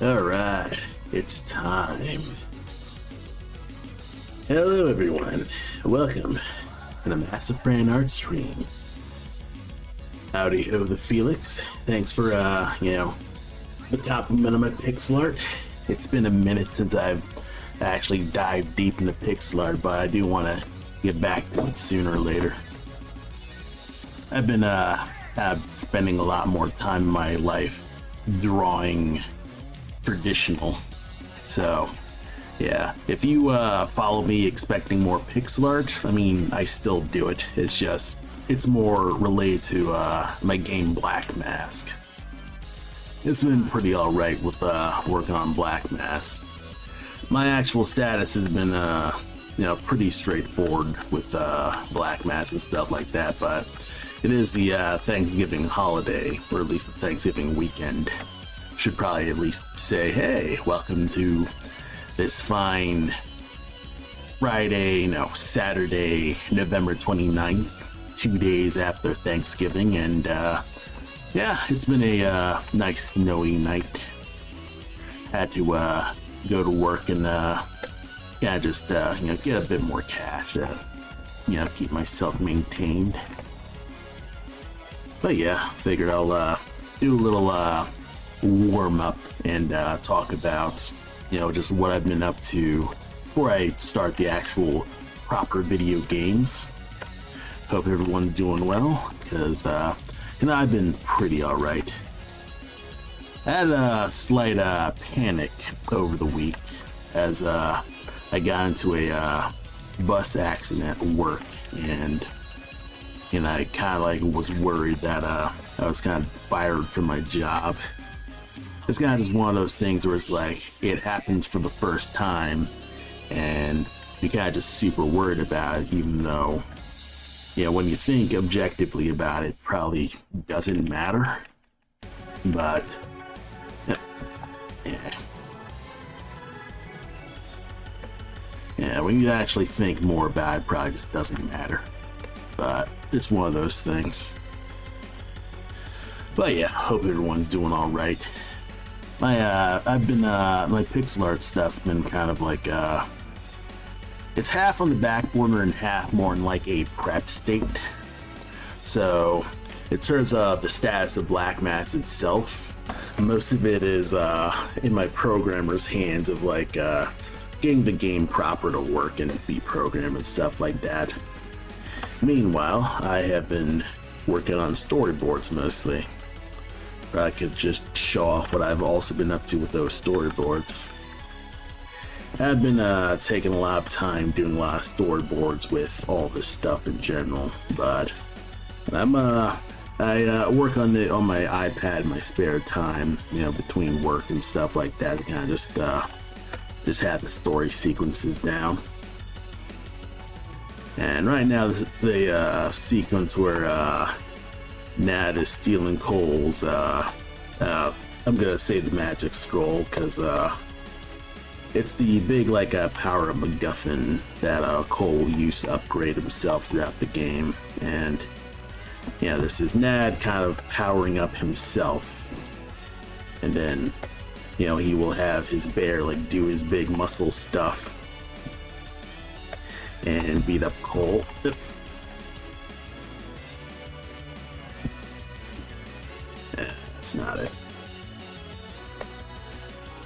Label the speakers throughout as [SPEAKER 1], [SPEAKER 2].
[SPEAKER 1] Alright, it's time. Hello everyone, welcome to the Aseprite art stream. Howdy ho the Felix, thanks for the compliment on my pixel art. It's been a minute since I've actually dived deep into pixel art, but I do want to get back to it sooner or later. I've been spending a lot more time in my life drawing traditional. So yeah, if you follow me expecting more pixel art, I mean, I still do it. It's more related to my game Black Mask. It's been pretty alright with working on Black Mask. My actual status has been pretty straightforward with Black Mask and stuff like that, but it is the Thanksgiving holiday, or at least the Thanksgiving weekend. Should probably at least say, hey, welcome to this fine Saturday, November 29th, 2 days after Thanksgiving, and yeah, it's been a nice snowy night. Had to go to work and just get a bit more cash to keep myself maintained. But yeah, figured I'll do a little warm up and talk about just what I've been up to before I start the actual proper video games. Hope everyone's doing well, because I've been pretty alright. I had a slight panic over the week as I got into a bus accident at work, and I kind of was worried that I was kind of fired from my job. It's kind of just one of those things where it's like it happens for the first time and you're kind of just super worried about it, even though when you think objectively about it, probably doesn't matter. But yeah, when you actually think more about it, probably just doesn't matter. But it's one of those things. But yeah, hope everyone's doing all right. My pixel art stuff's been kind of like it's half on the back burner and half more in like a prep state. So in terms of the status of Black Mask itself, most of it is in my programmer's hands of getting the game proper to work and be programmed and stuff like that. Meanwhile, I have been working on storyboards mostly. I could just show off what I've also been up to with those storyboards. I've been taking a lot of time doing a lot of storyboards with all this stuff in general, but I work on it on my iPad in my spare time, between work and stuff like that, to kind of just have the story sequences down. And right now, the sequence where Nad is stealing Cole's, I'm gonna say the magic scroll, because it's the big power MacGuffin that Cole used to upgrade himself throughout the game. And this is Nad kind of powering up himself, and then he will have his bear do his big muscle stuff and beat up Cole. That's not it.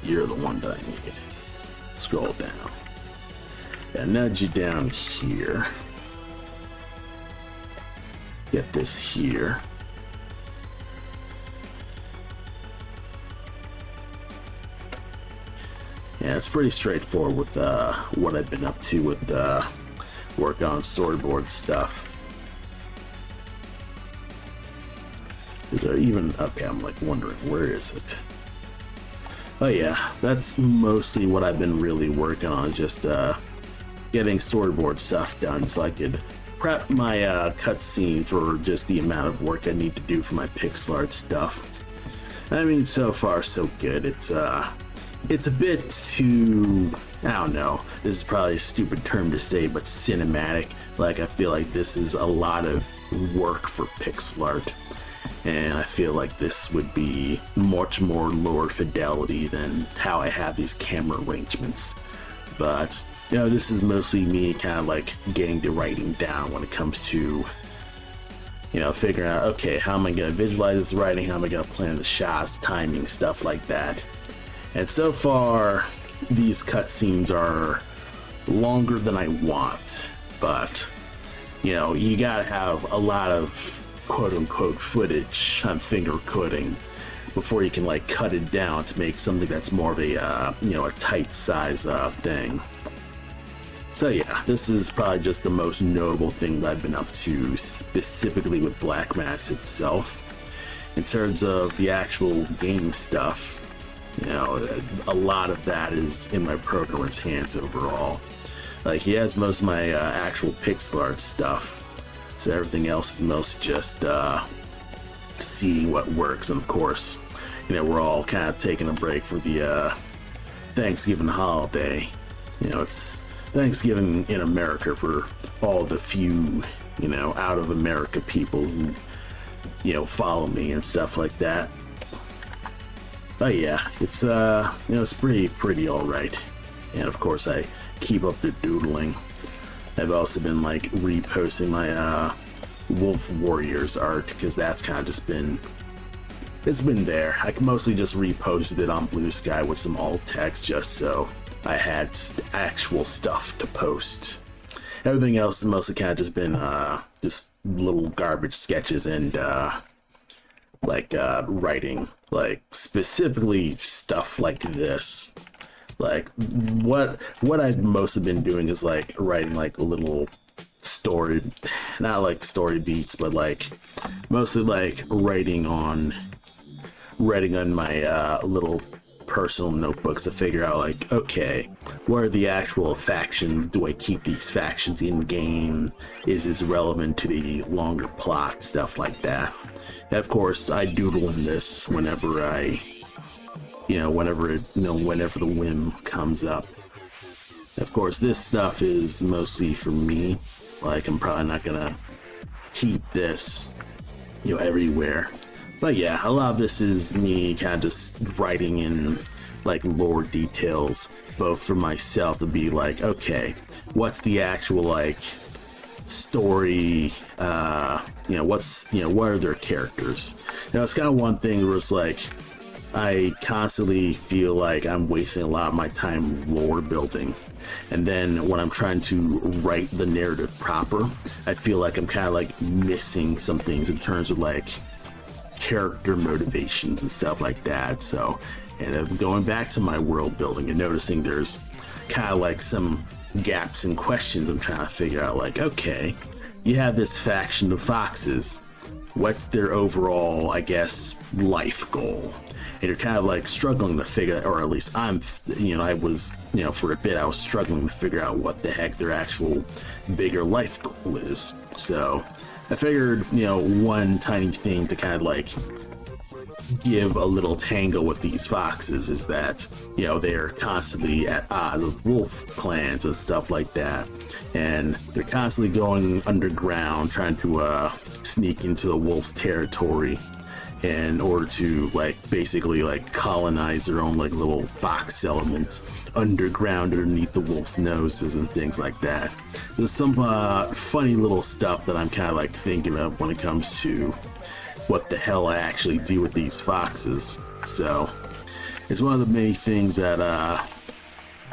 [SPEAKER 1] You're the one that I need. Scroll down. Yeah, nudge you down here. Get this here. Yeah, it's pretty straightforward with what I've been up to with work on storyboard stuff. Is there even, okay, I'm wondering, where is it? Oh yeah, that's mostly what I've been really working on, just getting storyboard stuff done so I could prep my cutscene for just the amount of work I need to do for my pixel art stuff. I mean, so far so good. It's a bit too, I don't know, this is probably a stupid term to say, but cinematic. I feel like this is a lot of work for pixel art. and I feel like this would be much more lower fidelity than how I have these camera arrangements. But you know, this is mostly me kind of like getting the writing down when it comes to, you know, figuring out, okay, how am I going to visualize this writing, how am I going to plan the shots, timing, stuff like that. And so far, these cutscenes are longer than I want, but you know, you gotta have a lot of quote-unquote footage on finger coding before you can like cut it down to make something that's more of a you know, a tight size thing. So yeah, this is probably just the most notable thing that I've been up to specifically with Black Mass itself. In terms of the actual game stuff, you know, a lot of that is in my programmer's hands overall. Like, he has most of my actual pixel art stuff, so everything else is mostly just seeing what works. And of course, you know, we're all kind of taking a break for the Thanksgiving holiday. You know, it's Thanksgiving in America for all the few, you know, out of America people who, you know, follow me and stuff like that. But yeah, it's you know, it's pretty all right. And of course, I keep up the doodling. I've also been like reposting my Wolf Warriors art, because that's kind of just been, it's been there. I mostly just reposted it on Blue Sky with some alt text just so I had actual stuff to post. Everything else has mostly kind of just been just little garbage sketches and like writing, like specifically stuff like this. Like what I've mostly been doing is like writing like a little story, not like story beats, but like mostly like writing on my little personal notebooks to figure out like, okay, what are the actual factions? Do I keep these factions in game? Is this relevant to the longer plot? Stuff like that. And of course, I doodle in this whenever whenever the whim comes up. Of course, this stuff is mostly for me. Like, I'm probably not gonna keep this, you know, everywhere. But yeah, a lot of this is me kind of just writing in like lore details, both for myself to be like, okay, what's the actual like story, what are their characters? Now, it's kind of one thing where it's like, I constantly feel like I'm wasting a lot of my time lore building, and then when I'm trying to write the narrative proper, I feel like I'm kind of like missing some things in terms of like character motivations and stuff like that. So, and going back to my world building and noticing there's kind of like some gaps and questions I'm trying to figure out. Like, okay, you have this faction of foxes, what's their overall, I guess, life goal? And you're kind of like struggling to figure, or at least I was, for a bit I was struggling to figure out what the heck their actual bigger life goal is. So I figured, one tiny thing to kind of like give a little tangle with these foxes is that, they're constantly at odds with wolf clans and stuff like that. And they're constantly going underground, trying to sneak into the wolf's territory in order to basically colonize their own little fox settlements underground underneath the wolf's noses and things like that. There's some funny little stuff that I'm kind of thinking of when it comes to what the hell I actually do with these foxes. So it's one of the many things that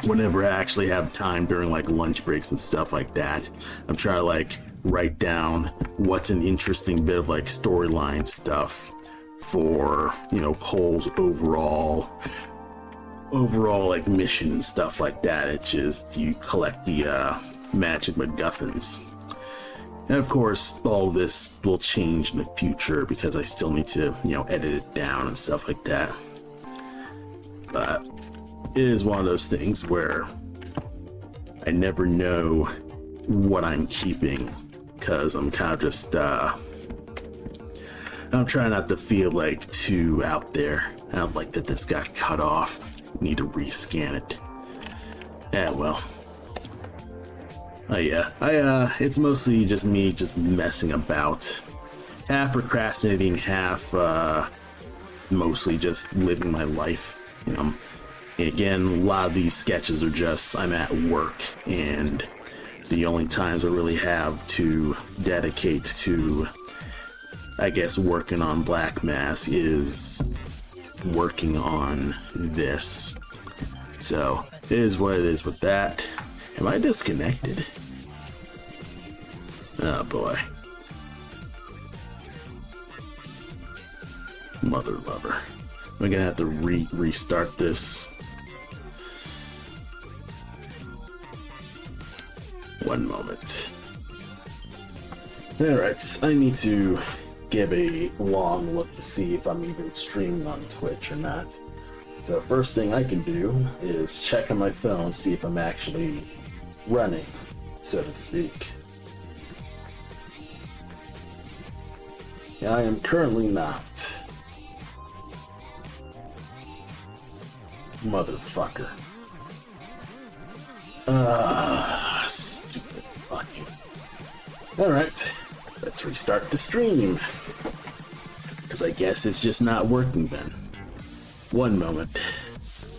[SPEAKER 1] whenever I actually have time during lunch breaks and stuff like that, I'm trying to write down what's an interesting bit of storyline stuff for Cole's overall mission and stuff like that. It's just you collect the magic MacGuffins. And of course, all this will change in the future because I still need to, edit it down and stuff like that. But it is one of those things where I never know what I'm keeping because I'm kind of just, I'm trying not to feel too out there. I don't like that this got cut off. Need to rescan it. Yeah, well. Oh yeah, it's mostly just me just messing about half procrastinating, half mostly just living my life. You know, again, a lot of these sketches are just I'm at work, and the only times I really have to dedicate to, I guess, working on Black Mass is working on this. So it is what it is with that. Am I disconnected? Oh boy. Mother lover. I'm gonna have to restart this. One moment. Alright, I need to give a long look to see if I'm even streaming on Twitch or not. So first thing I can do is check on my phone, see if I'm actually running, so to speak. I am currently not. Motherfucker. Stupid fucking. Alright, let's restart the stream. Because I guess it's just not working then. One moment.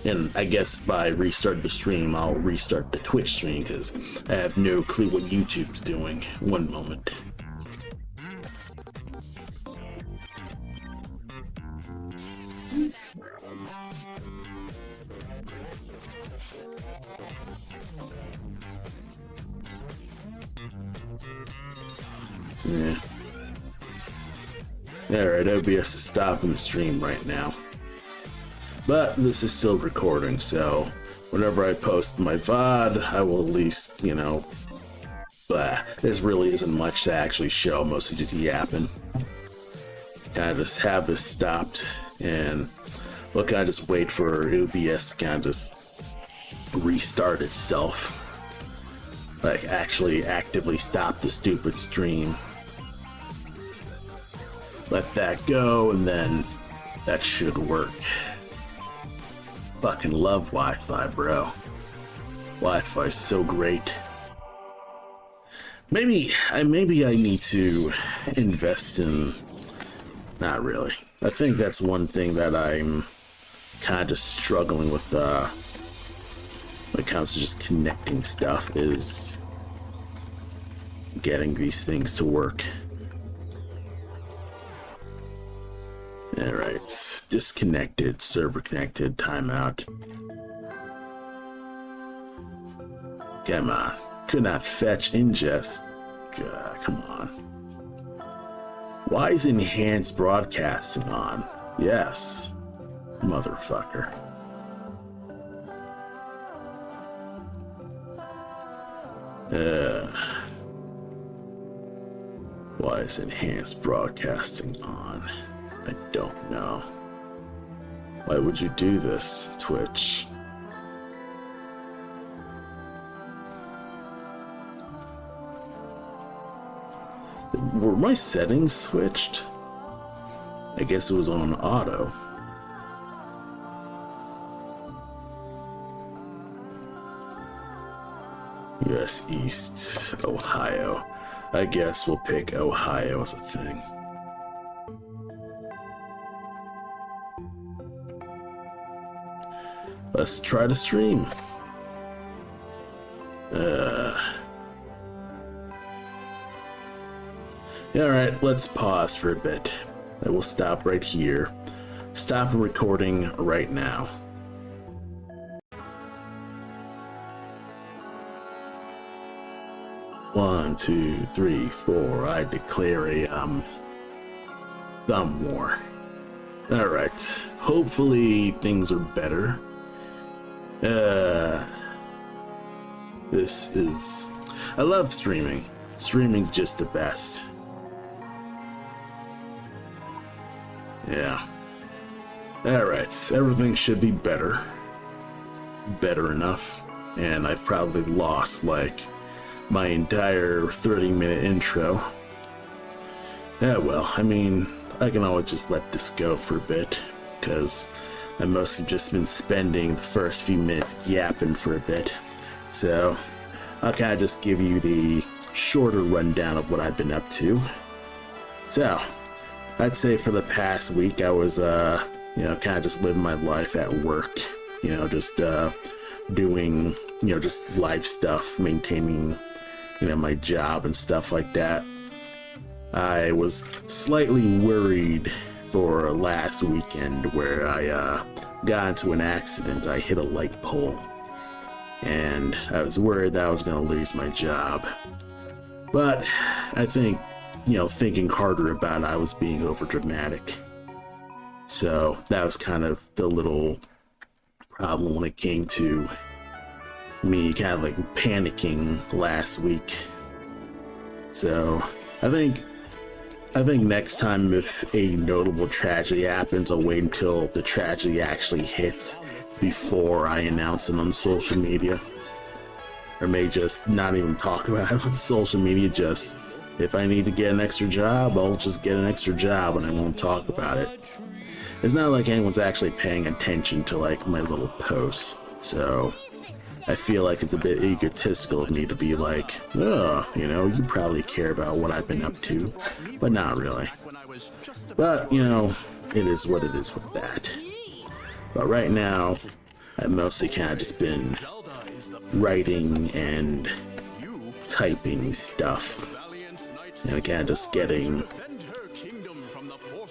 [SPEAKER 1] And I guess by restart the stream, I'll restart the Twitch stream because I have no clue what YouTube's doing. One moment. Yeah. Alright, OBS is stopping the stream right now. But this is still recording, so whenever I post my VOD, I will at least, you know, this really isn't much to actually show, mostly just yapping. Kind of just have this stopped, and we'll kind of just wait for OBS to kind of just restart itself. Like, actually actively stop the stupid stream. Let that go, and then that should work. Fucking love Wi-Fi, bro. Wi-Fi is so great. Maybe I need to invest in... Not really. I think that's one thing that I'm kind of struggling with when it comes to just connecting stuff, is getting these things to work. Alright, disconnected, server connected, timeout. Come on, could not fetch ingest. God, come on. Why is enhanced broadcasting on? Yes, motherfucker. Why is enhanced broadcasting on? I don't know. Why would you do this, Twitch? Were my settings switched? I guess it was on auto. US East, Ohio. I guess we'll pick Ohio as a thing. Let's try to stream. Alright, let's pause for a bit. I will stop right here. Stop recording right now. One, two, three, four. I declare a thumb war. Alright. Hopefully things are better. This is... I love streaming. Streaming's just the best. Yeah. Alright, everything should be better. Better enough. And I've probably lost, like, my entire 30-minute intro. Yeah, well, I mean, I can always just let this go for a bit, because I've mostly just been spending the first few minutes yapping for a bit. So, I'll kind of just give you the shorter rundown of what I've been up to. So, I'd say for the past week I was, you know, kind of just living my life at work. You know, just doing, you know, just life stuff, maintaining, you know, my job and stuff like that. I was slightly worried for last weekend where I got into an accident. I hit a light pole, and I was worried that I was going to lose my job. But I think, you know, thinking harder about it, I was being over dramatic. So that was kind of the little problem when it came to me kind of like panicking last week. So I think next time if a notable tragedy happens, I'll wait until the tragedy actually hits before I announce it on social media. Or may just not even talk about it on social media. Just, if I need to get an extra job, I'll just get an extra job and I won't talk about it. It's not like anyone's actually paying attention to like my little posts, so I feel like it's a bit egotistical of me to be like, oh, you know, you probably care about what I've been up to, but not really. But, you know, it is what it is with that. But right now, I've mostly kind of just been writing and typing stuff, and kind of just getting,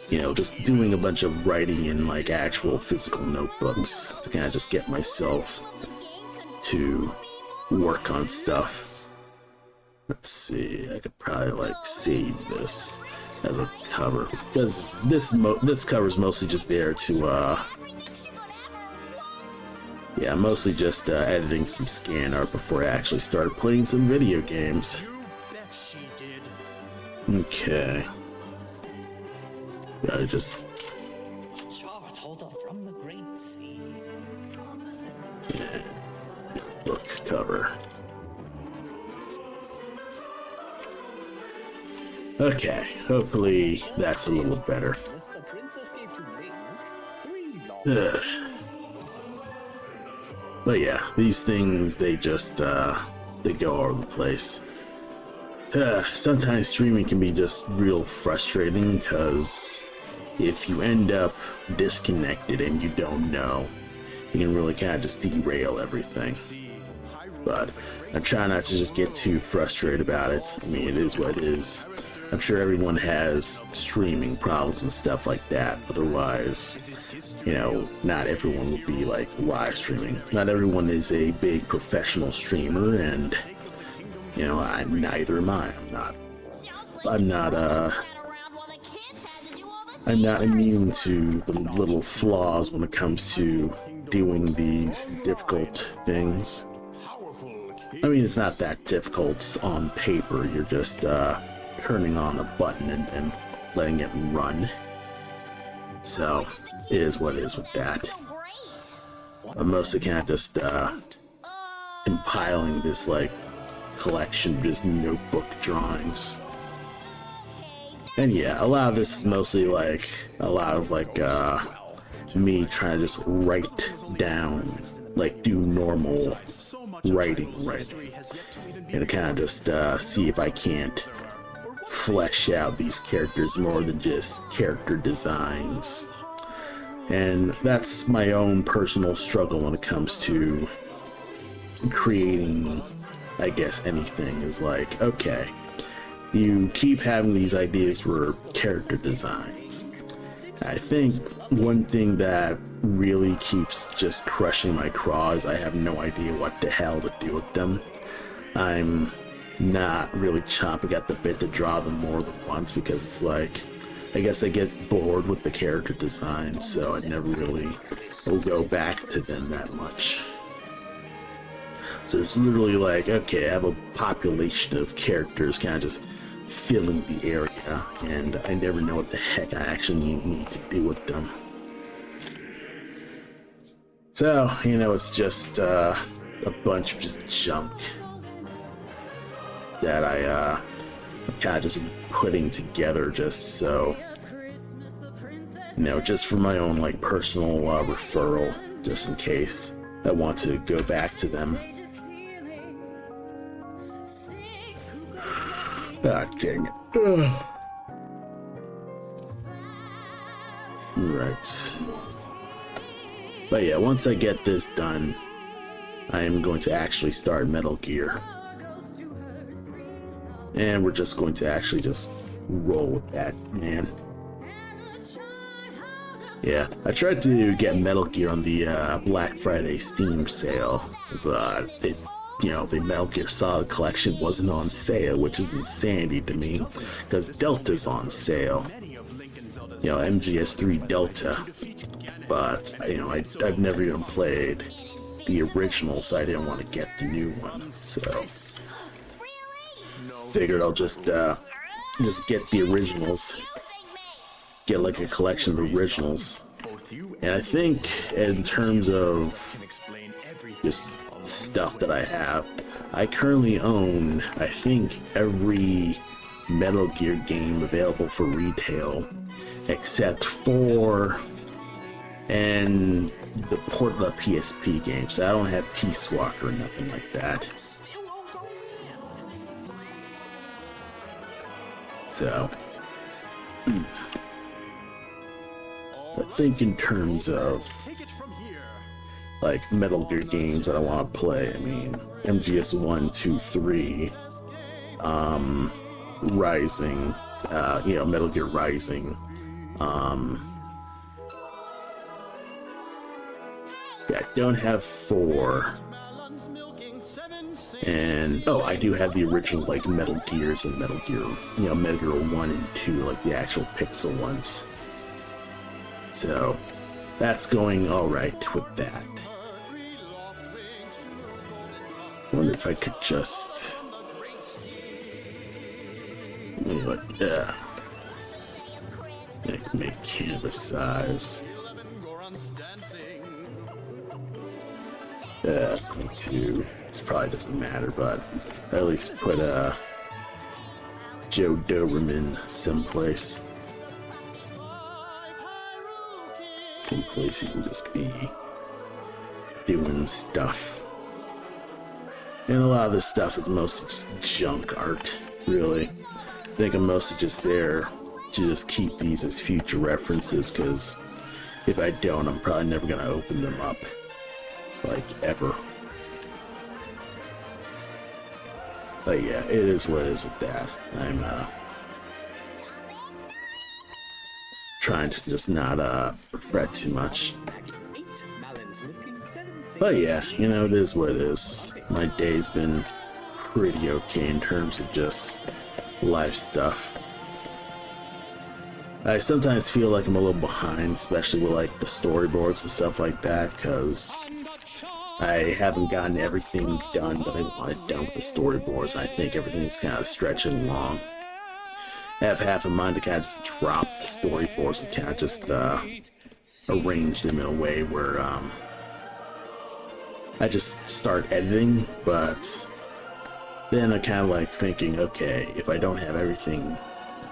[SPEAKER 1] you know, just doing a bunch of writing in like actual physical notebooks to kind of just get myself to work on stuff. Let's see, I could probably like save this as a cover, because this cover is mostly just there to yeah, mostly just editing some scan art before I actually started playing some video games. Okay. Gotta just... yeah, book cover. Okay, hopefully that's a little better. Ugh. But yeah, these things, they just, they go all over the place. Sometimes streaming can be just real frustrating, because if you end up disconnected and you don't know, you can really kind of just derail everything. But I'm trying not to just get too frustrated about it. I mean, it is what it is. I'm sure everyone has streaming problems and stuff like that. Otherwise, you know, not everyone would be like live streaming. Not everyone is a big professional streamer, and you know, neither am I. I'm not immune to the little flaws when it comes to doing these difficult things. I mean, it's not that difficult on paper. You're just turning on a button and letting it run. So it is what it is with that. I'm mostly kind of just compiling this like collection of just notebook drawings. And yeah, a lot of this is mostly like a lot of like me trying to just write down, like do normal writing, and kind of just see if I can't flesh out these characters more than just character designs. And that's my own personal struggle when it comes to creating, I guess, anything. Is like, okay, you keep having these ideas for character designs. I think one thing that really keeps just crushing my craw is I have no idea what the hell to do with them. I'm not really chomping at the bit to draw them more than once, because it's like, I guess I get bored with the character design, so I never really will go back to them that much. So it's literally like, okay, I have a population of characters kind of just filling the area, and I never know what the heck I actually need to do with them. So, you know, it's just a bunch of just junk that I'm kind of just putting together just so, you know, just for my own like personal referral, just in case I want to go back to them. Ah, dang it. Alright. But yeah, once I get this done, I am going to actually start Metal Gear. And we're just going to actually just roll with that, man. Yeah, I tried to get Metal Gear on the Black Friday Steam sale, but it, the Metal Gear Solid collection wasn't on sale, which is insanity to me, because Delta's on sale. MGS3 Delta. But, I've never even played the original, so I didn't want to get the new one. So, figured I'll just get the originals. Get like a collection of originals. And I think in terms of just stuff that I have, I currently own, I think, every Metal Gear game available for retail except for the port of the PSP game. So I don't have Peace Walker or nothing like that. So I think in terms of like Metal Gear games that I want to play, I mean, MGS 1, 2, 3, Rising, Metal Gear Rising, yeah, I don't have 4, and I do have the original like Metal Gears and Metal Gear, Metal Gear 1 and 2, like the actual pixel ones. So that's going all right with that. I wonder if I could just make canvas size 22. This probably doesn't matter, but at least put Joe Doberman someplace you can just be doing stuff. And a lot of this stuff is mostly just junk art, really. I think I'm mostly just there to just keep these as future references, because if I don't, I'm probably never going to open them up, like, ever. But yeah, it is what it is with that. I'm trying to just not fret too much. But yeah, it is what it is. My day's been pretty okay in terms of just life stuff. I sometimes feel like I'm a little behind, especially with like the storyboards and stuff like that, because I haven't gotten everything done that I wanted done with the storyboards. I think everything's kind of stretching along. I have half in mind to kind of just drop the storyboards and kind of just arrange them in a way where I just start editing, but then I'm kind of like thinking, okay, if I don't have everything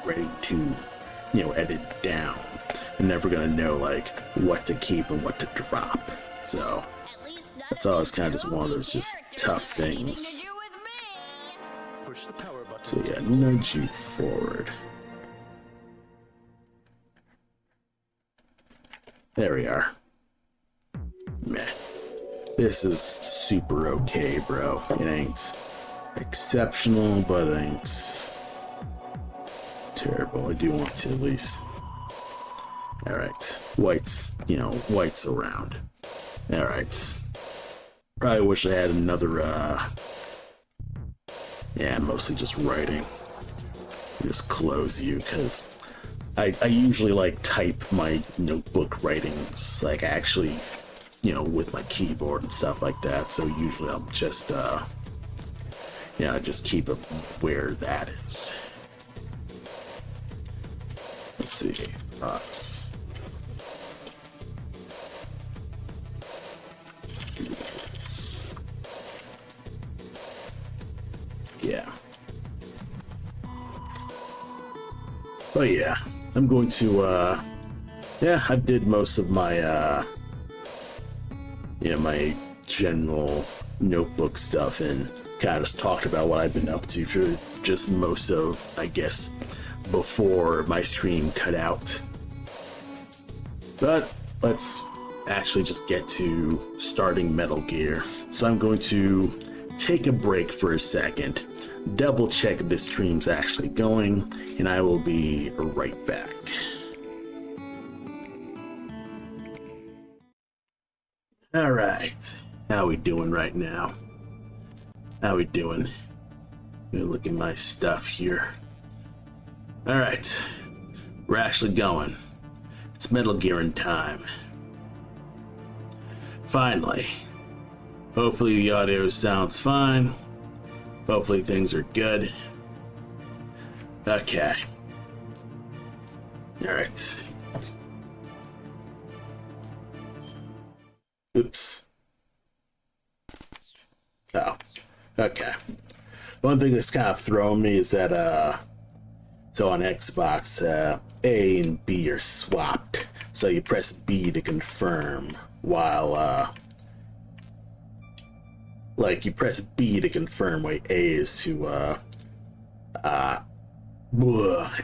[SPEAKER 1] ready to, edit down, I'm never gonna know like what to keep and what to drop. So that's always kind of just one of those just tough things. So yeah, nudge you forward. There we are. Meh. This is super okay, bro. It ain't exceptional, but it ain't terrible. I do want to at least. Alright. White's around. Alright. Probably wish I had another, yeah, mostly just writing. Just close you, because I usually like type my notebook writings, like actually, with my keyboard and stuff like that. So usually I'll just, just keep it where that is. Let's see. Box. Yeah. But yeah, I'm going to, I did most of my, my general notebook stuff and kind of just talked about what I've been up to for just most of, I guess, before my stream cut out. But let's actually just get to starting Metal Gear. So I'm going to take a break for a second, double check if this stream's actually going, and I will be right back. All right, how we doing right now? How we doing? Let me look at my stuff here. All right, we're actually going. It's Metal Gear in time. Finally. Hopefully the audio sounds fine. Hopefully things are good. Okay. All right. Oops. Oh, okay. One thing that's kind of throwing me is that, so on Xbox, A and B are swapped. So you press B to confirm, while, like, you press B to confirm, while A is to, A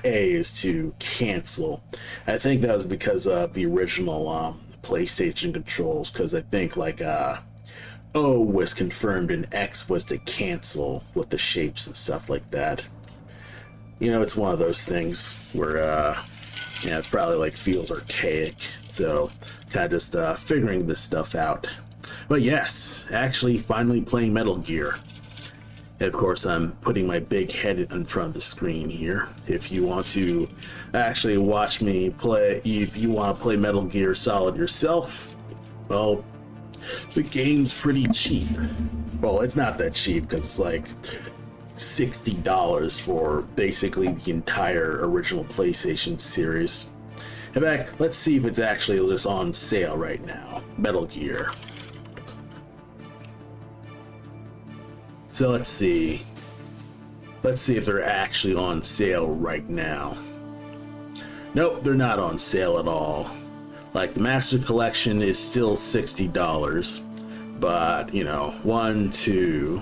[SPEAKER 1] is to cancel. I think that was because of the original, PlayStation controls, because I think, like, O was confirmed and X was to cancel with the shapes and stuff like that. You know, it's one of those things where, yeah, it probably like feels archaic. So kind of just figuring this stuff out. But yes, actually finally playing Metal Gear. And of course, I'm putting my big head in front of the screen here. If you want to actually watch me play, if you want to play Metal Gear Solid yourself, well, the game's pretty cheap. Well, it's not that cheap because it's like $60 for basically the entire original PlayStation series. In fact, let's see if it's actually just on sale right now. Metal Gear. So let's see. Let's see if they're actually on sale right now. Nope, they're not on sale at all. Like, the Master Collection is still $60, but, you know, 1, 2,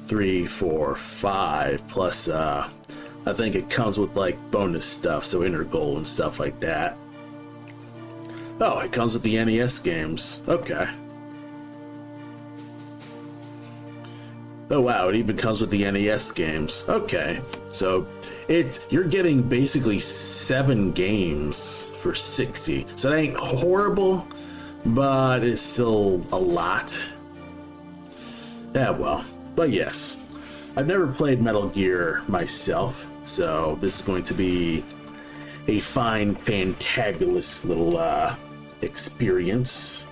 [SPEAKER 1] 3, 4, 5, plus, I think it comes with, like, bonus stuff, so Inner Gold and stuff like that. Oh, it comes with the NES games. Okay. Oh, wow, it even comes with the NES games. Okay, so you're getting basically 7 games for 60. So that ain't horrible, but it's still a lot. Yeah, well, but yes. I've never played Metal Gear myself, so this is going to be a fine, fantabulous little experience.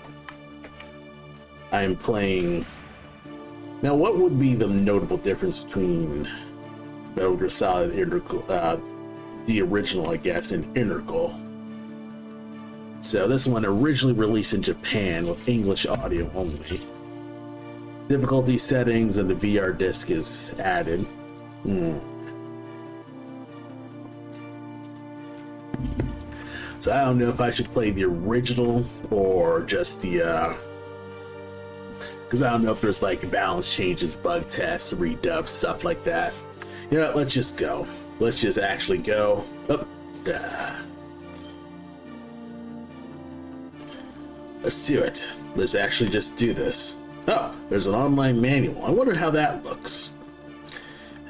[SPEAKER 1] I'm playing... Now, what would be the notable difference between Metal Gear Solid the original, I guess, and Integral? So this one originally released in Japan with English audio only. Difficulty settings and the VR disc is added. So I don't know if I should play the original or just the because I don't know if there's like balance changes, bug tests, redubs, stuff like that. You know what, let's just go. Let's just actually go. Oh, let's do it. Let's actually just do this. Oh, there's an online manual. I wonder how that looks.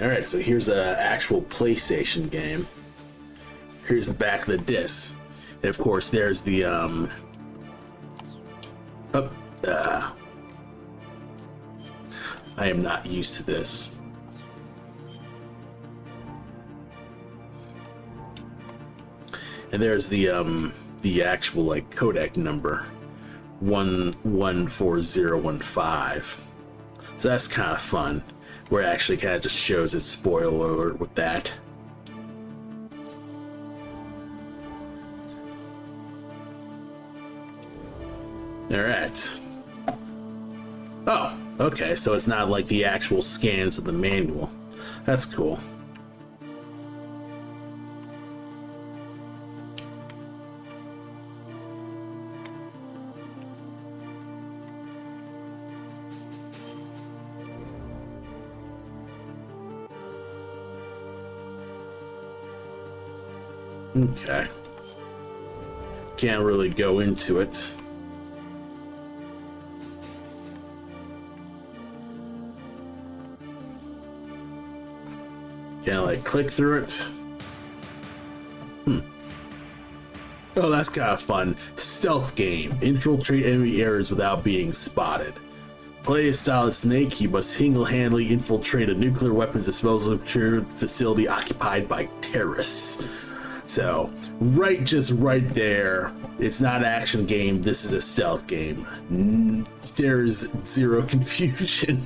[SPEAKER 1] Alright, so here's an actual PlayStation game. Here's the back of the disc. And of course, there's the, I am not used to this. And there's the actual, like, codec number. 114015. So that's kind of fun. Where it actually kind of just shows its spoiler alert with that. Alright. Oh, okay, so it's not like the actual scans of the manual. That's cool. Okay. can't really go into it. Can't like click through it. Oh, that's kind of fun. Stealth game. Infiltrate enemy areas without being spotted. Play as Solid Snake, you must single-handedly infiltrate a nuclear weapons disposal facility occupied by terrorists. So, just right there, it's not an action game, this is a stealth game. There's zero confusion.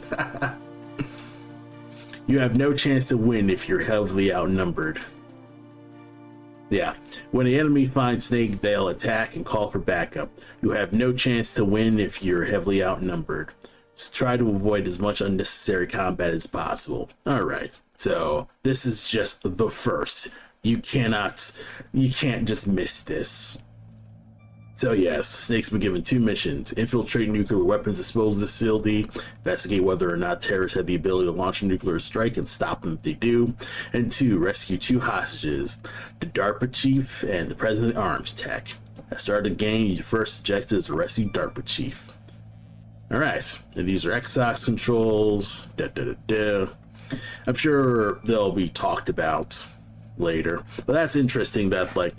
[SPEAKER 1] You have no chance to win if you're heavily outnumbered. Yeah, when the enemy finds Snake, they'll attack and call for backup. You have no chance to win if you're heavily outnumbered. Just try to avoid as much unnecessary combat as possible. Alright, so this is just the first. You can't just miss this. So yes, Snake's been given 2 missions. Infiltrate nuclear weapons disposal facility, investigate whether or not terrorists have the ability to launch a nuclear strike and stop them if they do. And 2, rescue 2 hostages, the DARPA chief and the president arms tech. At the start of the game, your first objective is to rescue DARPA chief. Alright, and these are Xbox controls. I'm sure they'll be talked about later. But that's interesting that like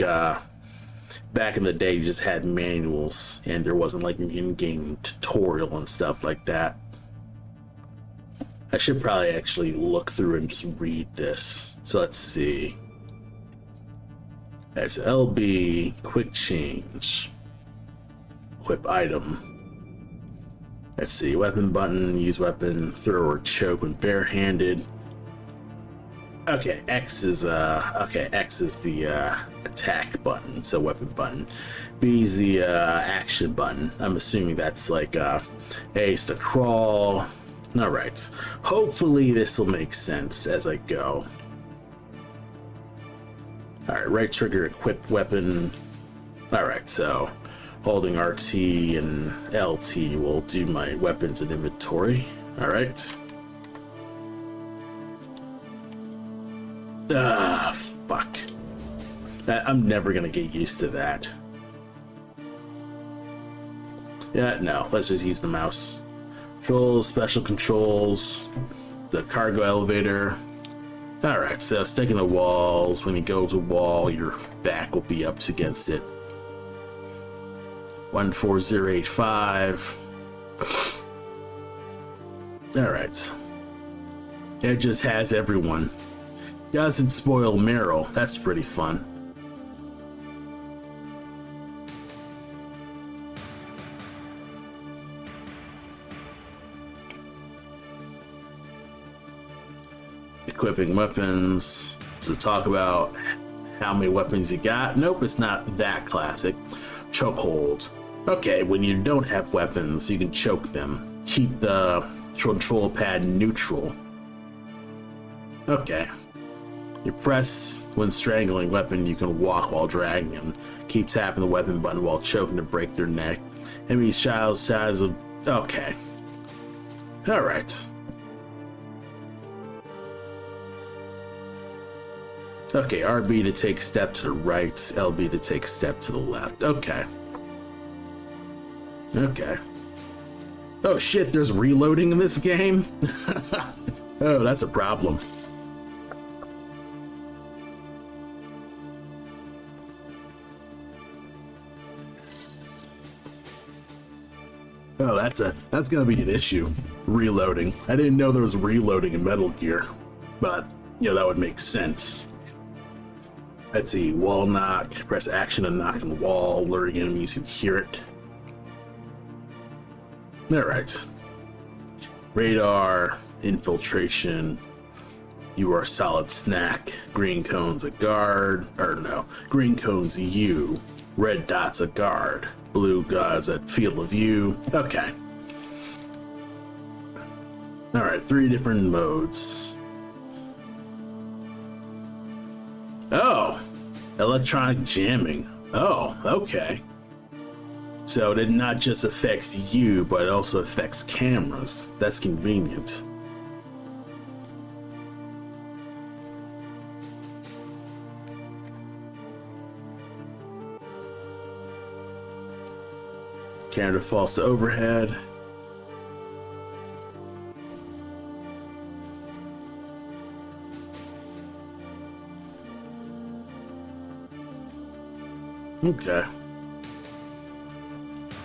[SPEAKER 1] back in the day you just had manuals and there wasn't like an in-game tutorial and stuff like that. I should probably actually look through and just read this. So let's see. That's LB, quick change, equip item. Let's see, weapon button, use weapon, throw or choke when barehanded. Okay, X is the attack button, so weapon button. B is the action button. I'm assuming that's like A is to crawl. Alright. Hopefully this will make sense as I go. Alright, right trigger, equip weapon. Alright, so holding RT and LT will do my weapons and inventory. Alright. Fuck. I'm never gonna get used to that. Yeah, no, let's just use the mouse. Controls, special controls, the cargo elevator. Alright, so sticking the walls. When you go to a wall, your back will be up against it. 14085. Alright. It just has everyone. Doesn't spoil Meryl. That's pretty fun. Equipping weapons. To talk about how many weapons you got. Nope, it's not that classic. Chokehold. Okay, when you don't have weapons, you can choke them. Keep the control pad neutral. Okay. You press when strangling weapon, you can walk while dragging them. Keep tapping the weapon button while choking to break their neck. Enemy child size of... Okay. Alright. Okay, RB to take a step to the right, LB to take a step to the left. Okay. Okay. Oh shit, there's reloading in this game? Oh, that's a problem. Oh, that's gonna be an issue. Reloading. I didn't know there was reloading in Metal Gear, but you know that would make sense. Let's see, wall knock. Press action to knock on the wall, luring enemies who hear it. Alright. Radar, infiltration. You are a solid snack. Green cone's a guard. Or no, green cone's you. Red dot's a guard. Blue guy's at field of view. Okay. Alright, 3 different modes. Oh! Electronic jamming. Oh, okay. So it not just affects you, but it also affects cameras. That's convenient. Camera falls to overhead. Okay.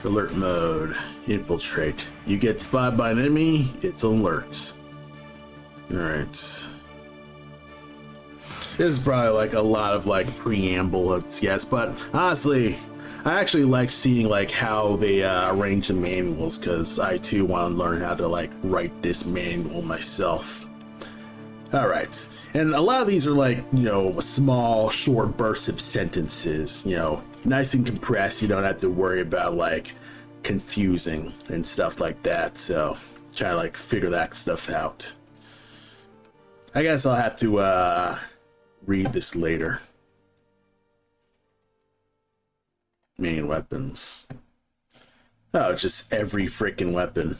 [SPEAKER 1] Alert mode. Infiltrate. You get spotted by an enemy, it's alerts. Alright. This is probably like a lot of like preamble, yes, but honestly, I actually like seeing like how they arrange the manuals, because I too want to learn how to like write this manual myself. Alright. And a lot of these are like, you know, small, short bursts of sentences, you know, nice and compressed. You don't have to worry about like confusing and stuff like that. So try to like figure that stuff out. I guess I'll have to read this later. Main weapons. Oh, it's just every freaking weapon.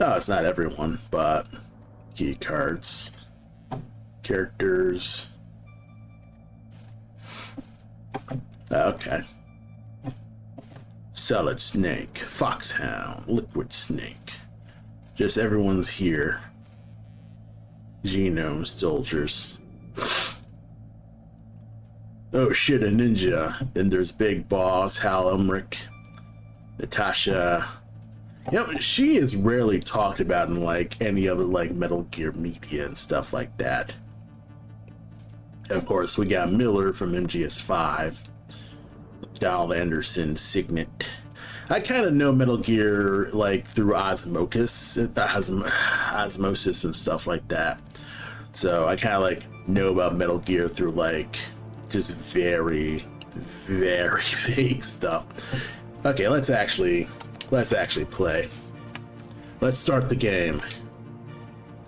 [SPEAKER 1] No, it's not everyone, but key cards, characters. Okay. Solid Snake, Foxhound, Liquid Snake. Just everyone's here. Genome soldiers. Oh shit, a ninja. Then there's Big Boss, Hal Umric, Natasha. You know, she is rarely talked about in like any other like Metal Gear media and stuff like that. Of course, we got Miller from MGS5, Donald Anderson, Signet. I kind of know Metal Gear like through osmosis and stuff like that. So I kind of like know about Metal Gear through like just very, very vague stuff. Okay, let's actually play. Let's start the game.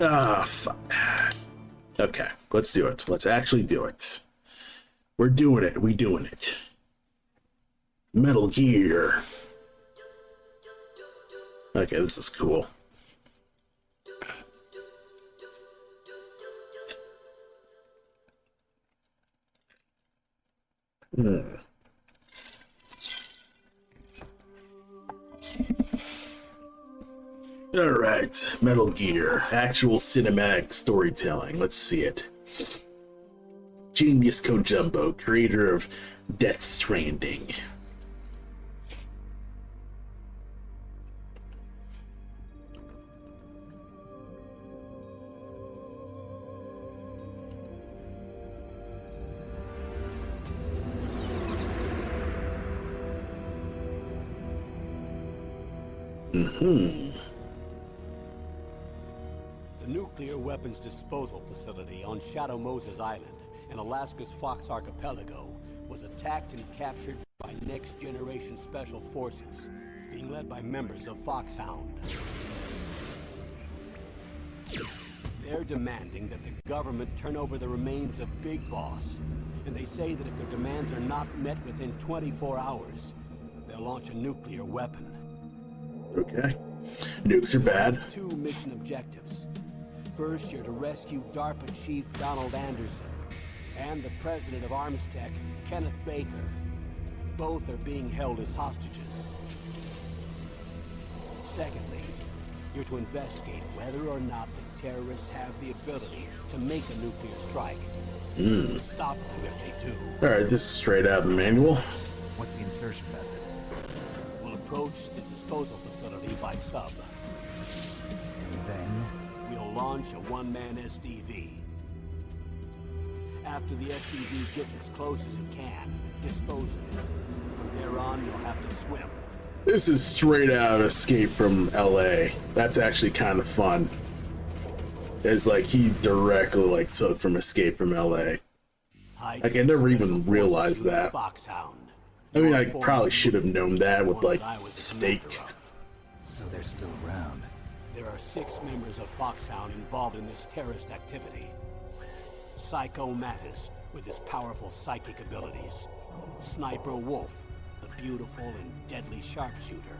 [SPEAKER 1] Ah, fuck. Okay, let's do it. Let's actually do it. We're doing it. We doing it. Metal Gear. Okay, this is cool. Alright, Metal Gear. Actual cinematic storytelling. Let's see it. Genius Kojumbo, creator of Death Stranding.
[SPEAKER 2] The nuclear weapons disposal facility on Shadow Moses Island in Alaska's Fox Archipelago was attacked and captured by next-generation special forces, being led by members of Foxhound. They're demanding that the government turn over the remains of Big Boss, and they say that if their demands are not met within 24 hours, they'll launch a nuclear weapon.
[SPEAKER 1] Okay. Nukes are bad.
[SPEAKER 2] Two mission objectives. First, you're to rescue DARPA Chief Donald Anderson and the president of Arms Tech, Kenneth Baker. Both are being held as hostages. Secondly, you're to investigate whether or not the terrorists have the ability to make a nuclear strike. Stop them if they do.
[SPEAKER 1] Alright, this is straight out manual.
[SPEAKER 3] What's the insertion method?
[SPEAKER 2] We'll approach the disposal facility by sub.
[SPEAKER 3] And then?
[SPEAKER 2] We'll launch a one-man SDV. After the SDV gets as close as it can, dispose of it. From there on, you'll have to swim.
[SPEAKER 1] This is straight out of Escape from LA. That's actually kind of fun. It's like he directly like took from Escape from LA. Like I never even realized that.
[SPEAKER 2] Foxhound.
[SPEAKER 1] I mean, I probably should have known that with like Snake.
[SPEAKER 3] So they're still around.
[SPEAKER 2] There are 6 members of Foxhound involved in this terrorist activity. Psycho Mattis, with his powerful psychic abilities. Sniper Wolf, the beautiful and deadly sharpshooter.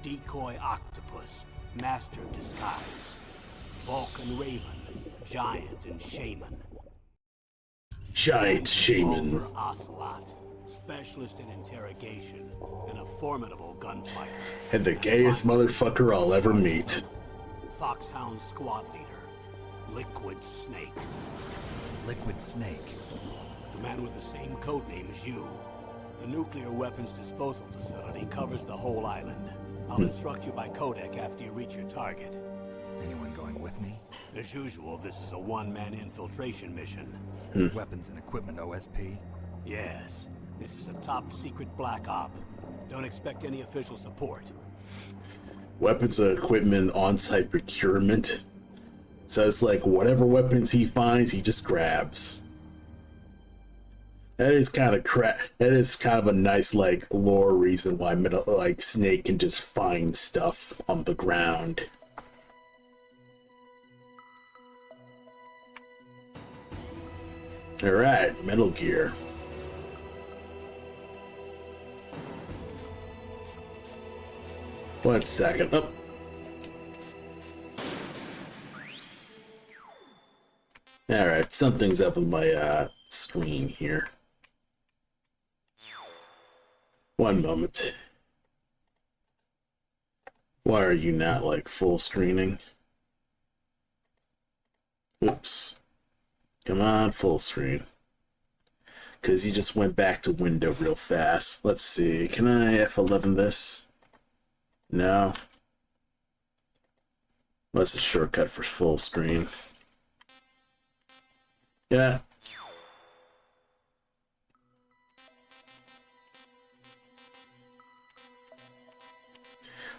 [SPEAKER 2] Decoy Octopus, master of disguise. Vulcan Raven, giant and shaman.
[SPEAKER 1] Giant shaman.
[SPEAKER 2] Revolver Ocelot, Specialist in interrogation and a formidable gunfighter.
[SPEAKER 1] And the gayest motherfucker I'll ever meet.
[SPEAKER 2] Foxhound squad leader, Liquid Snake.
[SPEAKER 3] Liquid Snake.
[SPEAKER 2] The man with the same code name as you. The nuclear weapons disposal facility covers the whole island. I'll instruct you by codec after you reach your target.
[SPEAKER 3] Anyone going with me?
[SPEAKER 2] As usual, this is a one-man infiltration mission.
[SPEAKER 3] Weapons and equipment OSP?
[SPEAKER 2] Yes, this is a top-secret black op. Don't expect any official support.
[SPEAKER 1] Weapons and equipment on-site procurement. So it's like whatever weapons he finds, he just grabs. That is kind of That is kind of a nice like lore reason why Snake can just find stuff on the ground. All right, Metal Gear. One second. Oh. All right, something's up with my screen here. One moment. Why are you not like full screening? Oops. Come on, full screen. Because you just went back to window real fast. Let's see. Can I F11 this? No. That's a shortcut for full screen. Yeah.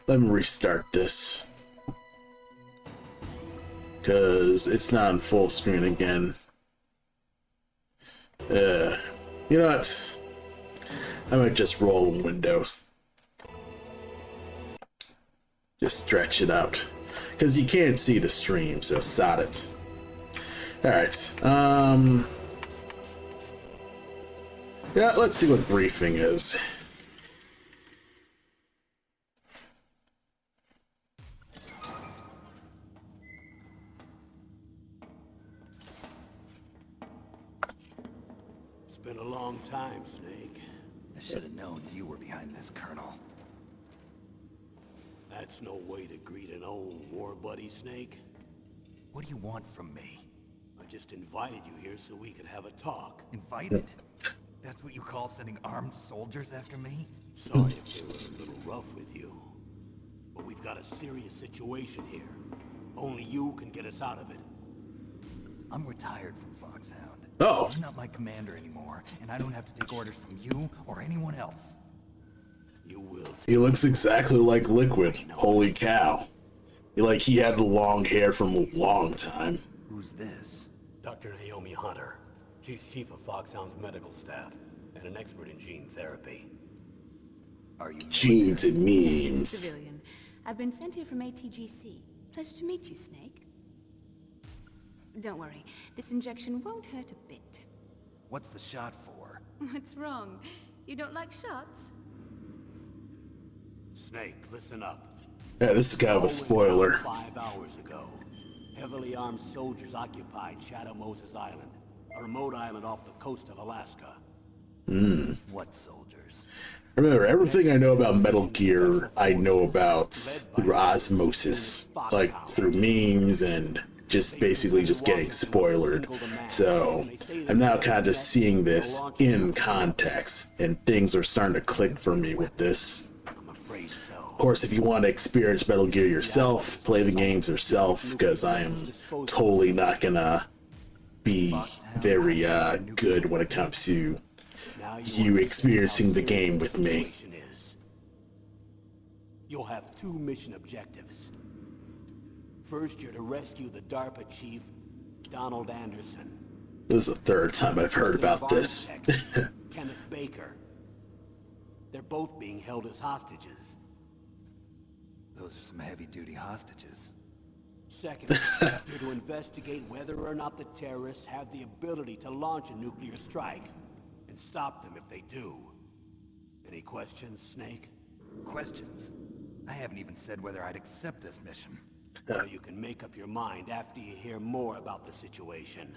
[SPEAKER 1] Let me restart this. Because it's not on full screen again. You know what? I might just roll in Windows. Just stretch it out. Because you can't see the stream, so sod it. Alright. Yeah, let's see what briefing is.
[SPEAKER 2] It's been a long time, Snake.
[SPEAKER 3] I should have known you were behind this, Colonel.
[SPEAKER 2] That's no way to greet an old war buddy, Snake.
[SPEAKER 3] What do you want from me?
[SPEAKER 2] I just invited you here so we could have a talk.
[SPEAKER 3] Invited? That's what you call sending armed soldiers after me?
[SPEAKER 2] Sorry if they were a little rough with you. But we've got a serious situation here. Only you can get us out of it.
[SPEAKER 3] I'm retired from Foxhound.
[SPEAKER 1] Oh.
[SPEAKER 3] You're not my commander anymore, and I don't have to take orders from you or anyone else.
[SPEAKER 2] You will.
[SPEAKER 1] He looks exactly like Liquid. Holy cow. He had the long hair from a long time.
[SPEAKER 3] Who's this?
[SPEAKER 2] Dr. Naomi Hunter. She's chief of Foxhound's medical staff and an expert in gene therapy.
[SPEAKER 3] Are you
[SPEAKER 1] Genes and memes.
[SPEAKER 4] Civilian. I've been sent here from ATGC. Pleasure to meet you, Snake. Don't worry, this injection won't hurt a bit.
[SPEAKER 3] What's the shot for?
[SPEAKER 4] What's wrong? You don't like shots?
[SPEAKER 2] Snake, listen up.
[SPEAKER 1] Yeah, this is kind of a spoiler.
[SPEAKER 2] 5 hours ago, heavily armed soldiers occupied Shadow Moses Island, a remote island off the coast of Alaska.
[SPEAKER 3] What soldiers?
[SPEAKER 1] Remember, everything I know about Metal Gear, I know about through osmosis. Like, through memes and just basically just getting spoilered. So, I'm now kind of just seeing this in context, and things are starting to click for me with this.
[SPEAKER 2] I'm afraid so.
[SPEAKER 1] Of course, if you want to experience Metal Gear yourself, play the games yourself, because I am totally not gonna be very good when it comes to you experiencing the game with me.
[SPEAKER 2] You'll have 2 mission objectives. First, you're to rescue the DARPA chief, Donald Anderson.
[SPEAKER 1] This is the third time I've heard about this.
[SPEAKER 2] Kenneth Baker. They're both being held as hostages.
[SPEAKER 3] Those are some heavy-duty hostages.
[SPEAKER 2] Second, you're to investigate whether or not the terrorists have the ability to launch a nuclear strike, and stop them if they do. Any questions, Snake?
[SPEAKER 3] Questions? I haven't even said whether I'd accept this mission.
[SPEAKER 2] Well, you can make up your mind after you hear more about the situation.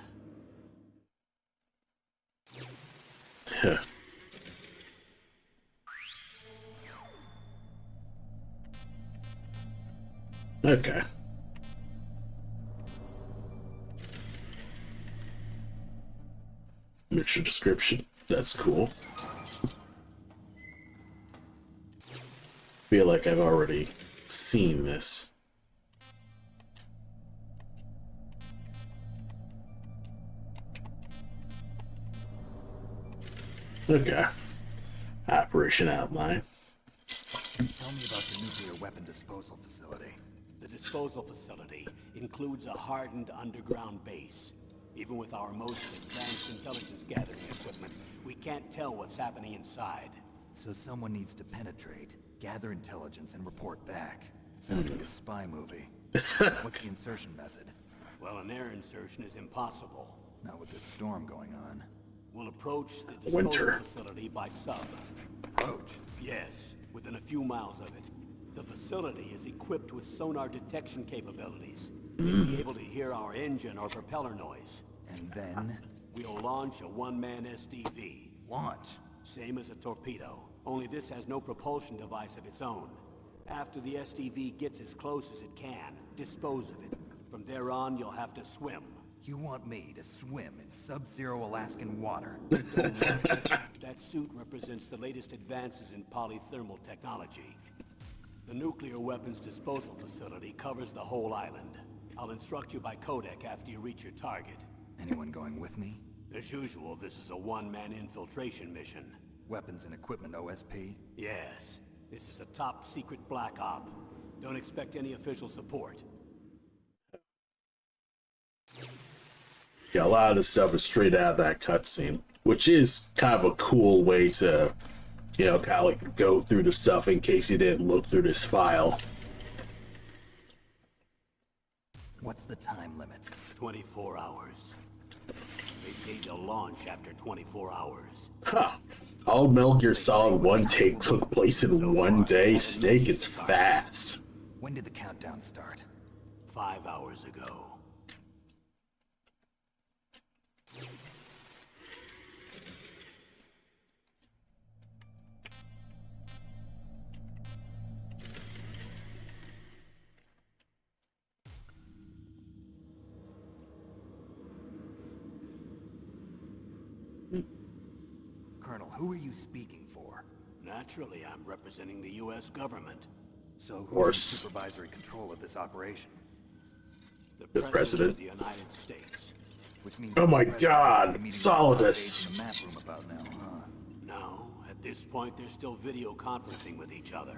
[SPEAKER 1] Okay. Mission description. That's cool. Feel like I've already seen this. Okay. Operation outline.
[SPEAKER 3] Tell me about the nuclear weapon disposal facility.
[SPEAKER 2] The disposal facility includes a hardened underground base. Even with our most advanced intelligence gathering equipment, we can't tell what's happening inside.
[SPEAKER 3] So someone needs to penetrate, gather intelligence, and report back. Sounds like a spy movie. What's the insertion method?
[SPEAKER 2] Well, an air insertion is impossible.
[SPEAKER 3] Not with this storm going on.
[SPEAKER 2] We'll approach the disposal
[SPEAKER 1] Winter.
[SPEAKER 2] facility by sub.
[SPEAKER 3] Approach?
[SPEAKER 2] Yes, within a few miles of it. The facility is equipped with sonar detection capabilities. We'll be able to hear our engine or propeller noise.
[SPEAKER 3] And then?
[SPEAKER 2] We'll launch a one-man SDV.
[SPEAKER 3] Launch?
[SPEAKER 2] Same as a torpedo, only this has no propulsion device of its own. After the SDV gets as close as it can, dispose of it. From there on, you'll have to swim.
[SPEAKER 3] You want me to swim in sub-zero Alaskan water?
[SPEAKER 2] That suit represents the latest advances in polythermal technology. The nuclear weapons disposal facility covers the whole island. I'll instruct you by codec after you reach your target.
[SPEAKER 3] Anyone going with me?
[SPEAKER 2] As usual, this is a one-man infiltration mission.
[SPEAKER 3] Weapons and equipment OSP?
[SPEAKER 2] Yes, this is a top-secret black op. Don't expect any official support.
[SPEAKER 1] Yeah, a lot of this stuff is straight out of that cutscene, which is kind of a cool way to, you know, kind of like go through the stuff in case you didn't look through this file.
[SPEAKER 3] What's the time limit?
[SPEAKER 2] 24 hours. They say they'll launch after 24 hours.
[SPEAKER 1] Huh. All Metal Gear Solid 1 take took place in one day. Snake is fast.
[SPEAKER 3] When did the countdown start?
[SPEAKER 2] 5 hours ago.
[SPEAKER 3] Colonel, who are you speaking for?
[SPEAKER 2] Naturally, I'm representing the U.S. government.
[SPEAKER 3] So who's in
[SPEAKER 1] course.
[SPEAKER 3] supervisory control of this operation?
[SPEAKER 1] The president.
[SPEAKER 2] of the United States.
[SPEAKER 3] Which means
[SPEAKER 1] Oh my
[SPEAKER 3] the president
[SPEAKER 1] God,
[SPEAKER 3] is meeting with
[SPEAKER 1] Solidus.
[SPEAKER 3] the top aides in the map room about now, huh?
[SPEAKER 2] No, at this point, they're still video conferencing with each other.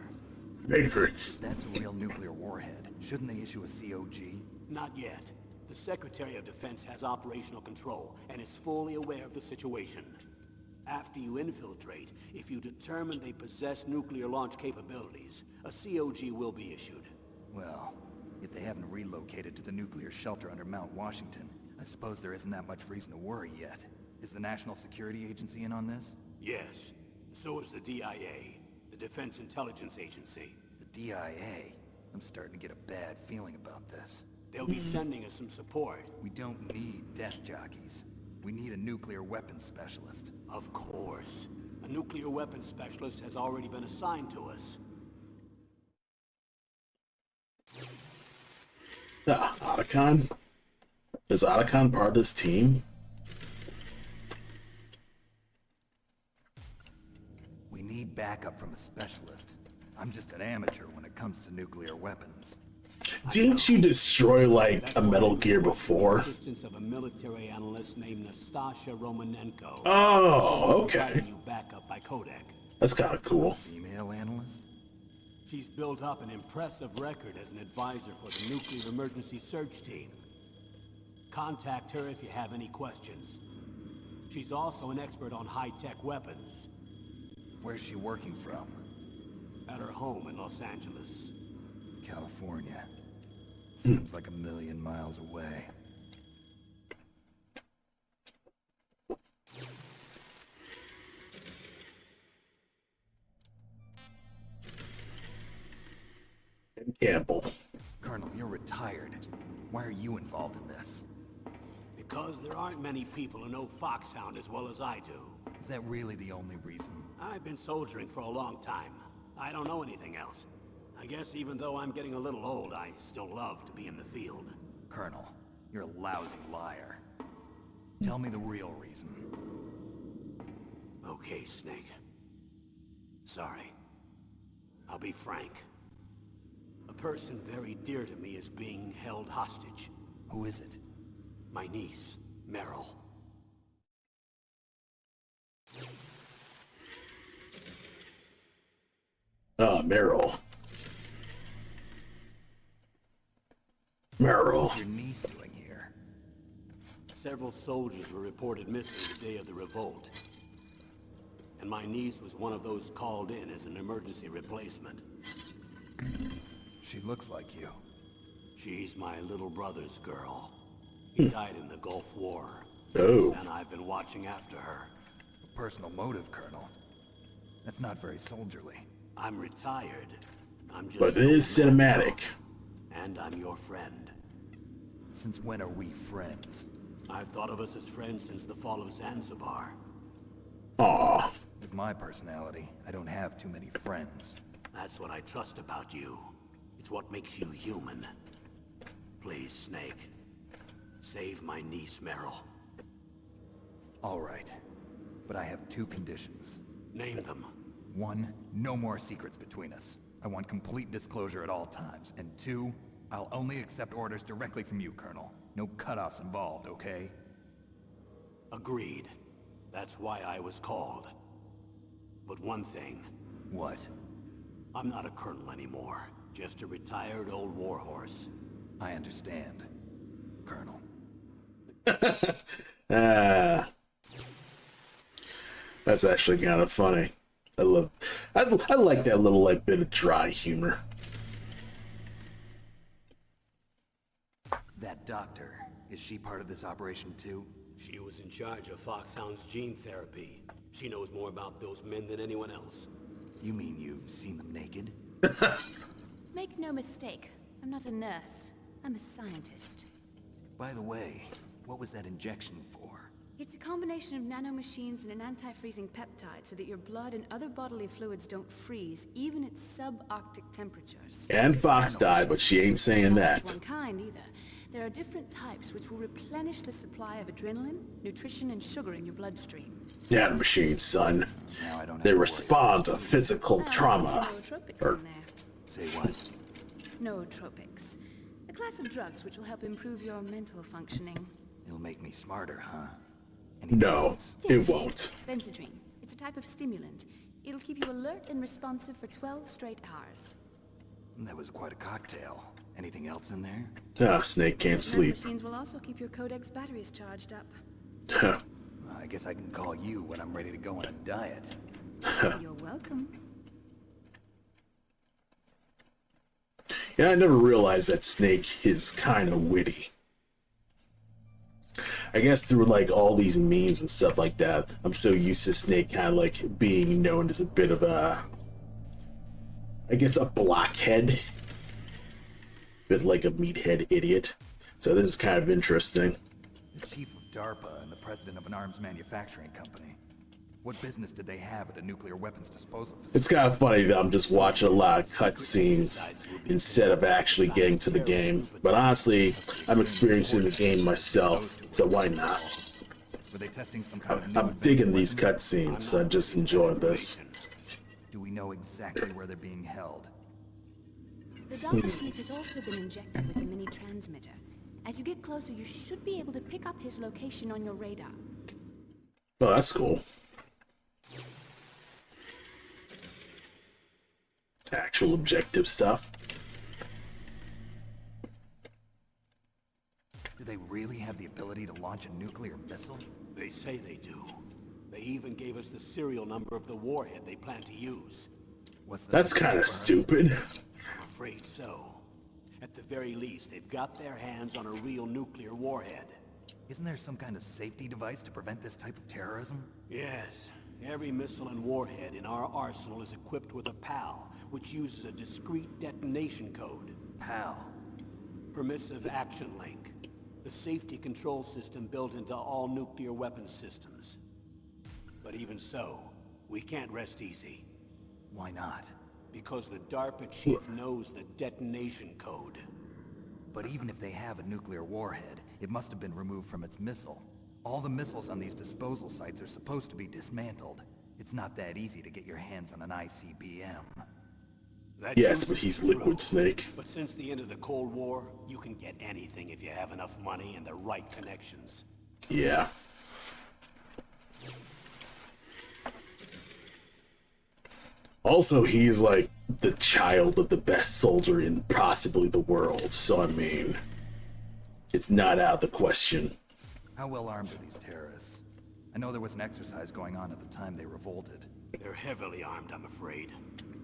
[SPEAKER 1] Matrix.
[SPEAKER 3] That's a real nuclear warhead. Shouldn't they issue a COG?
[SPEAKER 2] Not yet. The Secretary of Defense has operational control and is fully aware of the situation. After you infiltrate, if you determine they possess nuclear launch capabilities, a COG will be issued.
[SPEAKER 3] Well, if they haven't relocated to the nuclear shelter under Mount Washington, I suppose there isn't that much reason to worry yet. Is the National Security Agency in on this?
[SPEAKER 2] Yes. So is the DIA, the Defense Intelligence Agency.
[SPEAKER 3] The DIA? I'm starting to get a bad feeling about this.
[SPEAKER 2] They'll be sending us some support.
[SPEAKER 3] We don't need desk jockeys. We need a nuclear weapons specialist.
[SPEAKER 2] Of course. A nuclear weapons specialist has already been assigned to us.
[SPEAKER 1] Otacon? Is Otacon part of this team?
[SPEAKER 3] We need backup from a specialist. I'm just an amateur when it comes to nuclear weapons.
[SPEAKER 1] Didn't you destroy like a Metal Gear before?
[SPEAKER 2] Assistance of a military analyst named Nastasha Romanenko.
[SPEAKER 1] Oh, okay.
[SPEAKER 2] Providing you backup by codec.
[SPEAKER 1] That's kind of cool.
[SPEAKER 3] Female analyst?
[SPEAKER 2] She's built up an impressive record as an advisor for the nuclear emergency search team. Contact her if you have any questions. She's also an expert on high-tech weapons.
[SPEAKER 3] Where's she working from?
[SPEAKER 2] At her home in Los Angeles.
[SPEAKER 3] California. Seems like a million miles away.
[SPEAKER 1] Campbell.
[SPEAKER 3] Colonel, you're retired. Why are you involved in this?
[SPEAKER 2] Because there aren't many people who know Foxhound as well as I do.
[SPEAKER 3] Is that really the only reason?
[SPEAKER 2] I've been soldiering for a long time. I don't know anything else. I guess even though I'm getting a little old, I still love to be in the field.
[SPEAKER 3] Colonel, you're a lousy liar. Tell me the real reason.
[SPEAKER 2] Okay, Snake. Sorry. I'll be frank. A person very dear to me is being held hostage.
[SPEAKER 3] Who is it?
[SPEAKER 2] My niece, Meryl.
[SPEAKER 1] Ah, Meryl. Meryl.
[SPEAKER 3] What's your niece doing here?
[SPEAKER 2] Several soldiers were reported missing the day of the revolt. And my niece was one of those called in as an emergency replacement.
[SPEAKER 3] She looks like you.
[SPEAKER 2] She's my little brother's girl. He died in the Gulf War.
[SPEAKER 1] Oh.
[SPEAKER 2] And I've been watching after her.
[SPEAKER 3] A personal motive, Colonel. That's not very soldierly.
[SPEAKER 2] I'm retired. I'm just
[SPEAKER 1] But it is cinematic.
[SPEAKER 2] and I'm your friend.
[SPEAKER 3] Since when are we friends?
[SPEAKER 2] I've thought of us as friends since the fall of Zanzibar.
[SPEAKER 1] Aw.
[SPEAKER 3] With my personality, I don't have too many friends.
[SPEAKER 2] That's what I trust about you. It's what makes you human. Please, Snake. Save my niece, Meryl.
[SPEAKER 3] All right. But I have two conditions.
[SPEAKER 2] Name them.
[SPEAKER 3] 1, no more secrets between us. I want complete disclosure at all times. And 2, I'll only accept orders directly from you, Colonel. No cutoffs involved, okay?
[SPEAKER 2] Agreed. That's why I was called. But one thing,
[SPEAKER 3] What?
[SPEAKER 2] I'm not a colonel anymore. Just a retired old warhorse.
[SPEAKER 3] I understand, Colonel.
[SPEAKER 1] Ah. That's actually kind of funny. I like that little like bit of dry humor.
[SPEAKER 3] That doctor, is she part of this operation too?
[SPEAKER 2] She was in charge of Foxhound's gene therapy. She knows more about those men than anyone else.
[SPEAKER 3] You mean you've seen them naked?
[SPEAKER 4] Make no mistake, I'm not a nurse. I'm a scientist.
[SPEAKER 3] By the way, what was that injection for?
[SPEAKER 4] It's a combination of nanomachines and an anti-freezing peptide so that your blood and other bodily fluids don't freeze, even at subarctic temperatures.
[SPEAKER 1] And Fox died, but she ain't saying
[SPEAKER 4] Not
[SPEAKER 1] that.
[SPEAKER 4] just one kind, either. There are different types which will replenish the supply of adrenaline, nutrition, and sugar in your bloodstream.
[SPEAKER 1] Yeah, machines, son.
[SPEAKER 3] Now I don't have
[SPEAKER 1] They
[SPEAKER 3] to worry.
[SPEAKER 1] respond to physical trauma.
[SPEAKER 4] Nootropics
[SPEAKER 1] Or-
[SPEAKER 4] in there.
[SPEAKER 3] Say what?
[SPEAKER 4] Nootropics. A class of drugs which will help improve your mental functioning.
[SPEAKER 3] It'll make me smarter, huh? Any
[SPEAKER 1] No,
[SPEAKER 3] plans?
[SPEAKER 1] it won't.
[SPEAKER 4] Benzodrine. It's a type of stimulant. It'll keep you alert and responsive for 12 straight hours.
[SPEAKER 3] That was quite a cocktail. Anything else in there?
[SPEAKER 1] Ah, Snake can't sleep.
[SPEAKER 4] Machines will also keep your Codex batteries charged up.
[SPEAKER 3] I guess I can call you when I'm ready to go on a diet.
[SPEAKER 4] You're welcome.
[SPEAKER 1] Yeah, I never realized that Snake is kind of witty. I guess through like all these memes and stuff like that, I'm so used to Snake kind of like being known as a bit of a, I guess, a blockhead, bit like a meathead idiot. So this is kind of interesting.
[SPEAKER 3] The chief of DARPA and the president of an arms manufacturing company. What business did they have at a nuclear weapons disposal facility?
[SPEAKER 1] It's kind of funny that I'm just watching a lot of cutscenes instead of actually getting to the game. But honestly, I'm experiencing the game myself, so why not?
[SPEAKER 3] Were they testing some kind of new
[SPEAKER 1] I'm
[SPEAKER 3] advanced
[SPEAKER 1] digging these
[SPEAKER 3] weapon?
[SPEAKER 1] cutscenes, so I just enjoy this.
[SPEAKER 3] Do we know exactly where they're being held?
[SPEAKER 4] The Doctor Chief has also been injected with a mini transmitter. As you get closer, you should be able to pick up his location on your radar.
[SPEAKER 1] Oh, that's cool. Actual objective stuff.
[SPEAKER 3] Do they really have the ability to launch a nuclear missile?
[SPEAKER 2] They say they do. They even gave us the serial number of the warhead they plan to use.
[SPEAKER 3] What's the
[SPEAKER 1] That's kind of stupid.
[SPEAKER 2] I'm afraid so. At the very least, they've got their hands on a real nuclear warhead.
[SPEAKER 3] Isn't there some kind of safety device to prevent this type of terrorism?
[SPEAKER 2] Yes. Every missile and warhead in our arsenal is equipped with a PAL, which uses a discrete detonation code.
[SPEAKER 3] PAL.
[SPEAKER 2] Permissive Action Link. The safety control system built into all nuclear weapons systems. But even so, we can't rest easy.
[SPEAKER 3] Why not?
[SPEAKER 2] Because the DARPA chief knows the detonation code.
[SPEAKER 3] But even if they have a nuclear warhead, it must have been removed from its missile. All the missiles on these disposal sites are supposed to be dismantled. It's not that easy to get your hands on an ICBM.
[SPEAKER 2] That
[SPEAKER 1] Yes,
[SPEAKER 2] use
[SPEAKER 1] but
[SPEAKER 2] is
[SPEAKER 1] he's
[SPEAKER 2] true.
[SPEAKER 1] Liquid Snake.
[SPEAKER 2] But since the end of the Cold War, you can get anything if you have enough money and the right connections.
[SPEAKER 1] Yeah. Also, he's like the child of the best soldier in possibly the world, so I mean, it's not out of the question.
[SPEAKER 3] How well armed are these terrorists? I know there was an exercise going on at the time they revolted.
[SPEAKER 2] They're heavily armed, I'm afraid.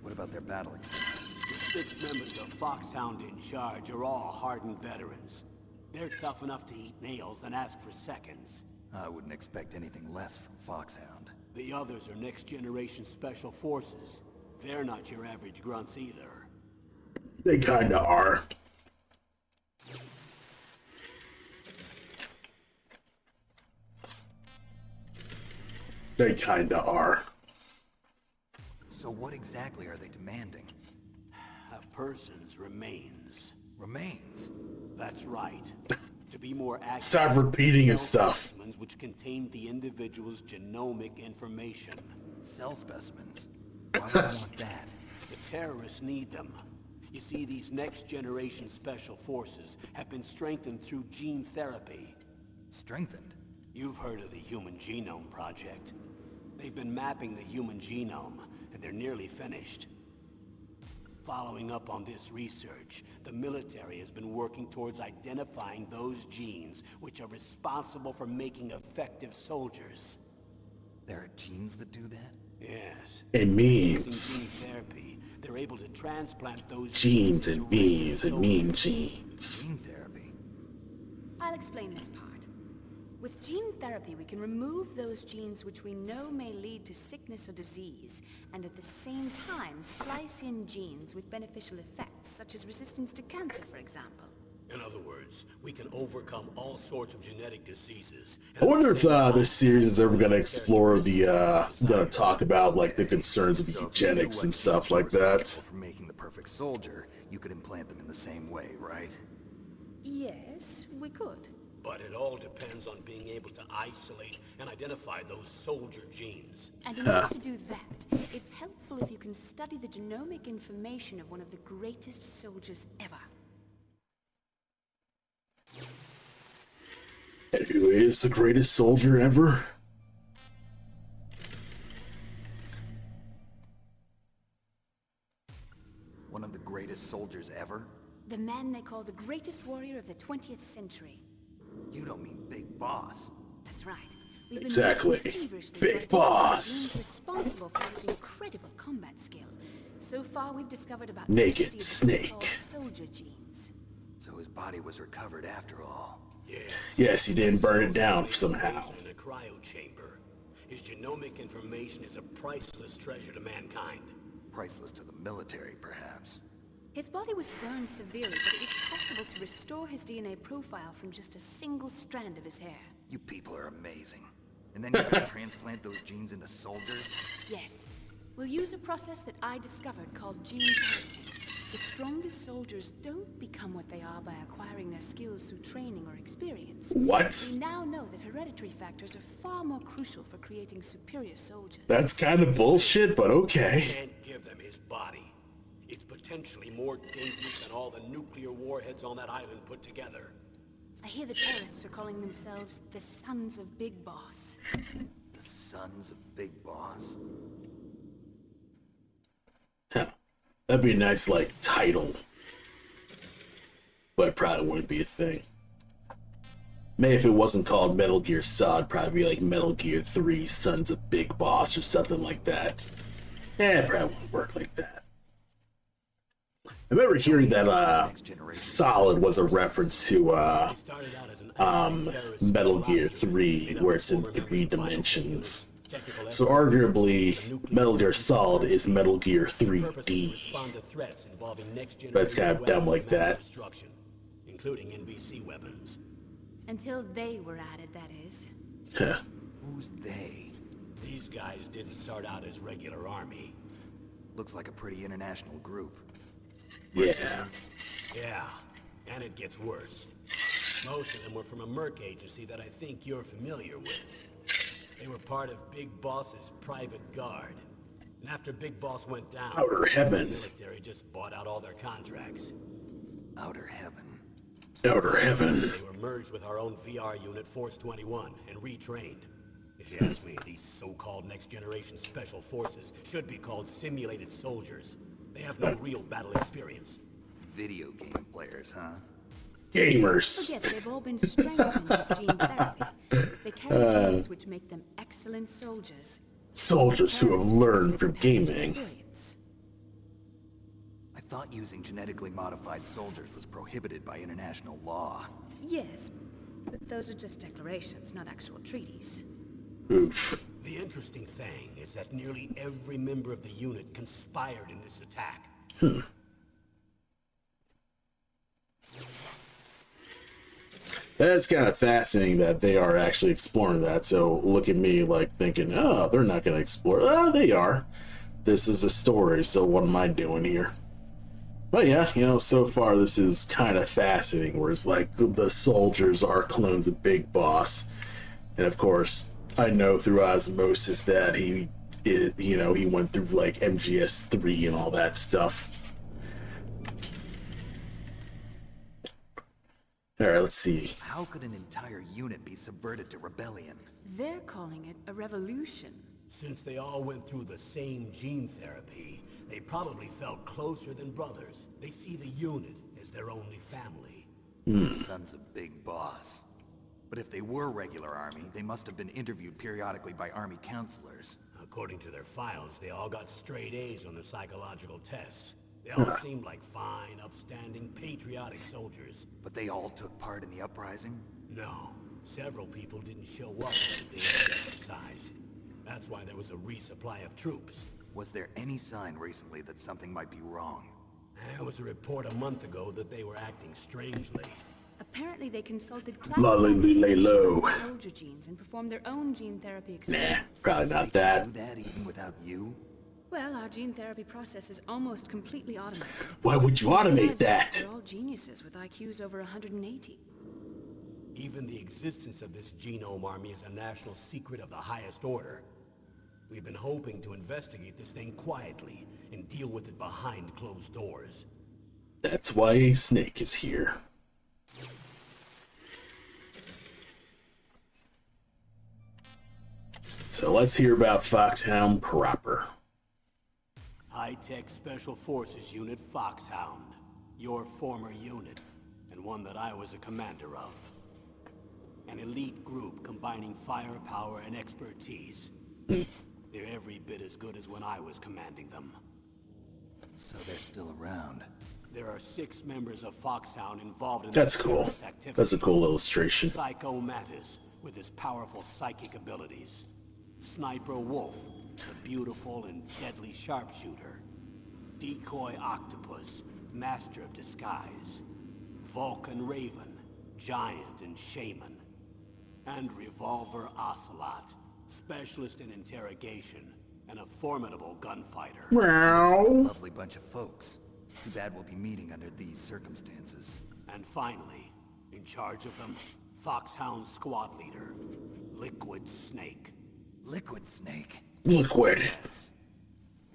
[SPEAKER 3] What about their battle
[SPEAKER 2] The
[SPEAKER 3] experience?
[SPEAKER 2] 6 members of Foxhound in charge are all hardened veterans. They're tough enough to eat nails and ask for seconds.
[SPEAKER 3] I wouldn't expect anything less from Foxhound.
[SPEAKER 2] The others are next-generation special forces. They're not your average grunts either.
[SPEAKER 1] They kinda are. They kinda are.
[SPEAKER 3] So what exactly are they demanding?
[SPEAKER 2] A person's remains.
[SPEAKER 3] Remains?
[SPEAKER 2] That's right. To be more accurate,
[SPEAKER 1] Stop repeating his
[SPEAKER 2] cell
[SPEAKER 1] stuff.
[SPEAKER 2] specimens which contain the individual's genomic information.
[SPEAKER 3] Cell specimens? Why would I want that?
[SPEAKER 2] The terrorists need them. You see, these next-generation special forces have been strengthened through gene therapy.
[SPEAKER 3] Strengthened?
[SPEAKER 2] You've heard of the Human Genome Project. They've been mapping the human genome, and they're nearly finished. Following up on this research, the military has been working towards identifying those genes which are responsible for making effective soldiers.
[SPEAKER 3] There are genes that do that?
[SPEAKER 2] Yes.
[SPEAKER 1] And
[SPEAKER 2] Using
[SPEAKER 1] memes.
[SPEAKER 2] gene therapy, they're able to transplant those
[SPEAKER 1] Genes
[SPEAKER 2] into
[SPEAKER 1] and memes and
[SPEAKER 2] regular
[SPEAKER 1] meme
[SPEAKER 2] soldiers.
[SPEAKER 1] genes.
[SPEAKER 3] Gene therapy?
[SPEAKER 4] I'll explain this part. With gene therapy, we can remove those genes which we know may lead to sickness or disease, and at the same time splice in genes with beneficial effects, such as resistance to cancer, for example.
[SPEAKER 2] In other words, we can overcome all sorts of genetic diseases.
[SPEAKER 1] I wonder if this series is ever gonna explore gonna talk about like the concerns of
[SPEAKER 3] So if you knew
[SPEAKER 1] eugenics
[SPEAKER 3] what
[SPEAKER 1] and
[SPEAKER 3] genes
[SPEAKER 1] stuff
[SPEAKER 3] were
[SPEAKER 1] like that.
[SPEAKER 3] responsible for making the perfect soldier, you could implant them in the same way, right?
[SPEAKER 4] Yes, we could.
[SPEAKER 2] But it all depends on being able to isolate and identify those soldier genes.
[SPEAKER 4] And in order to do that, it's helpful if you can study the genomic information of one of the greatest soldiers ever.
[SPEAKER 1] And who is the greatest soldier ever?
[SPEAKER 3] One of the greatest soldiers ever?
[SPEAKER 4] The man they call the greatest warrior of the 20th century.
[SPEAKER 3] You don't mean Big Boss.
[SPEAKER 4] That's right. We've been
[SPEAKER 1] Exactly.
[SPEAKER 4] working feverishly
[SPEAKER 1] Big
[SPEAKER 4] to identify
[SPEAKER 1] Boss.
[SPEAKER 4] genes responsible for his incredible combat skill. So far, we've discovered about
[SPEAKER 1] Naked
[SPEAKER 4] 50 of the
[SPEAKER 1] Snake.
[SPEAKER 4] so-called soldier genes.
[SPEAKER 3] So his body was recovered after all.
[SPEAKER 2] Yes.
[SPEAKER 1] Yes, he didn't burn it down somehow.
[SPEAKER 2] In a cryo chamber. His genomic information is a priceless treasure to mankind.
[SPEAKER 3] Priceless to the military, perhaps.
[SPEAKER 4] His body was burned severely, but it was possible to restore his DNA profile from just a single strand of his hair.
[SPEAKER 3] You people are amazing. And then you can transplant those genes into soldiers?
[SPEAKER 4] Yes. We'll use a process that I discovered called gene parenting. The strongest soldiers don't become what they are by acquiring their skills through training or experience.
[SPEAKER 1] What?
[SPEAKER 4] We now know that hereditary factors are far more crucial for creating superior soldiers.
[SPEAKER 1] That's kind of bullshit, but okay.
[SPEAKER 2] Can't give them his body. It's potentially more dangerous than all the nuclear warheads on that island put together.
[SPEAKER 4] I hear the terrorists are calling themselves the Sons of Big Boss.
[SPEAKER 3] The sons of Big Boss?
[SPEAKER 1] Huh. That'd be a nice, like, title. But it probably wouldn't be a thing. Maybe if it wasn't called Metal Gear Solid, probably be like Metal Gear 3 Sons of Big Boss or something like that. It probably wouldn't work like that. I remember hearing that Solid was a reference to
[SPEAKER 2] It started out as an anti-terrorist
[SPEAKER 1] Metal
[SPEAKER 2] special
[SPEAKER 1] Gear
[SPEAKER 2] ops
[SPEAKER 1] 3,
[SPEAKER 2] unit
[SPEAKER 1] where it's in
[SPEAKER 2] made up
[SPEAKER 1] 3
[SPEAKER 2] of former
[SPEAKER 1] dimensions.
[SPEAKER 2] technical
[SPEAKER 1] So
[SPEAKER 2] experts,
[SPEAKER 1] arguably,
[SPEAKER 2] the nuclear
[SPEAKER 1] Metal Gear
[SPEAKER 2] weapons
[SPEAKER 1] Solid is Metal Gear
[SPEAKER 2] purpose to
[SPEAKER 1] 3D.
[SPEAKER 2] respond to threats involving next
[SPEAKER 1] But it's kind of
[SPEAKER 2] generation
[SPEAKER 1] dumb like
[SPEAKER 2] weapons of mass
[SPEAKER 1] that.
[SPEAKER 2] destruction, including NBC weapons.
[SPEAKER 4] Until they were added, that is.
[SPEAKER 3] Who's they?
[SPEAKER 2] These guys didn't start out as regular army.
[SPEAKER 3] Looks like a pretty international group.
[SPEAKER 1] Yeah.
[SPEAKER 2] Yeah, and it gets worse. Most of them were from a merc agency that I think you're familiar with. They were part of Big Boss's private guard. And after Big Boss went down,
[SPEAKER 1] Outer Heaven.
[SPEAKER 2] the military just bought out all their contracts.
[SPEAKER 3] Outer Heaven.
[SPEAKER 1] Outer Heaven.
[SPEAKER 2] They were merged with our own VR unit, Force 21, and retrained. If you ask me, these so-called next-generation special forces should be called simulated soldiers. They have no real battle experience.
[SPEAKER 3] Video game players, huh?
[SPEAKER 1] Gamers.
[SPEAKER 4] Forget they've all been strengthened with gene therapy. They carry genes which make them excellent soldiers.
[SPEAKER 1] Soldiers who have learned from gaming.
[SPEAKER 4] Experience.
[SPEAKER 3] I thought using genetically modified soldiers was prohibited by international law.
[SPEAKER 4] Yes, but those are just declarations, not actual treaties.
[SPEAKER 1] Oof.
[SPEAKER 2] The interesting thing is that nearly every member of the unit conspired in this attack.
[SPEAKER 1] That's kind of fascinating that they are actually exploring that. So look at me like thinking, oh, they're not going to explore. Oh, they are. This is a story, so what am I doing here? But yeah, you know, so far this is kind of fascinating, where it's like the soldiers are clones of Big Boss. And of course, I know through osmosis that he went through like MGS3 and all that stuff. Alright, let's see.
[SPEAKER 3] How could an entire unit be subverted to rebellion?
[SPEAKER 4] They're calling it a revolution.
[SPEAKER 2] Since they all went through the same gene therapy, they probably felt closer than brothers. They see the unit as their only family.
[SPEAKER 3] Sons of Big Boss. But if they were regular army, they must have been interviewed periodically by army counselors.
[SPEAKER 2] According to their files, they all got straight A's on their psychological tests. They all seemed like fine, upstanding, patriotic soldiers.
[SPEAKER 3] But they all took part in the uprising?
[SPEAKER 2] No, several people didn't show up on the day of the exercise. That's why there was a resupply of troops.
[SPEAKER 3] Was there any sign recently that something might be wrong?
[SPEAKER 2] There was a report a month ago that they were acting strangely.
[SPEAKER 4] Apparently they consulted
[SPEAKER 1] Lay low.
[SPEAKER 4] soldier genes and performed their own gene therapy
[SPEAKER 1] Nah,
[SPEAKER 4] experiments.
[SPEAKER 1] probably not that.
[SPEAKER 3] Do that even without you?
[SPEAKER 4] Well, our gene therapy process is almost completely automated.
[SPEAKER 1] Why would you automate
[SPEAKER 4] Besides,
[SPEAKER 1] that?
[SPEAKER 4] They're all geniuses with IQs over 180.
[SPEAKER 2] Even the existence of this genome army is a national secret of the highest order. We've been hoping to investigate this thing quietly and deal with it behind closed doors.
[SPEAKER 1] That's why Snake is here. So let's hear about Foxhound proper.
[SPEAKER 2] High-tech Special Forces Unit Foxhound. Your former unit, and one that I was a commander of. An elite group combining firepower and expertise. They're every bit as good as when I was commanding them.
[SPEAKER 3] So they're still around.
[SPEAKER 2] There are 6 members of Foxhound involved in
[SPEAKER 1] That's
[SPEAKER 2] this
[SPEAKER 1] cool.
[SPEAKER 2] terrorist activity.
[SPEAKER 1] That's a cool illustration.
[SPEAKER 2] Psycho Mattis, with his powerful psychic abilities. Sniper Wolf, the beautiful and deadly sharpshooter. Decoy Octopus, master of disguise. Vulcan Raven, giant and shaman. And Revolver Ocelot, specialist in interrogation and a formidable gunfighter.
[SPEAKER 3] Looks like a lovely bunch of folks. Too bad we'll be meeting under these circumstances.
[SPEAKER 2] And finally, in charge of them, Foxhound's squad leader, Liquid Snake.
[SPEAKER 3] Liquid Snake?
[SPEAKER 1] Liquid.
[SPEAKER 2] Yes.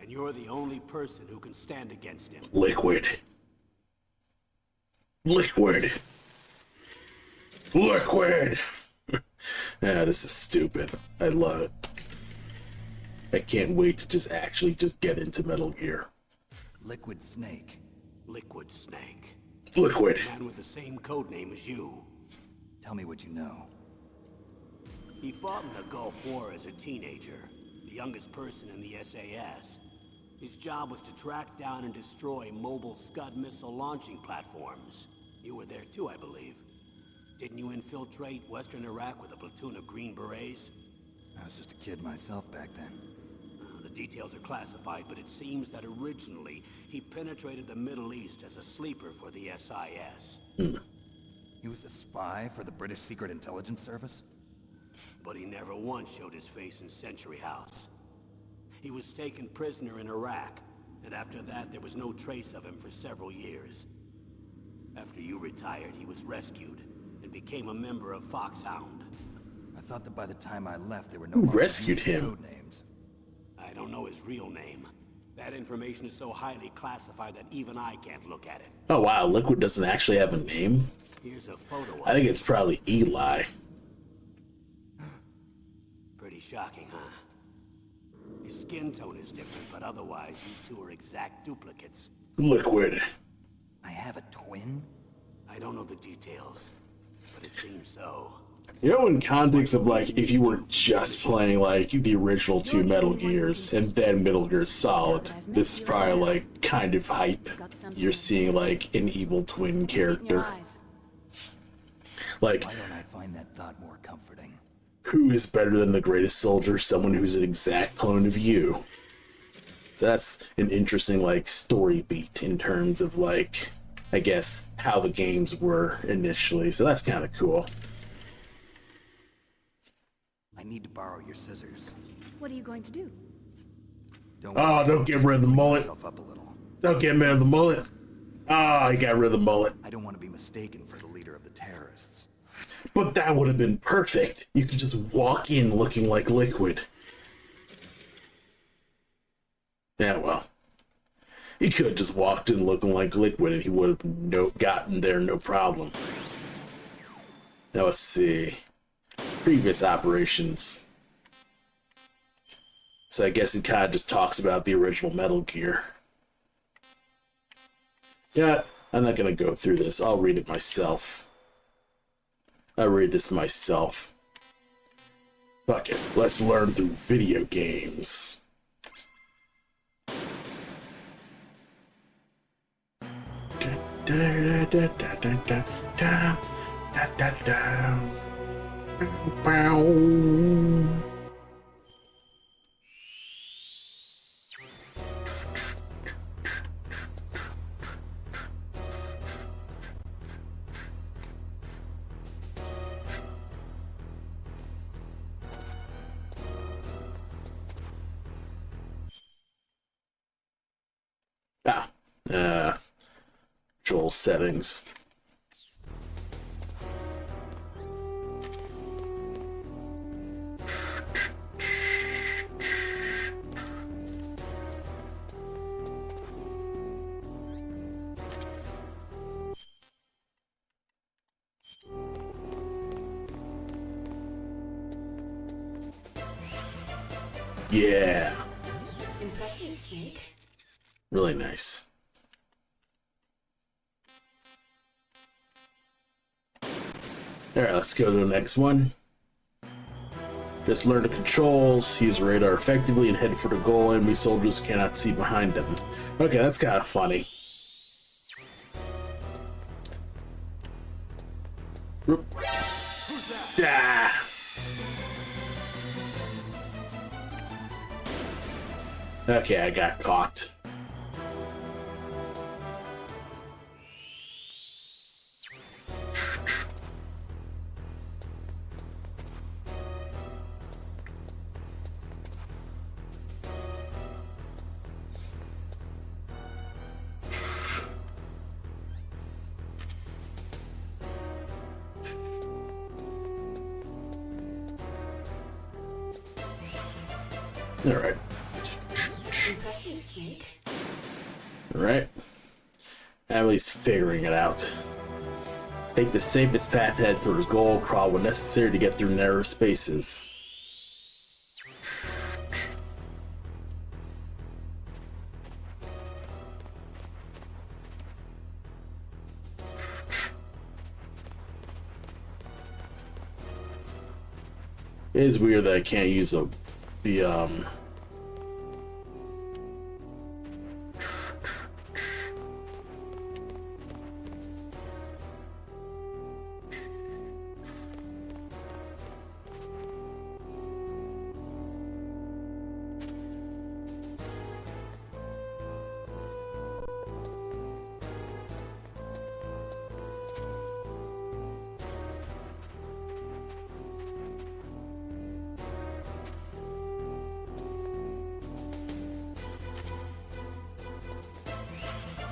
[SPEAKER 2] And you're the only person who can stand against him.
[SPEAKER 1] Liquid. Liquid. Liquid. Yeah, this is stupid. I love it. I can't wait to just get into Metal Gear.
[SPEAKER 3] Liquid Snake.
[SPEAKER 2] Liquid Snake.
[SPEAKER 1] Liquid.
[SPEAKER 2] Man with the same codename as you.
[SPEAKER 3] Tell me what you know.
[SPEAKER 2] He fought in the Gulf War as a teenager, the youngest person in the SAS. His job was to track down and destroy mobile Scud missile launching platforms. You were there too, I believe. Didn't you infiltrate Western Iraq with a platoon of Green Berets?
[SPEAKER 3] I was just a kid myself back then.
[SPEAKER 2] The details are classified, but it seems that originally he penetrated the Middle East as a sleeper for the SIS.
[SPEAKER 3] He was a spy for the British Secret Intelligence Service?
[SPEAKER 2] But he never once showed his face in Century House. He was taken prisoner in Iraq, And after that, there was no trace of him for several years. After you retired, he was rescued and became a member of Foxhound.
[SPEAKER 3] I thought that by the time I left, they were no
[SPEAKER 1] Who
[SPEAKER 3] longer
[SPEAKER 1] rescued
[SPEAKER 3] using
[SPEAKER 1] him?
[SPEAKER 3] code names.
[SPEAKER 2] I don't know his real name. That information is so highly classified that even I can't look at it.
[SPEAKER 1] Oh wow, Liquid doesn't actually have a name?
[SPEAKER 2] Here's a photo of
[SPEAKER 1] I think
[SPEAKER 2] him.
[SPEAKER 1] it's probably Eli.
[SPEAKER 2] Pretty shocking, huh? His skin tone is different, but otherwise you two are exact duplicates.
[SPEAKER 1] Liquid.
[SPEAKER 3] I have a twin?
[SPEAKER 2] I don't know the details, but it seems so.
[SPEAKER 1] You know, in context of like, if you were just playing like the original 2 Metal Gears and then Metal Gear Solid, this is probably like kind of hype. You're seeing like an evil twin character. Like,
[SPEAKER 3] Why don't I find that thought more comforting?
[SPEAKER 1] who is better than the greatest soldier? Someone who's an exact clone of you. So that's an interesting like story beat in terms of like, I guess, how the games were initially. So that's kind of cool.
[SPEAKER 3] I need to borrow your scissors.
[SPEAKER 4] What are you going to do?
[SPEAKER 1] Don't get rid of the mullet.
[SPEAKER 3] Yourself up a little.
[SPEAKER 1] Don't get rid of the mullet. I got rid of the mullet.
[SPEAKER 3] I don't want to be mistaken for the leader of the terrorists.
[SPEAKER 1] But that would have been perfect. You could just walk in looking like Liquid. Yeah, well. He could have just walked in looking like Liquid and he would have gotten there no problem. Now let's see. Previous operations. So I guess it kind of just talks about the original Metal Gear. Yeah, I'm not gonna go through this. I'll read it myself. I read this myself. Fuck it. Let's learn through video games. Control settings. Yeah,
[SPEAKER 4] Impressive, Snake.
[SPEAKER 1] really nice. Alright, let's go to the next one. Just learn the controls, use radar effectively, and head for the goal. Enemy soldiers cannot see behind them. Okay, that's kind of funny. Whoop. Ah. Okay, I got caught. All right.
[SPEAKER 4] Impressive, Snake.
[SPEAKER 1] All right. At least figuring it out. Take the safest path ahead towards goal. Crawl when necessary to get through narrow spaces. It is weird that I can't use the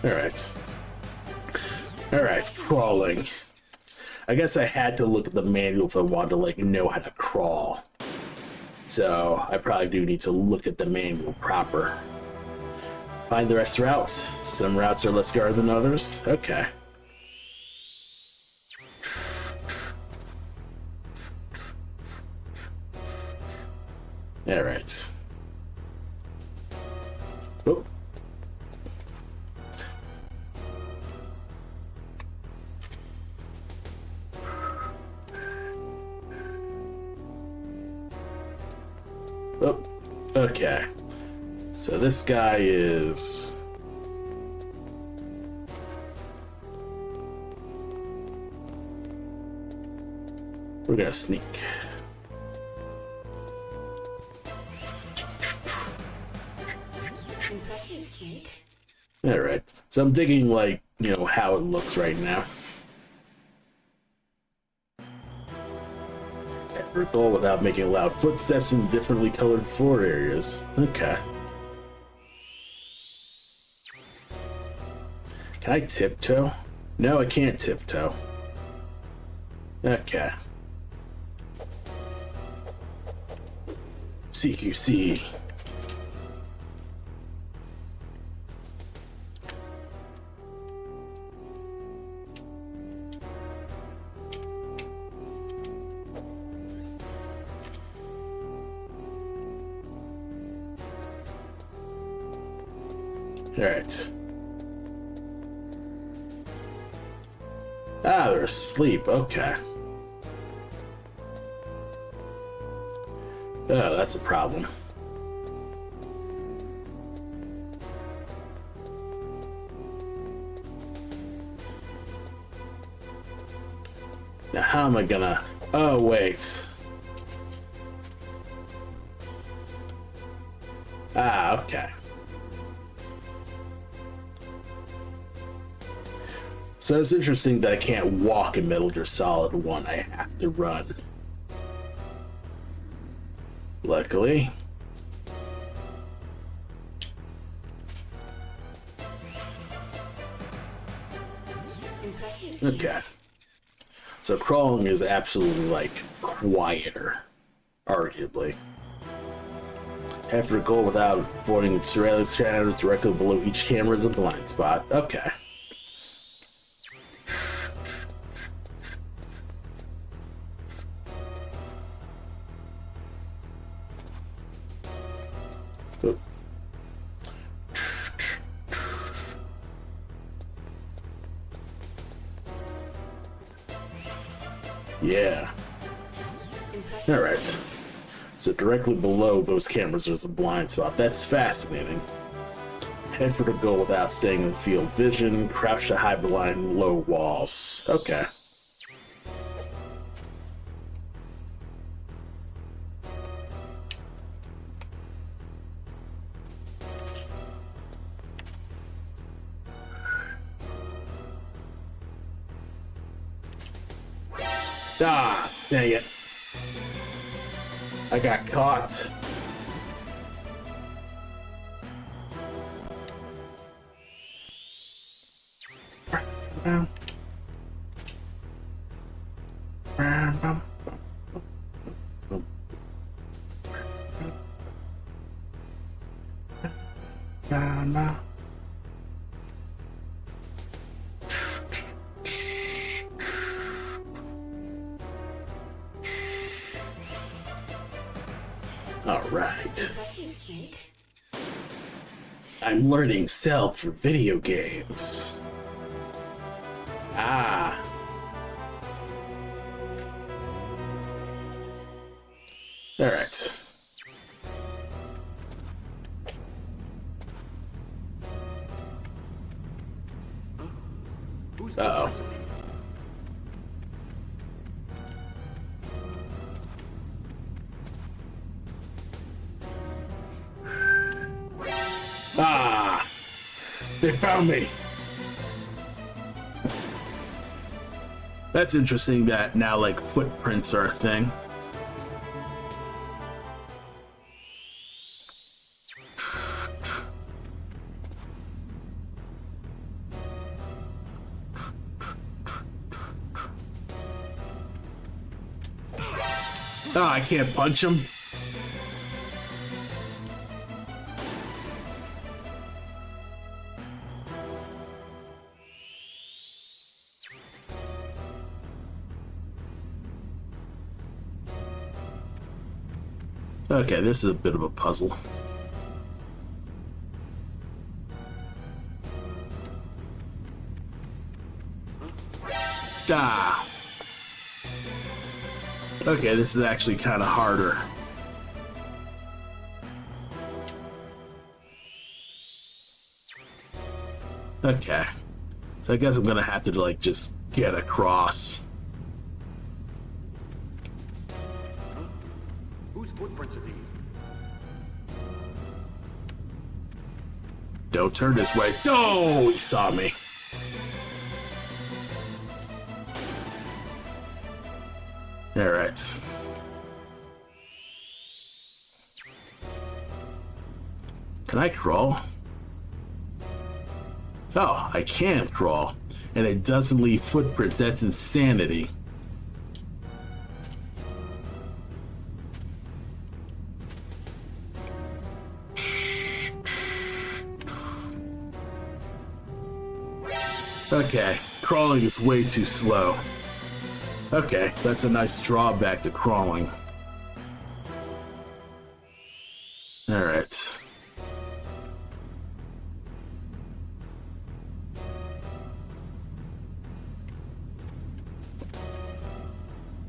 [SPEAKER 1] Alright. Alright, crawling. I guess I had to look at the manual if I wanted to, like, know how to crawl. So, I probably do need to look at the manual proper. Find the rest routes. Some routes are less guarded than others. Okay. Alright. Oh. Oh, okay. So this guy is... We're gonna sneak.
[SPEAKER 4] Impressive, Snake.
[SPEAKER 1] Alright. So I'm digging, like, you know, how it looks right now. Goal without making loud footsteps in differently colored floor areas. Okay. Can I tiptoe? No, I can't tiptoe. Okay. CQC. Alright. Ah, they're asleep. Okay. Oh, that's a problem. Now, how am I gonna... Oh, wait. Ah, okay. So it's interesting that I can't walk in Metal Gear Solid 1. I have to run. Luckily.
[SPEAKER 4] Impressive.
[SPEAKER 1] Okay. So crawling is absolutely, like, quieter. Arguably. Head for a goal without avoiding surveillance cameras directly below each camera is a blind spot. Okay. Yeah. Alright. So directly below those cameras there's a blind spot. That's fascinating. Head for the goal without staying in field vision. Crouch to hide behind low walls. Okay. Ah, dang it. I got caught. All right.
[SPEAKER 4] Impressive, Snake.
[SPEAKER 1] I'm learning stealth for video games. Ah. All right. Uh-oh. Ah! They found me! That's interesting that now, like, footprints are a thing. Oh, I can't punch him. Okay, this is a bit of a puzzle. Ah. Okay, this is actually kind of harder. Okay. So I guess I'm gonna have to like just get across.
[SPEAKER 5] Whose footprints are these?
[SPEAKER 1] Don't turn this way. Oh, he saw me. All right. Can I crawl? Oh, I can crawl. And it doesn't leave footprints. That's insanity. Okay, crawling is way too slow. Okay, that's a nice drawback to crawling. Alright.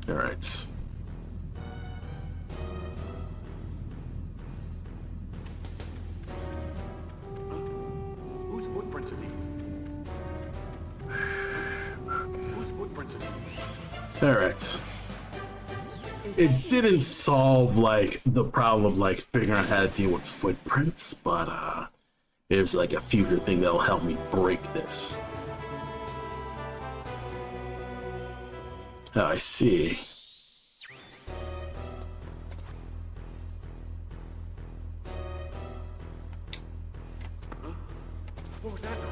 [SPEAKER 1] Alright.
[SPEAKER 5] Whose footprints are these? Whose footprints are these?
[SPEAKER 1] Alright. It didn't solve, like, the problem of, like, figuring out how to deal with footprints, but, there's, like, a future thing that'll help me break this. Oh, I see.
[SPEAKER 5] What was that noise?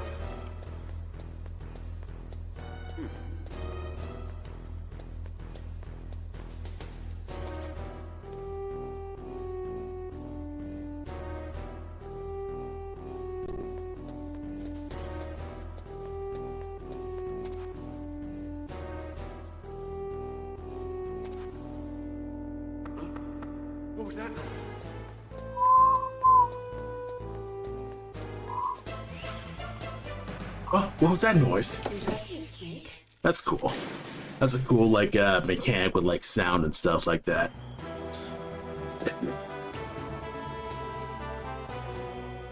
[SPEAKER 5] What was that noise?
[SPEAKER 1] Oh, what was that noise? That's cool. That's a cool, like, mechanic with, like, sound and stuff like that.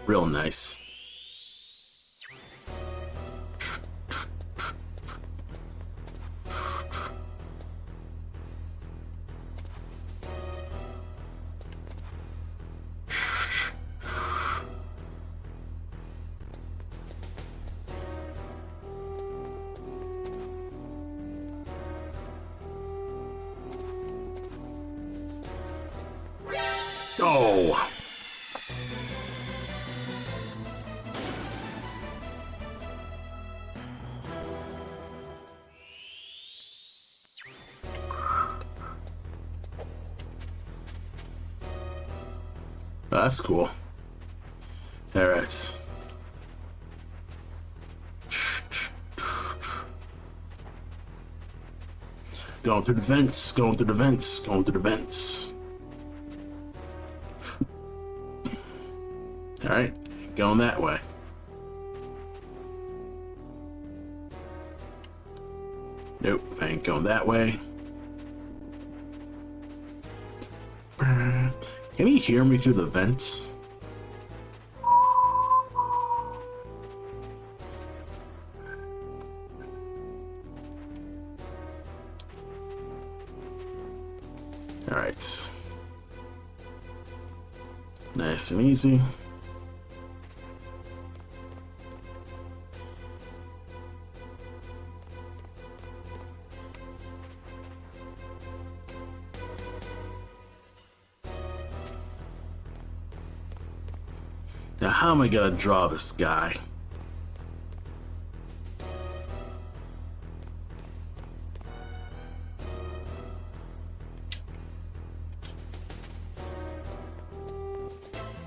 [SPEAKER 1] Real nice. Oh! Oh, that's cool. Alright. Going through the vents, going through the vents, going through the vents. Alright, going that way. Nope, I ain't going that way. Can he hear me through the vents? Alright. Nice and easy. Now, how am I gonna draw this guy?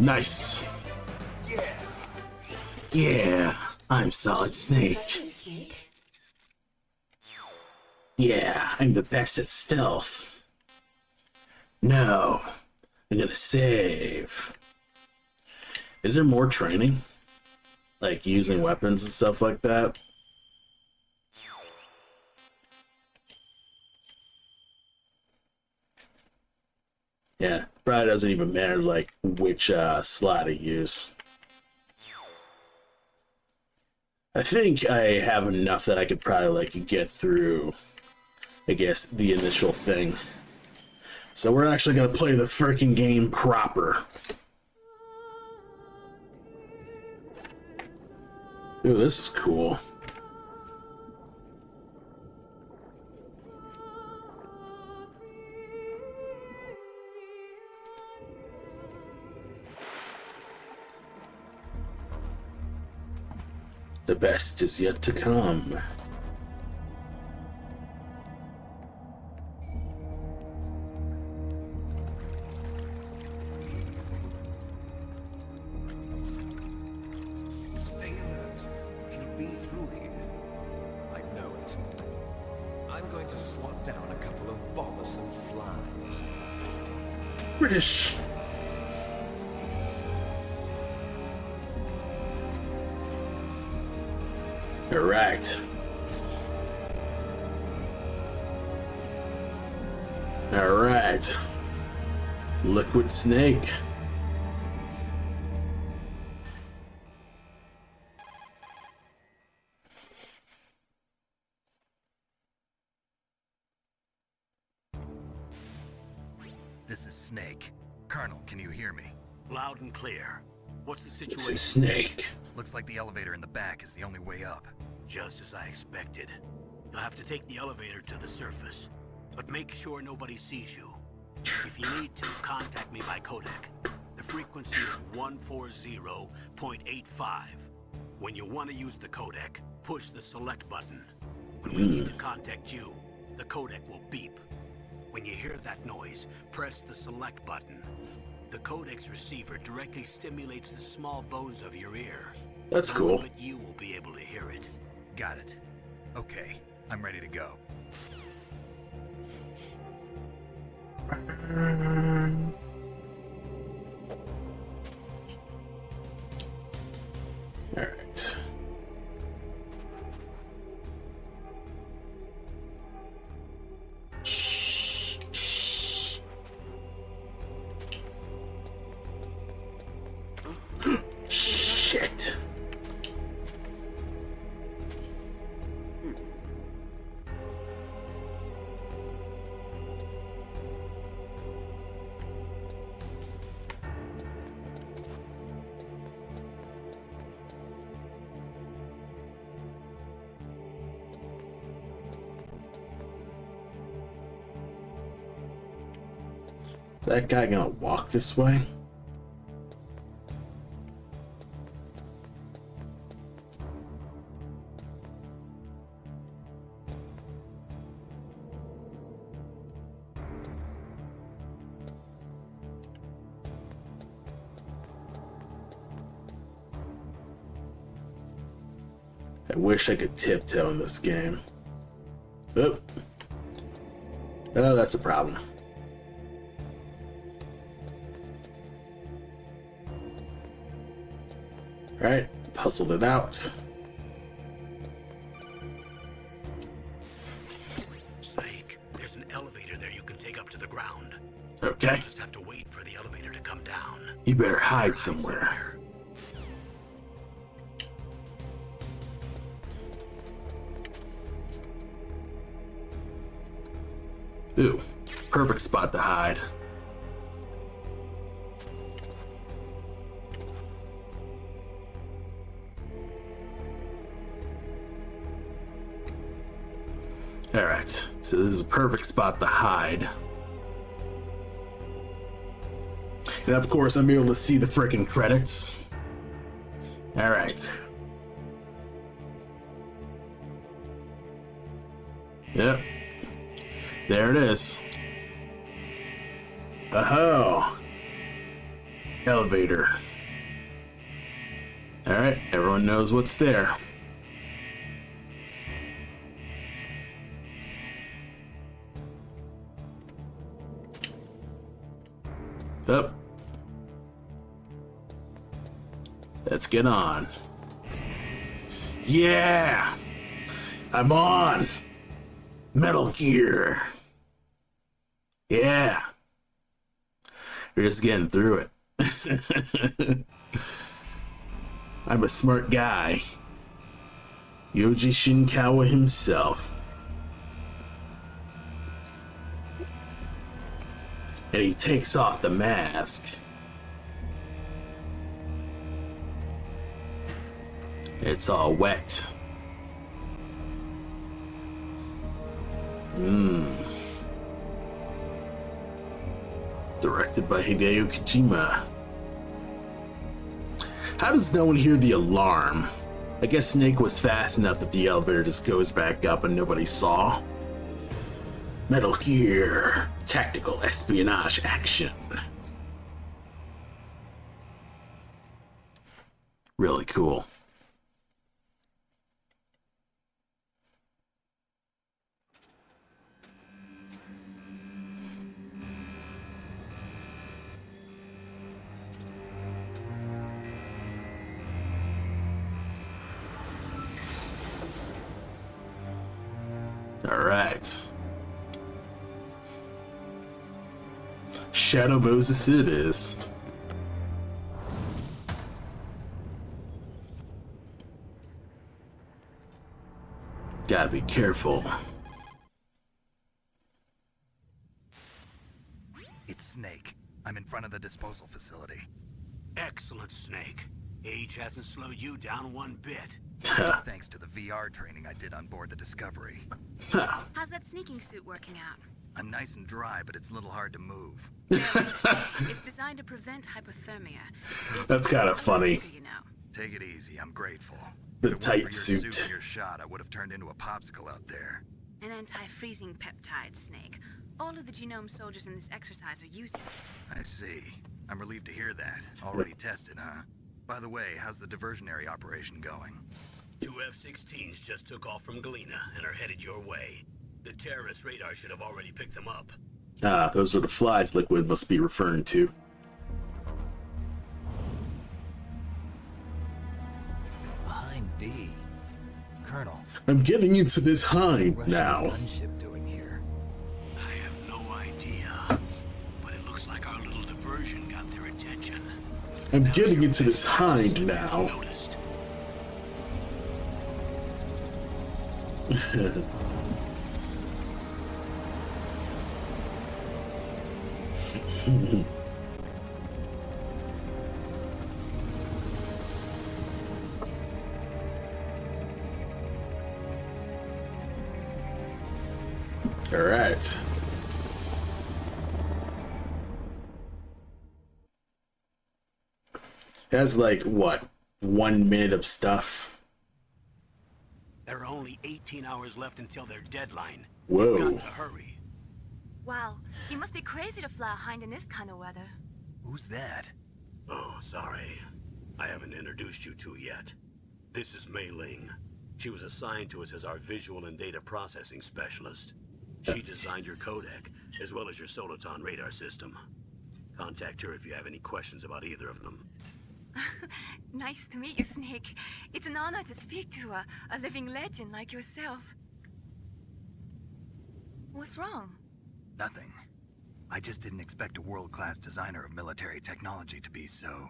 [SPEAKER 1] Nice. Yeah, I'm Solid Snake. Yeah, I'm the best at stealth. No, I'm gonna save. Is there more training? Like using weapons and stuff like that? Yeah, probably doesn't even matter like which slot I use. I think I have enough that I could probably like get through, I guess, the initial thing. So we're actually gonna play the freaking game proper. Ooh, this is cool. The best is yet to come.
[SPEAKER 6] Stay alert. He'll be through here. I know it. I'm going to swat down a couple of bothersome flies.
[SPEAKER 1] British. Correct. All right. Liquid Snake.
[SPEAKER 3] This is Snake. Colonel, can you hear me?
[SPEAKER 2] Loud and clear. What's the
[SPEAKER 1] This
[SPEAKER 2] situation?
[SPEAKER 1] is Snake.
[SPEAKER 3] Looks like the elevator in the back is the only way up.
[SPEAKER 2] Just as I expected. You'll have to take the elevator to the surface, but make sure nobody sees you. If you need to, contact me by codec. The frequency is 140.85. When you want to use the codec, push the select button. When we need to contact you, the codec will beep. When you hear that noise, press the select button. The codec's receiver directly stimulates the small bones of your ear.
[SPEAKER 1] That's cool.
[SPEAKER 2] But you will be able to hear it.
[SPEAKER 3] Got it. Okay, I'm ready to go.
[SPEAKER 1] All right. Shit. That guy gonna walk this way? I wish I could tiptoe in this game. Oop. Oh, that's a problem. Alright, puzzled it out.
[SPEAKER 2] Snake, there's an elevator there you can take up to the ground.
[SPEAKER 1] Okay.
[SPEAKER 2] You just have to wait for the elevator to come down.
[SPEAKER 1] You better hide somewhere. Ooh, perfect spot to hide. Alright, so this is a perfect spot to hide. And of course, I'm able to see the frickin' credits. Alright. Yep. There it is. Oh. Elevator. Alright, everyone knows what's there. Up. Let's get on. Yeah! I'm on! Metal Gear! Yeah! We're just getting through it. I'm a smart guy. Yoji Shinkawa himself. And he takes off the mask. It's all wet. Directed by Hideo Kojima. How does no one hear the alarm? I guess Snake was fast enough that the elevator just goes back up and nobody saw. Metal Gear. Tactical espionage action. Really cool. All right. Shadow Moses it is. Gotta be careful.
[SPEAKER 3] It's Snake. I'm in front of the disposal facility.
[SPEAKER 2] Excellent, Snake. Age hasn't slowed you down one bit.
[SPEAKER 3] Thanks to the VR training I did on board the Discovery.
[SPEAKER 4] How's that sneaking suit working out?
[SPEAKER 3] I'm nice and dry, but it's a little hard to move.
[SPEAKER 4] It's designed to prevent hypothermia.
[SPEAKER 1] That's kind of funny.
[SPEAKER 4] You know.
[SPEAKER 3] Take it easy, I'm grateful.
[SPEAKER 1] The
[SPEAKER 3] If it weren't
[SPEAKER 1] tight
[SPEAKER 3] for your suit
[SPEAKER 1] suit.
[SPEAKER 3] and your shot, I would have turned into a popsicle out there.
[SPEAKER 4] An anti-freezing peptide, Snake. All of the genome soldiers in this exercise are using it.
[SPEAKER 3] I see. I'm relieved to hear that. Already tested, huh? By the way, how's the diversionary operation going?
[SPEAKER 2] 2 F-16s just took off from Galena and are headed your way. The terrorist radar should have already picked them up.
[SPEAKER 1] Ah, those are the flies Liquid must be referring to.
[SPEAKER 3] Behind D. Colonel.
[SPEAKER 1] I'm getting into this hind
[SPEAKER 3] Russian
[SPEAKER 1] now.
[SPEAKER 3] gunship doing here?
[SPEAKER 2] I have no idea, but it looks like our little diversion got their attention.
[SPEAKER 1] I'm getting into this hind now.
[SPEAKER 2] Noticed.
[SPEAKER 1] All right. Has like what, 1 minute of stuff.
[SPEAKER 2] There are only 18 hours left until their deadline.
[SPEAKER 1] Whoa.
[SPEAKER 2] We've got to hurry.
[SPEAKER 7] Wow, you must be crazy to fly a hind in this kind of weather.
[SPEAKER 3] Who's that?
[SPEAKER 2] Oh, sorry. I haven't introduced you to yet. This is Mei Ling. She was assigned to us as our visual and data processing specialist. She designed your codec, as well as your Soliton radar system. Contact her if you have any questions about either of them.
[SPEAKER 7] Nice to meet you, Snake. It's an honor to speak to a living legend like yourself. What's wrong?
[SPEAKER 3] Nothing. I just didn't expect a world-class designer of military technology to be so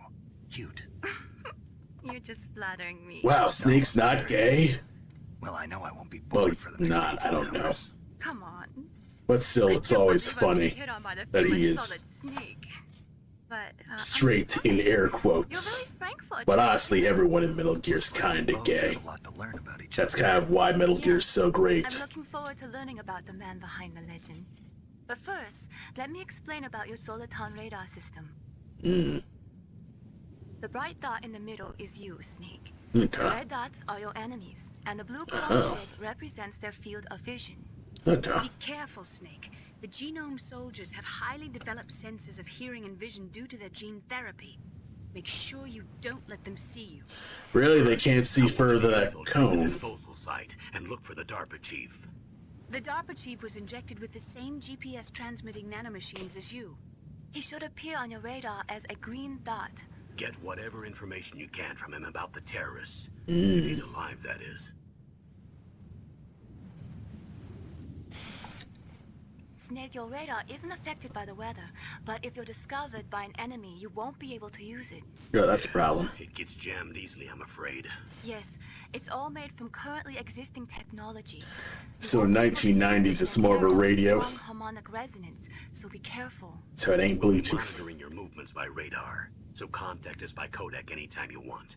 [SPEAKER 3] cute.
[SPEAKER 7] You're just flattering me.
[SPEAKER 1] Wow, Snake's not gay?
[SPEAKER 3] Well, I know I won't be
[SPEAKER 1] Well,
[SPEAKER 3] bored
[SPEAKER 1] he's
[SPEAKER 3] for the next
[SPEAKER 1] not,
[SPEAKER 3] 18
[SPEAKER 1] I don't know.
[SPEAKER 3] hours.
[SPEAKER 7] Come on.
[SPEAKER 1] But still,
[SPEAKER 7] I
[SPEAKER 1] it's
[SPEAKER 7] do
[SPEAKER 1] always
[SPEAKER 7] believe I was
[SPEAKER 1] funny
[SPEAKER 7] hit on by the
[SPEAKER 1] that he
[SPEAKER 7] famous
[SPEAKER 1] is
[SPEAKER 7] solid Snake. But, I'm
[SPEAKER 1] straight
[SPEAKER 7] just
[SPEAKER 1] in
[SPEAKER 7] wondering,
[SPEAKER 1] air
[SPEAKER 7] You're
[SPEAKER 1] quotes.
[SPEAKER 7] really frank for a
[SPEAKER 1] But
[SPEAKER 7] change.
[SPEAKER 1] honestly, everyone in Metal Gear's kinda
[SPEAKER 3] Both
[SPEAKER 1] gay.
[SPEAKER 3] have a lot to learn about each
[SPEAKER 1] That's
[SPEAKER 3] other.
[SPEAKER 1] kind of why Metal Gear's so
[SPEAKER 7] I'm
[SPEAKER 1] great.
[SPEAKER 7] looking forward to learning about the man behind the legend. But first, let me explain about your Soliton radar system. The bright dot in the middle is you, Snake. The
[SPEAKER 1] Okay.
[SPEAKER 7] red dots are your enemies, and the blue chrome shade represents their field of vision.
[SPEAKER 1] Okay.
[SPEAKER 4] Be careful, Snake. The genome soldiers have highly developed senses of hearing and vision due to their gene therapy. Make sure you don't let them see you.
[SPEAKER 1] Really, they can't see further that
[SPEAKER 2] Infiltrate the
[SPEAKER 1] cone.
[SPEAKER 2] disposal site and look for the DARPA chief.
[SPEAKER 4] The DARPA chief was injected with the same GPS transmitting nanomachines as you.
[SPEAKER 7] He should appear on your radar as a green dot.
[SPEAKER 2] Get whatever information you can from him about the terrorists. If he's alive, that is.
[SPEAKER 7] Snake, your radar isn't affected by the weather, but if you're discovered by an enemy, you won't be able to use it.
[SPEAKER 1] Yeah, that's a problem.
[SPEAKER 2] It gets jammed easily, I'm afraid.
[SPEAKER 7] Yes, it's all made from currently existing technology.
[SPEAKER 1] So in 1990s, it's more of a radio.
[SPEAKER 7] Strong harmonic resonance, so be careful.
[SPEAKER 1] So it ain't Bluetooth.
[SPEAKER 2] Monitoring your movements by radar, so contact us by codec anytime you want.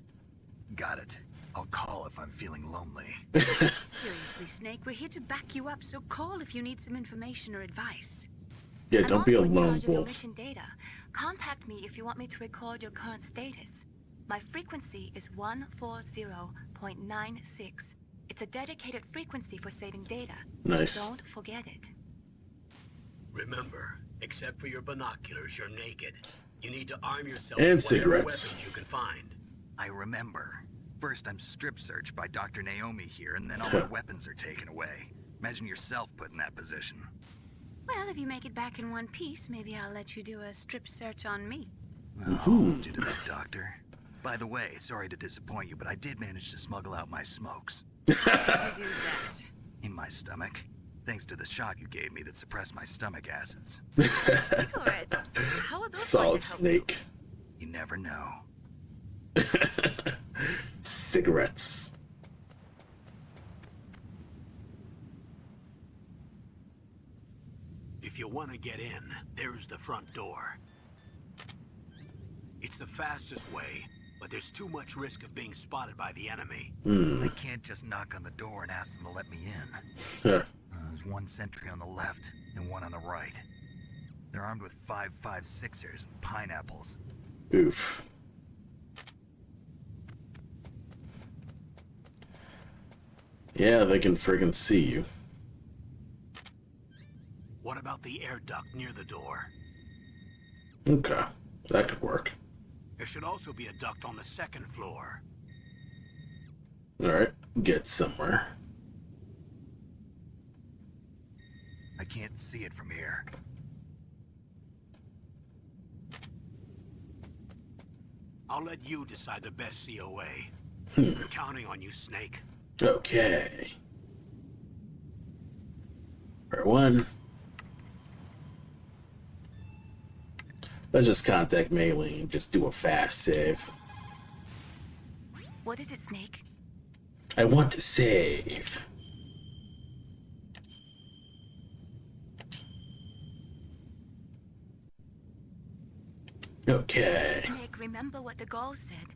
[SPEAKER 3] Got it. I'll call if I'm feeling lonely.
[SPEAKER 4] Seriously, Snake, we're here to back you up, so call if you need some information or advice.
[SPEAKER 1] Yeah,
[SPEAKER 7] I'm
[SPEAKER 1] don't be a
[SPEAKER 7] also in
[SPEAKER 1] lone
[SPEAKER 7] charge of your
[SPEAKER 1] wolf.
[SPEAKER 7] mission data. Contact me if you want me to record your current status. My frequency is 140.96. It's a dedicated frequency for saving data.
[SPEAKER 1] Nice.
[SPEAKER 7] Don't forget it.
[SPEAKER 2] Remember, except for your binoculars, you're naked. You need to arm yourself
[SPEAKER 1] And
[SPEAKER 2] with whatever
[SPEAKER 1] cigarettes.
[SPEAKER 2] weapons you can find.
[SPEAKER 3] I remember. First I'm strip searched by Dr. Naomi here, and then all my weapons are taken away. Imagine yourself put in that position.
[SPEAKER 4] Well, if you make it back in one piece, maybe I'll let you do a strip search on me.
[SPEAKER 3] I'll hold you to that, Doctor. By the way, sorry to disappoint you, but I did manage to smuggle out my smokes.
[SPEAKER 4] How do you do that?
[SPEAKER 3] In my stomach. Thanks to the shot you gave me that suppressed my stomach acids.
[SPEAKER 7] Cigarettes. How are those
[SPEAKER 1] Solid
[SPEAKER 7] going to help
[SPEAKER 1] Snake.
[SPEAKER 3] You never know.
[SPEAKER 1] Cigarettes.
[SPEAKER 2] If you want to get in, there's the front door. It's the fastest way, but there's too much risk of being spotted by the enemy.
[SPEAKER 3] I can't just knock on the door and ask them to let me in.
[SPEAKER 1] Huh.
[SPEAKER 3] There's one sentry on the left and one on the right. They're armed with 5.56ers and pineapples.
[SPEAKER 1] Oof. Yeah, they can friggin' see you.
[SPEAKER 2] What about the air duct near the door?
[SPEAKER 1] Okay, that could work.
[SPEAKER 2] There should also be a duct on the second floor.
[SPEAKER 1] Alright, get somewhere.
[SPEAKER 3] I can't see it from here.
[SPEAKER 2] I'll let you decide the best COA. I'm counting on you, Snake.
[SPEAKER 1] Okay. Part one. Let's just contact Melee and just do a fast save.
[SPEAKER 7] What is it, Snake?
[SPEAKER 1] I want to save. Okay.
[SPEAKER 7] Snake, remember what the Gauls said.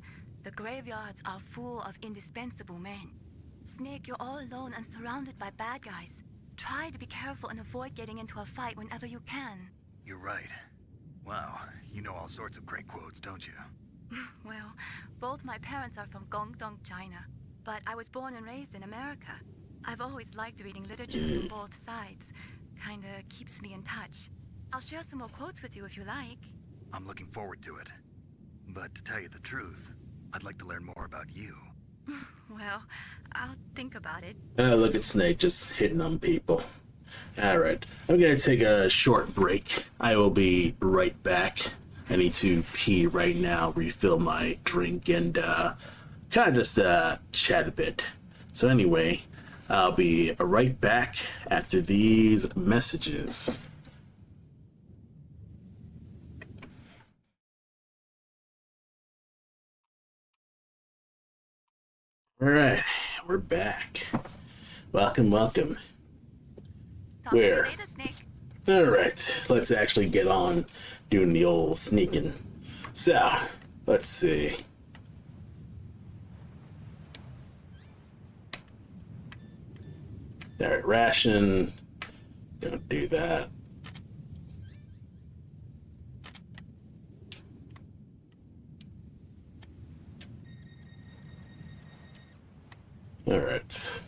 [SPEAKER 7] The graveyards are full of indispensable men. Snake, you're all alone and surrounded by bad guys. Try to be careful and avoid getting into a fight whenever you can.
[SPEAKER 3] You're right. Wow, you know all sorts of great quotes, don't you?
[SPEAKER 7] Well, both my parents are from Guangdong, China. But I was born and raised in America. I've always liked reading literature from both sides. Kinda keeps me in touch. I'll share some more quotes with you if you like.
[SPEAKER 3] I'm looking forward to it. But to tell you the truth, I'd like to learn more about you.
[SPEAKER 7] Well, I'll think about it.
[SPEAKER 1] Look at Snake just hitting on people. Alright, I'm gonna take a short break. I will be right back. I need to pee right now, refill my drink, and kind of just chat a bit. So anyway, I'll be right back after these messages. Alright, we're back. Welcome, welcome.
[SPEAKER 7] Talk to you
[SPEAKER 1] Where?
[SPEAKER 7] later, Snake.
[SPEAKER 1] Alright, let's actually get on doing the old sneaking. So, let's see. Alright, ration. Don't do that. Alright.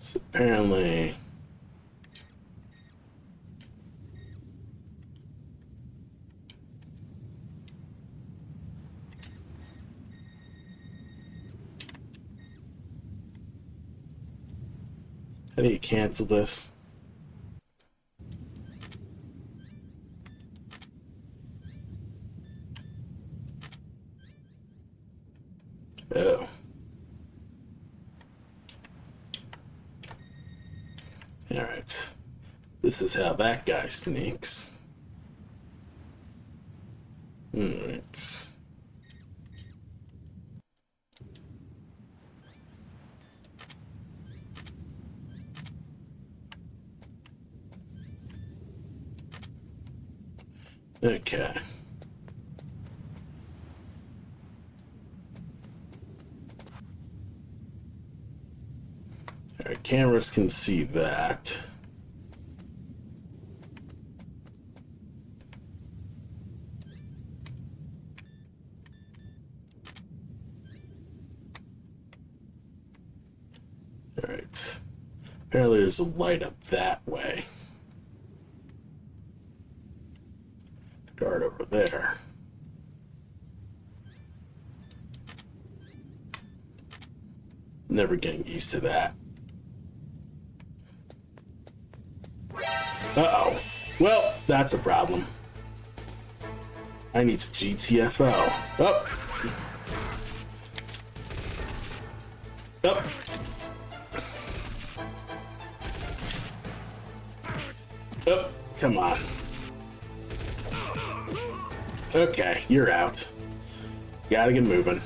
[SPEAKER 1] So apparently... How do you cancel this? Oh. Alright. This is how that guy sneaks. Alright. Okay. Alright, cameras can see that. Alright. Apparently there's a light up that way. Guard over there. Never getting used to that. Uh-oh. Well, that's a problem. I need to GTFO. Oh. Oh. Oh, come on. Okay, you're out. Gotta get moving.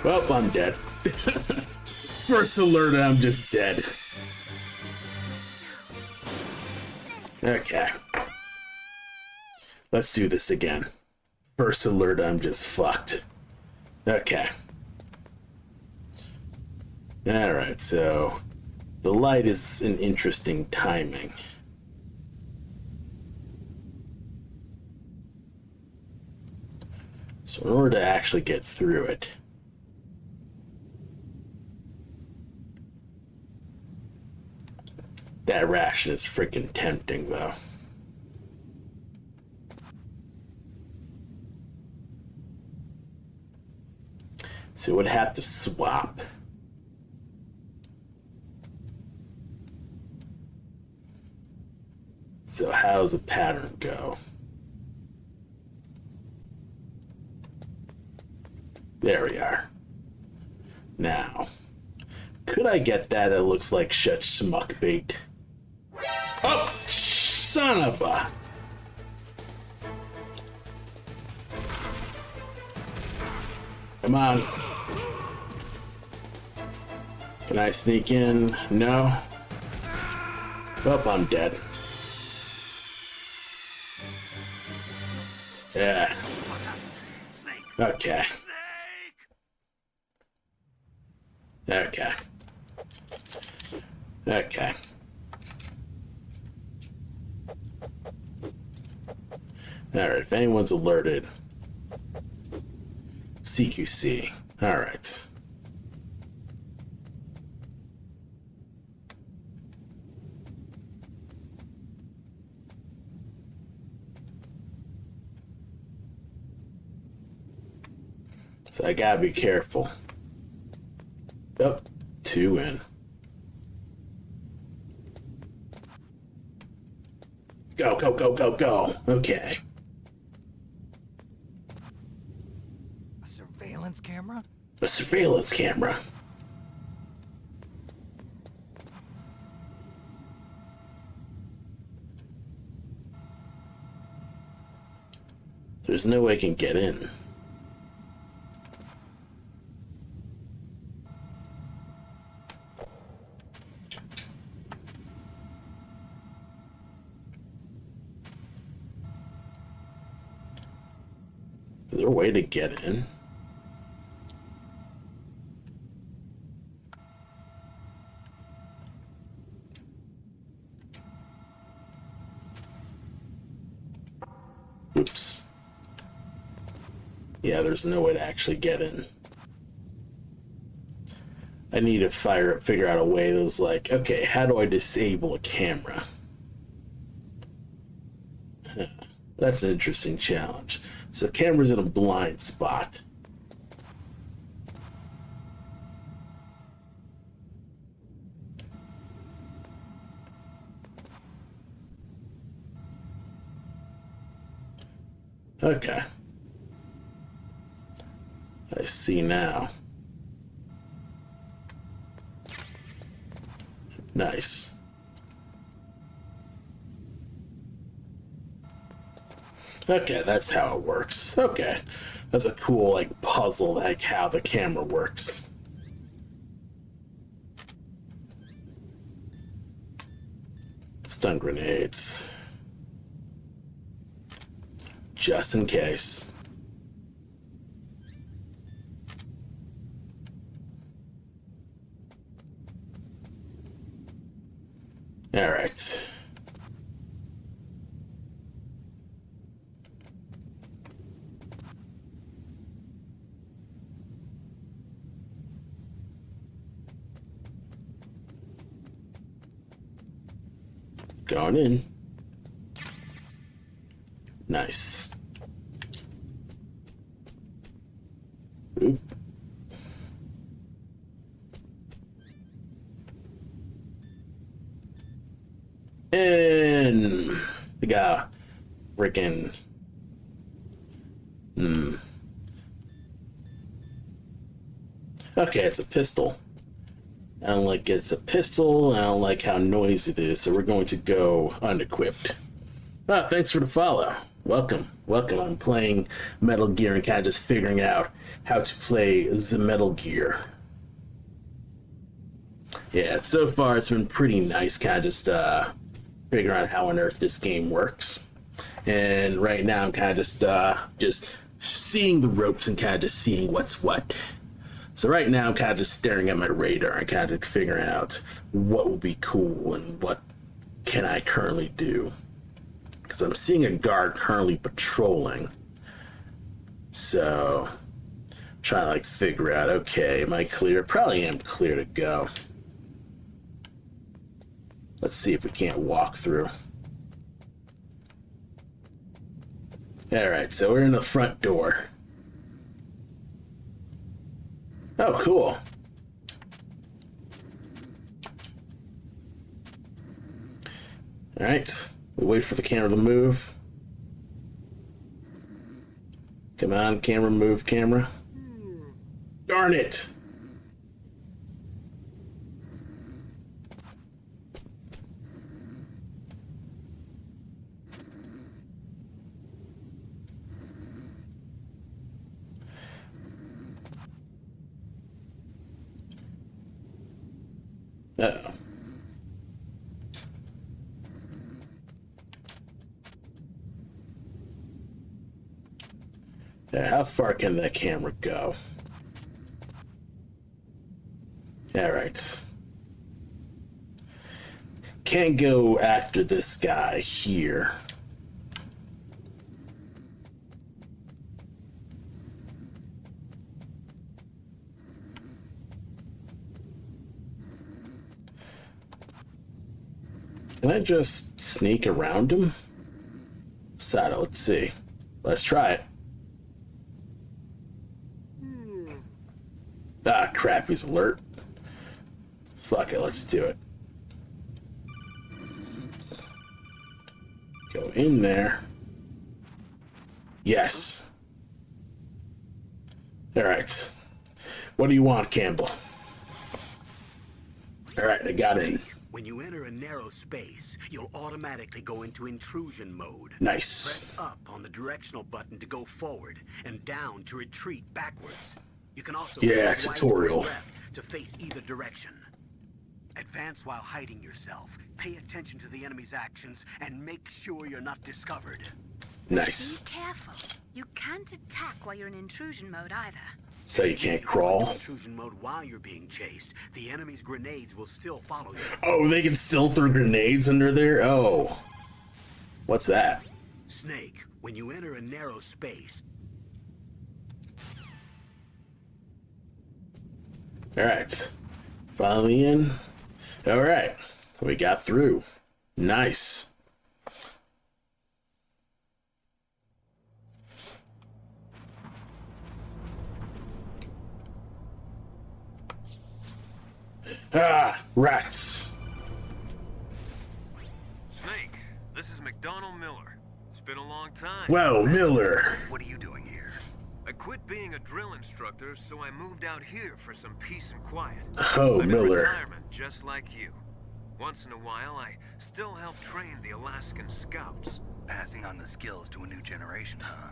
[SPEAKER 1] Well, I'm dead. First alert, I'm just dead. Okay. Let's do this again. First alert, I'm just fucked. Okay. Alright, so the light is an interesting timing. So in order to actually get through it, that ration is freaking tempting though. So it would have to swap. So how does the pattern go? There we are. Now, could I get that? That looks like such smuck bait. Oh, son of a! Come on. Can I sneak in? No. Oh, I'm dead. Yeah. Okay. Okay. Okay. Alright, if anyone's alerted. CQC. Alright. So I gotta be careful. Oh, 2 in. Go, go, go, go, go. Okay.
[SPEAKER 3] A surveillance camera?
[SPEAKER 1] A surveillance camera. There's no way I can get in. Is there a way to get in? Oops. Yeah, there's no way to actually get in. I need to figure out a way that was like, okay, how do I disable a camera? Huh. That's an interesting challenge. So the camera's in a blind spot. Okay. I see now. Nice. Okay, that's how it works. Okay. That's a cool, like, puzzle, like, how the camera works. Stun grenades. Just in case. All right. Going in. Nice. Oop. And we got freaking okay, it's a pistol. I don't like it's a pistol. I don't like how noisy it is, so we're going to go unequipped. Ah, thanks for the follow. Welcome. I'm playing Metal Gear and kind of just figuring out how to play the Metal Gear. Yeah, so far it's been pretty nice, kind of just figuring out how on earth this game works. And right now I'm kind of just seeing the ropes and kind of just seeing what's what. So right now I'm kind of just staring at my radar and kind of figuring out what will be cool and what can I currently do. Because I'm seeing a guard currently patrolling. So trying to like figure out, okay, am I clear? Probably am clear to go. Let's see if we can't walk through. Alright, so we're in the front door. Oh, cool. Alright, we wait for the camera to move. Come on, camera, move, camera. Darn it! Uh-oh. Yeah, how far can that camera go? Alright. Can't go after this guy here. Can I just sneak around him? Saddle, let's see. Let's try it. Ah, crap, he's alert. Fuck it, let's do it. Go in there. Yes. Alright. What do you want, Campbell? Alright, I got in.
[SPEAKER 2] When you enter a narrow space, you'll automatically go into intrusion mode.
[SPEAKER 1] Nice.
[SPEAKER 2] Press up on the directional button to go forward and down to retreat backwards. You can also press
[SPEAKER 1] tutorial.
[SPEAKER 2] right or left to face either direction. Advance while hiding yourself. Pay attention to the enemy's actions and make sure you're not discovered.
[SPEAKER 1] Nice.
[SPEAKER 4] Be careful. You can't attack while you're in intrusion mode either.
[SPEAKER 1] So you can't
[SPEAKER 2] If you go
[SPEAKER 1] crawl?
[SPEAKER 2] into intrusion mode while you're being chased, the enemy's grenades will still follow you.
[SPEAKER 1] Oh, they can still throw grenades under there? Oh. What's that?
[SPEAKER 2] Snake, when you enter a narrow space,
[SPEAKER 1] Alright. Finally in. Alright. We got through. Nice. Ah, rats.
[SPEAKER 6] Snake, this is McDonald Miller. It's been a long time.
[SPEAKER 1] Whoa, Miller.
[SPEAKER 3] What are you doing here?
[SPEAKER 6] I quit being a drill instructor, so I moved out here for some peace and quiet.
[SPEAKER 1] Oh,
[SPEAKER 6] I'm
[SPEAKER 1] Miller.
[SPEAKER 6] in retirement, just like you. Once in a while, I still help train the Alaskan Scouts.
[SPEAKER 3] Passing on the skills to a new generation, huh?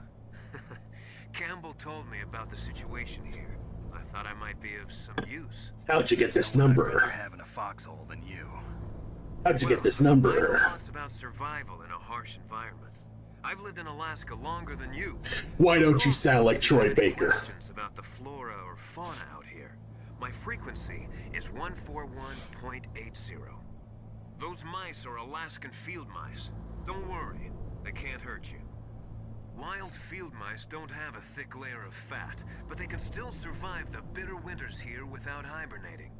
[SPEAKER 6] Campbell told me about the situation here. I thought I might be of some use.
[SPEAKER 1] How'd you get this
[SPEAKER 3] I'd rather
[SPEAKER 1] number?
[SPEAKER 3] have in a foxhole than you.
[SPEAKER 1] How'd you get this
[SPEAKER 6] I know
[SPEAKER 1] number?
[SPEAKER 6] lots about survival in a harsh environment. I've lived in Alaska longer than you.
[SPEAKER 1] Why don't you sound like Troy
[SPEAKER 6] Any
[SPEAKER 1] Baker?
[SPEAKER 6] Questions about the flora or fauna out here? My frequency is 141.80. Those mice are Alaskan field mice. Don't worry, they can't hurt you. Wild field mice don't have a thick layer of fat, but they can still survive the bitter winters here without hibernating.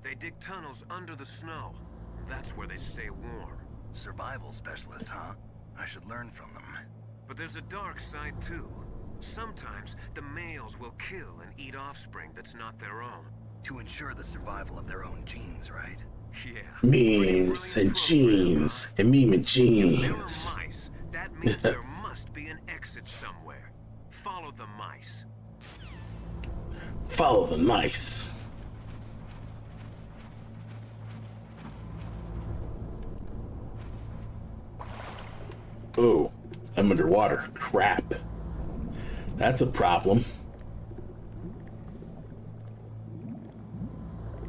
[SPEAKER 6] They dig tunnels under the snow. That's where they stay warm.
[SPEAKER 3] Survival specialists, huh? I should learn from them.
[SPEAKER 6] But there's a dark side too. Sometimes the males will kill and eat offspring that's not their own.
[SPEAKER 3] To ensure the survival of their own genes, right?
[SPEAKER 6] Yeah.
[SPEAKER 1] Memes and jeans. And meme and
[SPEAKER 6] If there
[SPEAKER 1] jeans.
[SPEAKER 6] are mice, that means there must be an exit somewhere. Follow the mice.
[SPEAKER 1] Follow the mice. Oh, I'm underwater. Crap. That's a problem.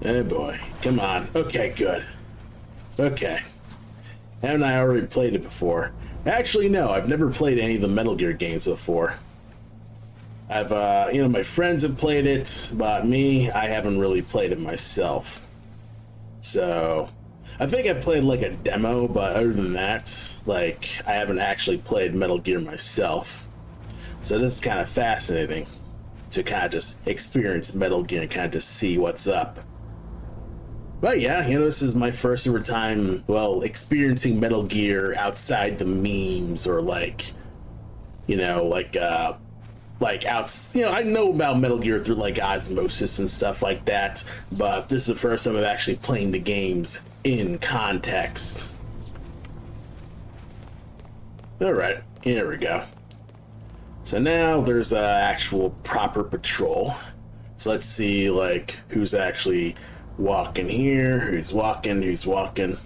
[SPEAKER 1] Oh boy. Come on. Okay, good. Okay. Haven't I already played it before? Actually, no. I've never played any of the Metal Gear games before. I've, my friends have played it, but me, I haven't really played it myself. So, I think I played like a demo, but other than that, like, I haven't actually played Metal Gear myself. So this is kind of fascinating to kind of just experience Metal Gear and kind of just see what's up. But yeah, this is my first ever time, well, experiencing Metal Gear outside the memes or like I know about Metal Gear through like osmosis and stuff like that, but this is the first time I'm actually playing the games in context. Alright, here we go. So now there's actual proper patrol. So let's see like who's actually walking here, who's walking.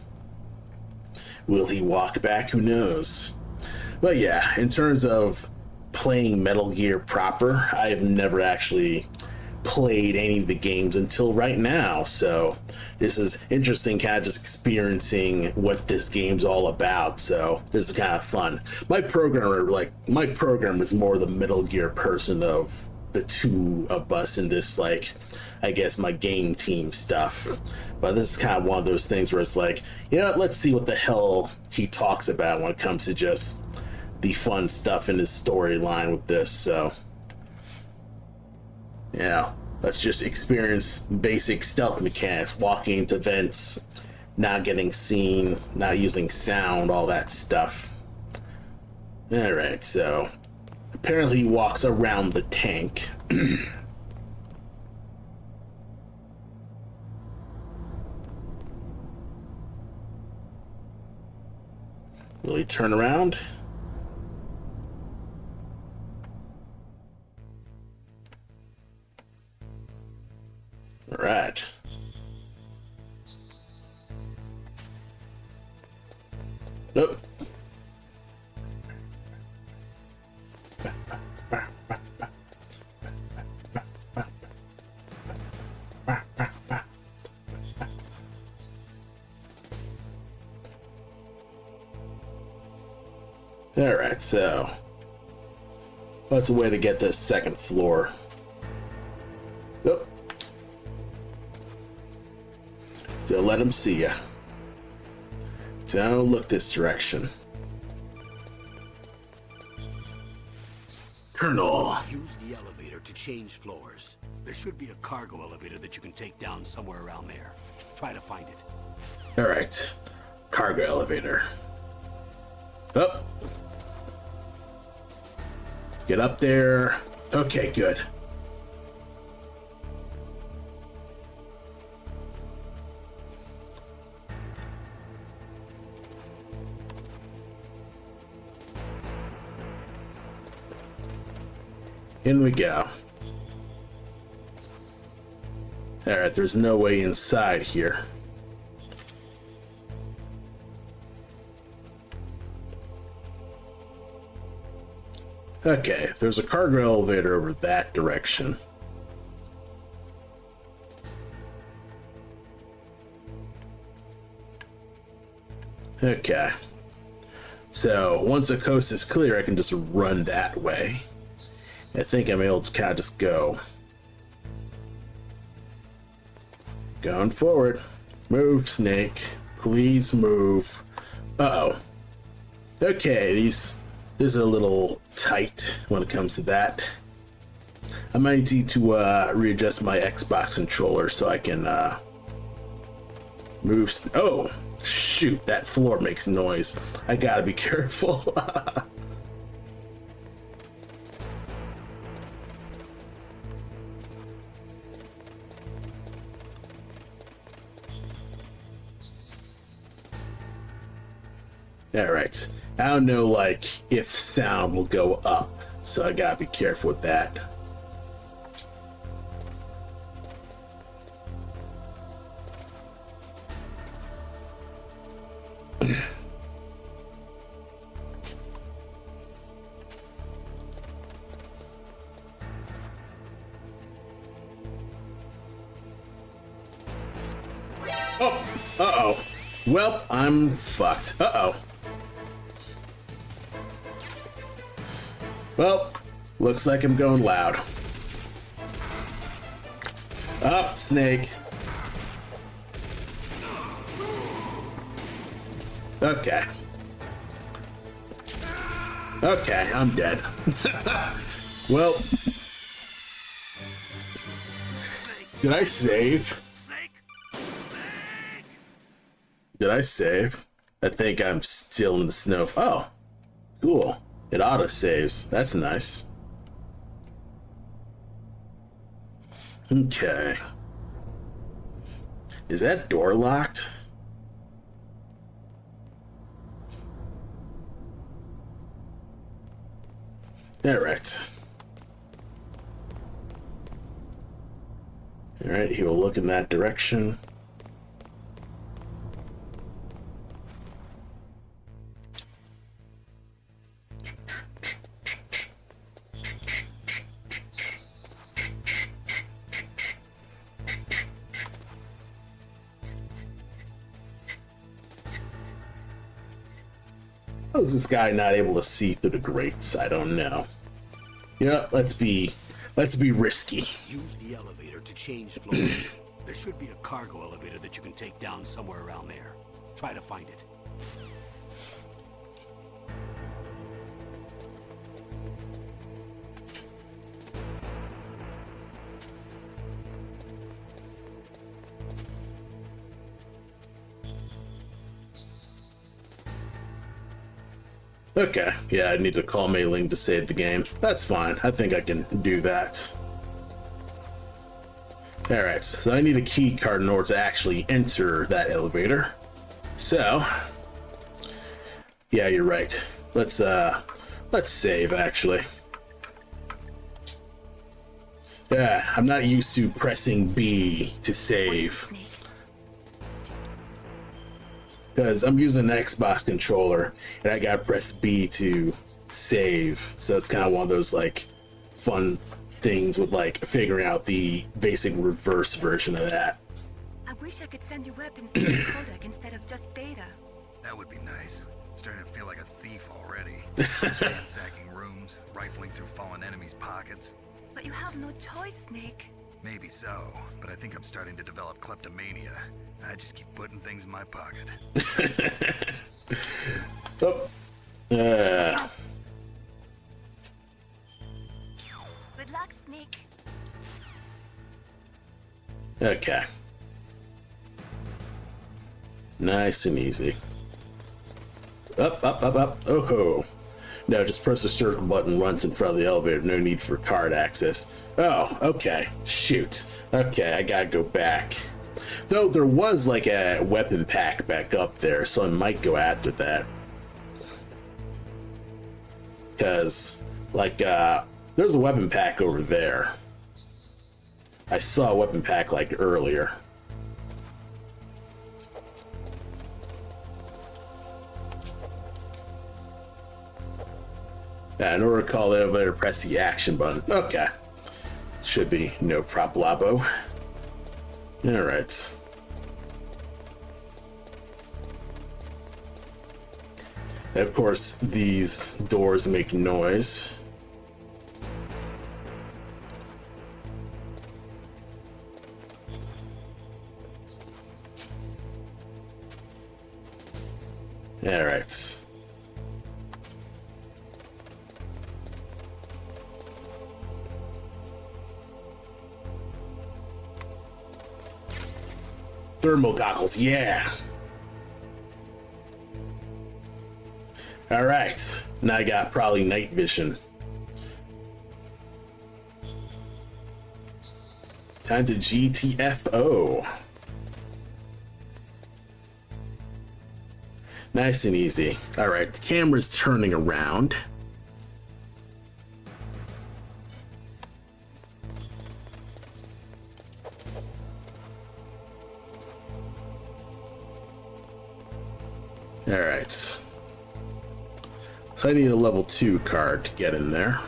[SPEAKER 1] Will he walk back? Who knows? But yeah, in terms of playing Metal Gear proper, I have never actually played any of the games until right now, so this is interesting, kind of just experiencing what this game's all about. So this is kind of fun. My programmer is more the Metal Gear person of the two of us in this, like, I guess my game team stuff. But this is kind of one of those things where it's like, let's see what the hell he talks about when it comes to just the fun stuff in his storyline with this. So yeah, let's just experience basic stealth mechanics, walking into vents, not getting seen, not using sound, all that stuff. Alright, so apparently he walks around the tank. Will he turn around? All right. Nope. All right, so what's a way to get this second floor? Nope. Don't let him see ya. Don't look this direction. Colonel.
[SPEAKER 2] Use the elevator to change floors. There should be a cargo elevator that you can take down somewhere around there. Try to find it.
[SPEAKER 1] Alright. Cargo elevator. Up. Get up there. Okay, good. In we go. Alright, there's no way inside here. Okay, there's a cargo elevator over that direction. Okay. So, once the coast is clear, I can just run that way. I think I'm able to kind of just go. Going forward. Move, snake. Please move. Uh-oh. Okay, this is a little tight when it comes to that. I might need to readjust my Xbox controller so I can move. Oh, shoot, that floor makes noise. I gotta be careful. Alright, I don't know, like, if sound will go up, so I gotta be careful with that. Oh, uh-oh. Well, I'm fucked. Uh-oh. Well, looks like I'm going loud. Up, snake. Okay. Okay, I'm dead. Well, did I save? Did I save? I think I'm still in the snow. Oh, cool. It auto saves. That's nice. Okay. Is that door locked? Alright. Alright, he will look in that direction. How is this guy not able to see through the grates? I don't know. Yeah, let's be risky.
[SPEAKER 2] Use the elevator to change floors. There should be a cargo elevator that you can take down somewhere around there. Try to find it.
[SPEAKER 1] Okay, yeah, I need to call Mei Ling to save the game. That's fine. I think I can do that. Alright, so I need a key card in order to actually enter that elevator. So, yeah, you're right. Let's save, actually. Yeah, I'm not used to pressing B to save. Because I'm using an Xbox controller and I gotta press B to save. So it's kind of one of those like fun things with like figuring out the basic reverse version of that.
[SPEAKER 7] I wish I could send you weapons to the codec instead of just data.
[SPEAKER 3] That would be nice. Starting to feel like a thief already. Ransacking rooms, rifling through fallen enemies' pockets.
[SPEAKER 7] But you have no choice, Snake.
[SPEAKER 3] Maybe so, but I think I'm starting to develop kleptomania. I just keep putting things in my pocket.
[SPEAKER 1] Oh.
[SPEAKER 7] Good luck, Sneak.
[SPEAKER 1] Okay. Nice and easy. Up, up, up, up. Oh ho. No, just press the circle button, runs in front of the elevator. No need for card access. Oh, okay. Shoot. Okay, I gotta go back. Though there was like a weapon pack back up there, so I might go after that. Because, like, there's a weapon pack over there. I saw a weapon pack, like, earlier. In order to call the elevator, press the action button. Okay. Should be no problemo. Alright. Of course, these doors make noise. Alright. Thermal goggles, yeah. All right, now I got probably night vision. Time to GTFO. Nice and easy. All right, the camera's turning around. All right. So I need a level 2 card to get in there.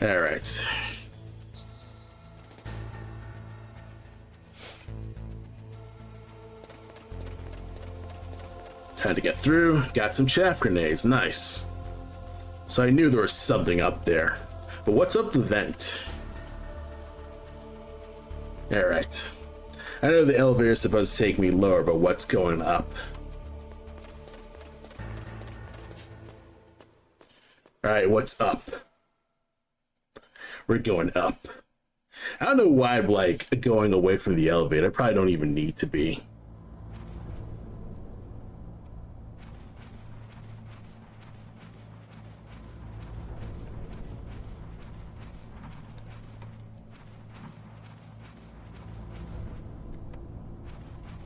[SPEAKER 1] All right. Time to get through. Got some chaff grenades. Nice. So I knew there was something up there. But what's up the vent? Alright. I know the elevator is supposed to take me lower, but what's going up? Alright, what's up? We're going up. I don't know why I'm like going away from the elevator. I probably don't even need to be.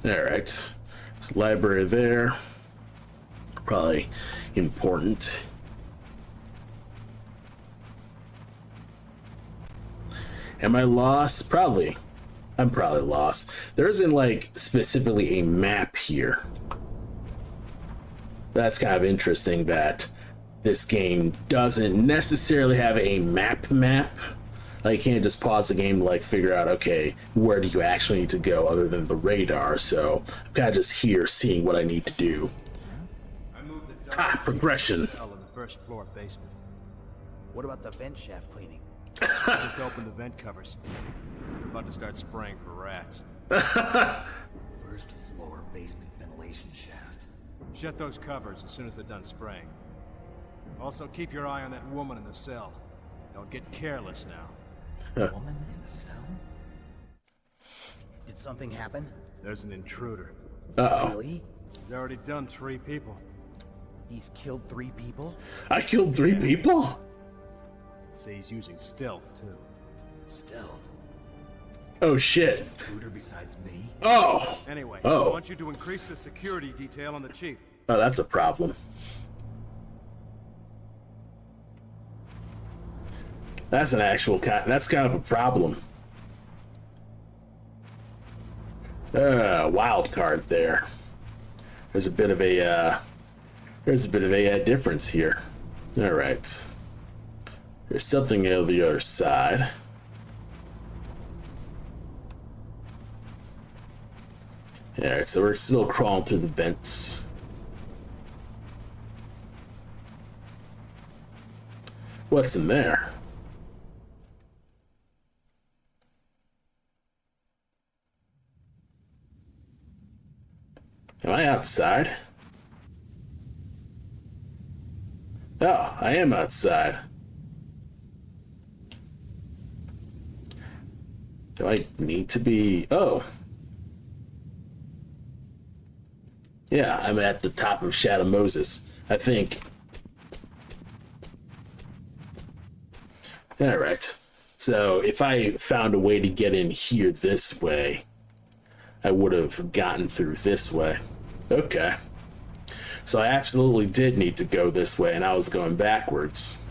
[SPEAKER 1] Alright, library there, probably important. Am I lost? Probably. I'm probably lost. There isn't like specifically a map here. That's kind of interesting that this game doesn't necessarily have a map. Like, you can't just pause the game to like figure out, okay, where do you actually need to go other than the radar? So I'm kind of just here seeing what I need to do. Progression.
[SPEAKER 8] In the first floor basement.
[SPEAKER 9] What about the vent shaft cleaning?
[SPEAKER 8] Just open the vent covers. We're about to start spraying for rats.
[SPEAKER 3] First floor basement ventilation shaft.
[SPEAKER 8] Shut those covers as soon as they're done spraying. Also, keep your eye on that woman in the cell. Don't get careless now.
[SPEAKER 3] Woman in the cell?
[SPEAKER 9] Did something happen?
[SPEAKER 8] There's an intruder.
[SPEAKER 1] Uh-oh.
[SPEAKER 9] Really?
[SPEAKER 8] He's already done 3 people.
[SPEAKER 9] He's killed 3 people?
[SPEAKER 1] I killed 3 people?
[SPEAKER 8] Say he's using stealth, too.
[SPEAKER 3] Stealth?
[SPEAKER 1] Oh shit.
[SPEAKER 3] Intruder besides me?
[SPEAKER 8] Anyway, I
[SPEAKER 1] Oh.
[SPEAKER 8] want you to increase the security detail on the chief.
[SPEAKER 1] Oh, that's a problem. That's an actual that's kind of a problem. Wild card there. There's a bit of a difference here. All right. There's something on the other side. All right, so we're still crawling through the vents. What's in there? Am I outside? Oh, I am outside. Do I need to be... Oh. Yeah, I'm at the top of Shadow Moses, I think. Alright. So, if I found a way to get in here this way, I would have gotten through this way. Okay. So I absolutely did need to go this way, and I was going backwards.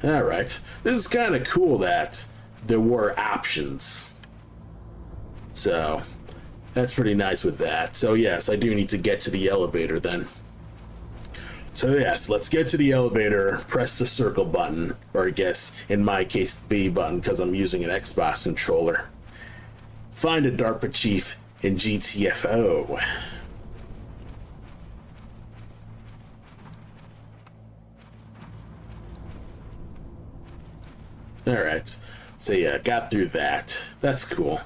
[SPEAKER 1] Alright. This is kind of cool that there were options. So, that's pretty nice with that. So yes, I do need to get to the elevator then. So yes, let's get to the elevator, press the circle button, or I guess, in my case, the B button, because I'm using an Xbox controller. Find a DARPA chief in GTFO. Alright, so yeah, got through that. That's cool.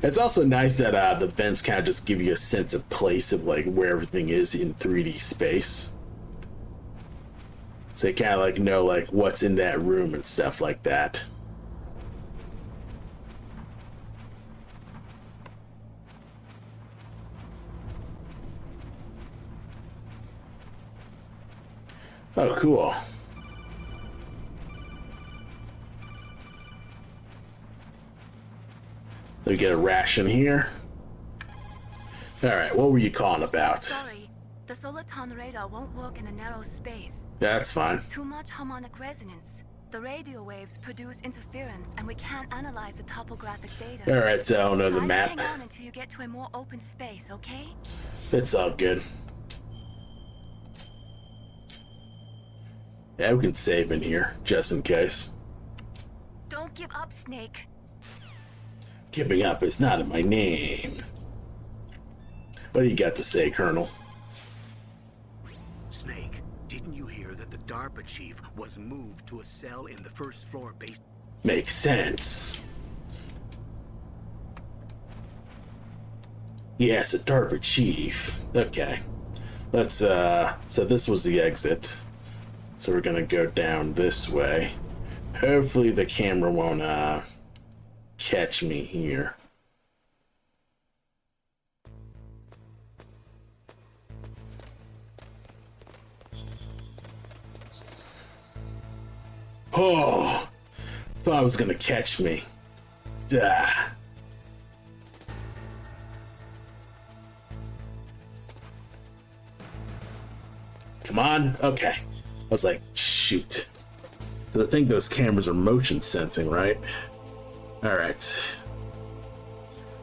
[SPEAKER 1] It's also nice that the vents kind of just give you a sense of place of like where everything is in 3D space. So you kind of like know like what's in that room and stuff like that. Oh, cool. Let me get a ration here. Alright, what were you calling about?
[SPEAKER 7] Sorry, the Soliton radar won't work in a narrow space.
[SPEAKER 1] That's fine.
[SPEAKER 7] Too much harmonic resonance. The radio waves produce interference, and we can't analyze the topographic data.
[SPEAKER 1] Alright, so I don't know the
[SPEAKER 7] Try to
[SPEAKER 1] map.
[SPEAKER 7] hang on until you get to a more open space, okay?
[SPEAKER 1] It's all good. Yeah, we can save in here, just in case.
[SPEAKER 7] Don't give up, Snake.
[SPEAKER 1] Giving up is not in my name. What do you got to say, Colonel?
[SPEAKER 2] Snake, didn't you hear that the DARPA chief was moved to a cell in the first floor base?
[SPEAKER 1] Makes sense. Yes, a DARPA chief. Okay. Let's, so this was the exit. So we're gonna go down this way. Hopefully the camera won't, catch me here. Oh, thought it was gonna catch me. Duh. Come on. Okay. I was like, shoot. 'Cause I think those cameras are motion sensing, right? Alright.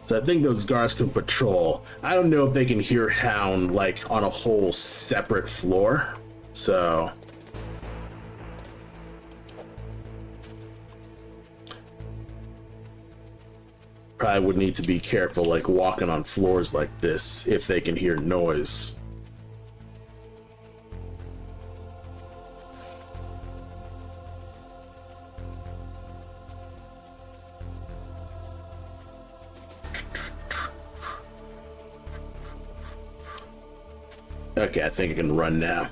[SPEAKER 1] So I think those guards can patrol. I don't know if they can hear Hound, like, on a whole separate floor. So... probably would need to be careful, like, walking on floors like this, if they can hear noise. Okay, I think I can run now.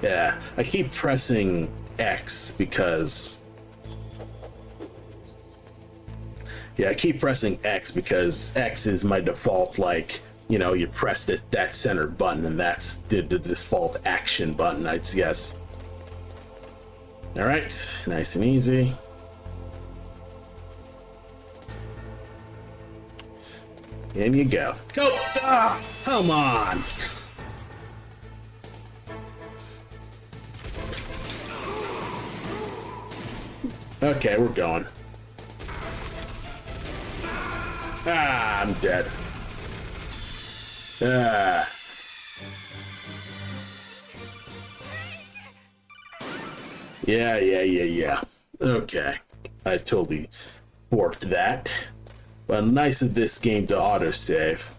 [SPEAKER 1] Yeah, I keep pressing X because... yeah, I keep pressing X because X is my default, like, you know, you press that center button and that's the default action button, I'd guess. Alright, nice and easy. In you go. Go! Ah, come on! Okay, we're going. Ah, I'm dead. Ah. Yeah. Okay. I totally borked that. But nice of this game to autosave.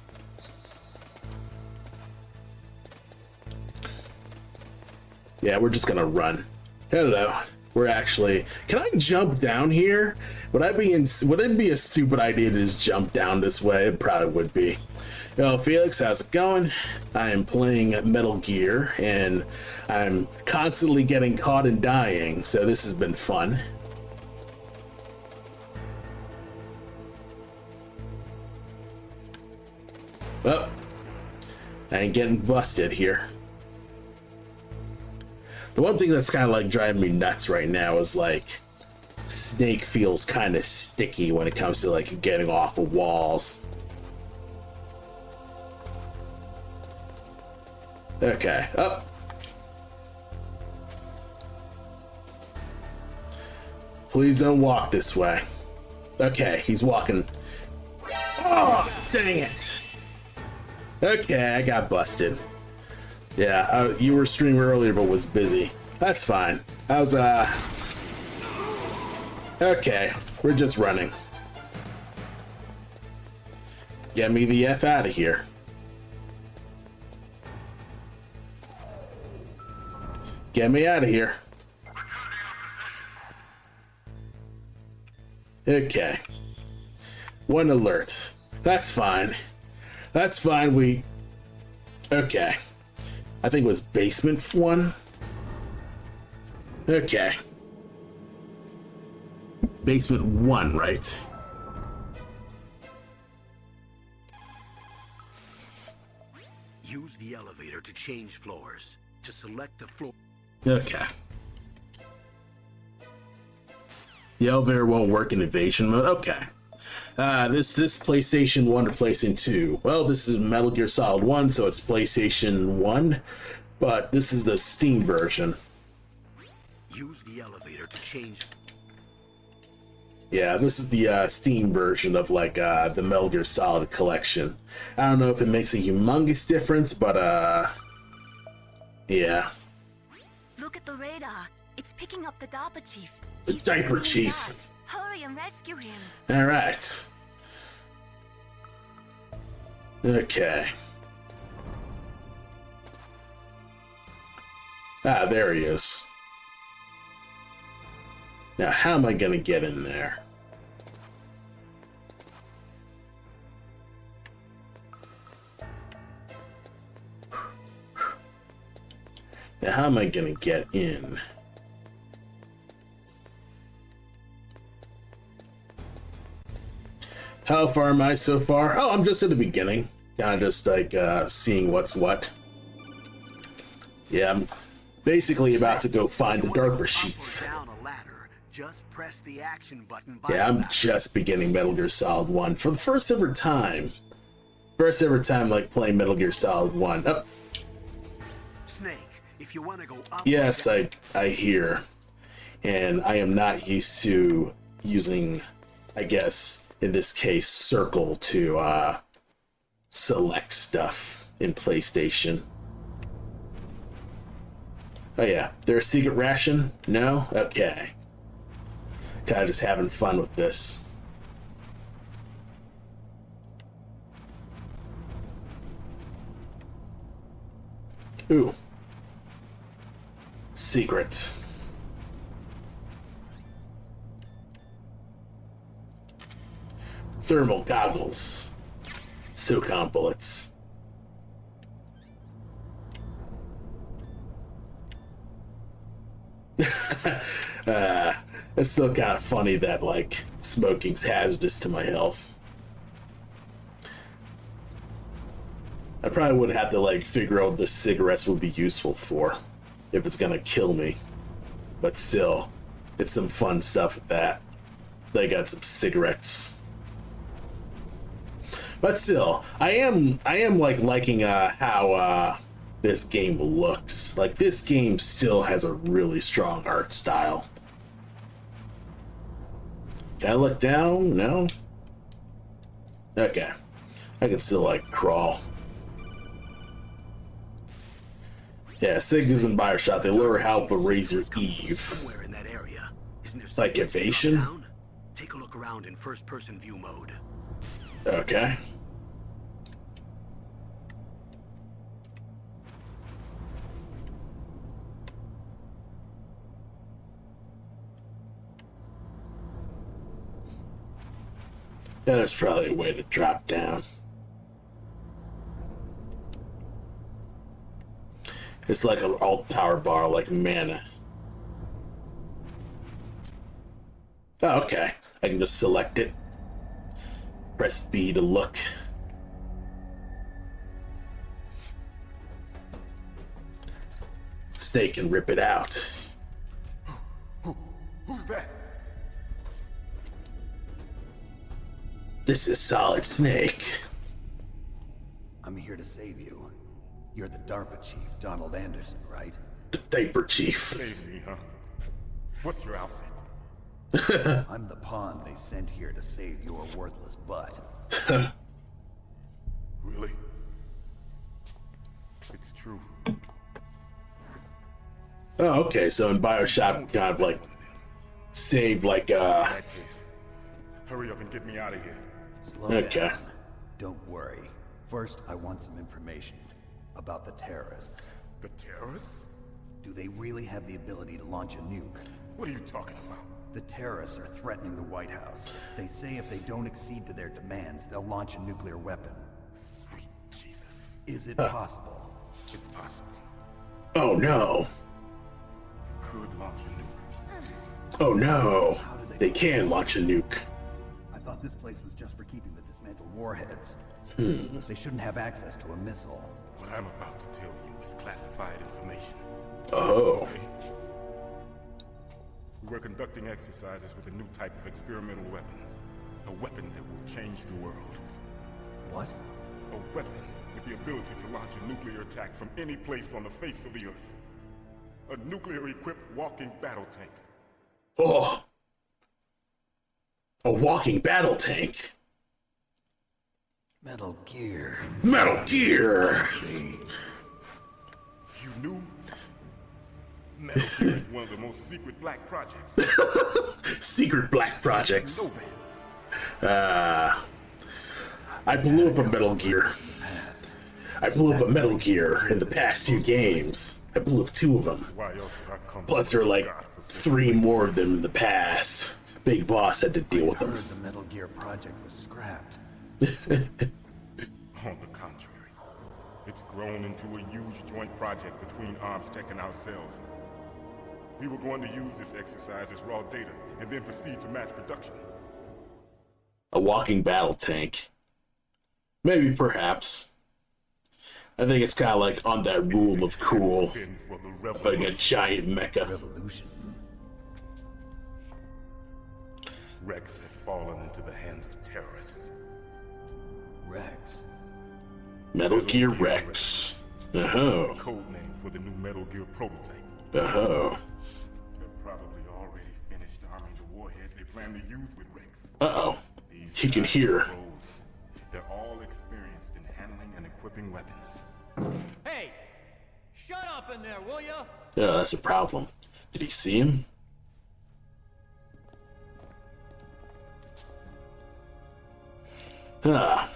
[SPEAKER 1] Yeah, we're just gonna run. Hello. We're actually... Can I jump down here? Would it be a stupid idea to just jump down this way? It probably would be. Yo, Felix, how's it going? I am playing Metal Gear, and I'm constantly getting caught and dying, so this has been fun. Oh, I ain't getting busted here. The one thing that's kind of like driving me nuts right now is like Snake feels kind of sticky when it comes to like getting off of walls. Okay, up. Please don't walk this way. Okay, he's walking. Oh, dang it. Okay, I got busted. Yeah, you were streaming earlier but was busy. That's fine. How's, okay, we're just running. Get me the F out of here. Get me out of here. Okay. One alert. That's fine. That's fine, okay. I think it was basement 1. Okay. Basement 1, right?
[SPEAKER 2] Use the elevator to change floors. To select the floor.
[SPEAKER 1] Okay. The elevator won't work in evasion mode. Okay. This PlayStation 1 or PlayStation 2. Well, this is Metal Gear Solid 1, so it's PlayStation 1, but this is the Steam version.
[SPEAKER 2] Use the elevator to change.
[SPEAKER 1] Yeah, this is the Steam version of like the Metal Gear Solid collection. I don't know if it makes a humongous difference, but yeah.
[SPEAKER 7] Look at the radar. It's picking up the DARPA chief.
[SPEAKER 1] The
[SPEAKER 7] He's
[SPEAKER 1] diaper
[SPEAKER 7] really
[SPEAKER 1] chief.
[SPEAKER 7] bad. Hurry and rescue him.
[SPEAKER 1] All right. Okay. Ah, there he is. Now, how am I gonna get in there? Now, how am I gonna get in? How far am I so far? Oh, I'm just at the beginning. Kind of just like seeing what's what. Yeah, I'm basically about to go find the DARPA chief.
[SPEAKER 2] Down a ladder, just press the action button.
[SPEAKER 1] Yeah, I'm just beginning Metal Gear Solid 1 for the first ever time. First ever time like playing Metal Gear Solid 1. Oh.
[SPEAKER 2] Snake, if you want to go up.
[SPEAKER 1] Yes, I hear. And I am not used to using, I guess, in this case, circle to select stuff in PlayStation. Oh yeah, there's a secret ration? No? Okay. Kinda just having fun with this. Ooh. Secret. Thermal goggles. SOCOM bullets. It's still kind of funny that, like, smoking's hazardous to my health. I probably would have to, like, figure out what the cigarettes would be useful for if it's gonna kill me. But still, it's some fun stuff with that. They got some cigarettes. But still, I am like liking how this game looks. Like, this game still has a really strong art style. Can I look down? No? Okay. I can still, like, crawl. Yeah, Sigmas and Bioshock, they lower help but raise your Eve.
[SPEAKER 2] Somewhere in that area. Isn't there
[SPEAKER 1] Like evasion?
[SPEAKER 2] down? Take a look around in first-person view mode.
[SPEAKER 1] Okay. There's probably a way to drop down. It's like an alt power bar, like mana. Oh, okay. I can just select it. Press B to look. Snake and rip it out.
[SPEAKER 5] Who's that?
[SPEAKER 1] This is Solid Snake.
[SPEAKER 3] I'm here to save you. You're the DARPA chief, Donald Anderson, right?
[SPEAKER 1] The diaper chief.
[SPEAKER 5] Save me, huh? What's your outfit?
[SPEAKER 3] I'm the pawn they sent here to save your worthless butt.
[SPEAKER 5] Really? It's true.
[SPEAKER 1] Oh, okay. So in Bioshock, kind of like saved, like
[SPEAKER 5] In that case, hurry up and get me out of here.
[SPEAKER 3] Slow
[SPEAKER 1] Okay.
[SPEAKER 3] down. Don't worry. First, I want some information about the terrorists.
[SPEAKER 5] The terrorists?
[SPEAKER 3] Do they really have the ability to launch a nuke?
[SPEAKER 5] What are you talking about?
[SPEAKER 3] The terrorists are threatening the White House. They say if they don't accede to their demands, they'll launch a nuclear weapon.
[SPEAKER 5] Sweet Jesus.
[SPEAKER 3] Is it possible?
[SPEAKER 5] It's possible.
[SPEAKER 1] oh no,
[SPEAKER 5] Could launch a nuke.
[SPEAKER 1] oh no, they can launch a nuke.
[SPEAKER 3] I thought this place was just for keeping the dismantled warheads. They shouldn't have access to a missile.
[SPEAKER 5] What I'm about to tell you is classified information.
[SPEAKER 1] Oh,
[SPEAKER 5] Okay? We were conducting exercises with a new type of experimental weapon. A weapon that will change the world.
[SPEAKER 3] What?
[SPEAKER 5] A weapon with the ability to launch a nuclear attack from any place on the face of the Earth. A nuclear-equipped walking battle tank.
[SPEAKER 1] oh, a walking battle tank.
[SPEAKER 3] Metal Gear.
[SPEAKER 1] Metal Gear.
[SPEAKER 5] You knew? Metal Gear is one of the most secret black projects.
[SPEAKER 1] Secret black projects.
[SPEAKER 5] Know that.
[SPEAKER 1] I blew up a Metal Gear.
[SPEAKER 3] Past.
[SPEAKER 1] I blew up a Metal Gear in the past 2 games. I blew up 2 of them.
[SPEAKER 5] Why else would I come?
[SPEAKER 1] Plus, there are like 3 more of them in the past. Big Boss had to deal with
[SPEAKER 3] I
[SPEAKER 1] them.
[SPEAKER 3] heard the Metal Gear project was scrapped.
[SPEAKER 5] On the contrary, it's grown into a huge joint project between ArmsTech and ourselves. We were going to use this exercise as raw data and then proceed to mass production.
[SPEAKER 1] A walking battle tank. Maybe, perhaps. I think it's kind of like on that rule of cool.
[SPEAKER 5] Been for the
[SPEAKER 1] Like a
[SPEAKER 5] revolution.
[SPEAKER 1] giant mecha.
[SPEAKER 3] Revolution.
[SPEAKER 5] Rex has fallen into the hands of terrorists.
[SPEAKER 3] Rex.
[SPEAKER 1] Metal Gear Rex. Oh.
[SPEAKER 5] Code name for the new Metal Gear prototype.
[SPEAKER 1] Oh.
[SPEAKER 5] They're probably already finished arming the warhead they plan to use with Rex.
[SPEAKER 1] Uh-oh.
[SPEAKER 5] These
[SPEAKER 1] He can
[SPEAKER 5] guys
[SPEAKER 1] hear.
[SPEAKER 5] are pros. They're all experienced in handling and equipping weapons.
[SPEAKER 10] Hey! Shut up in there, will ya?
[SPEAKER 1] Yeah, that's a problem. Did he see him? Ah.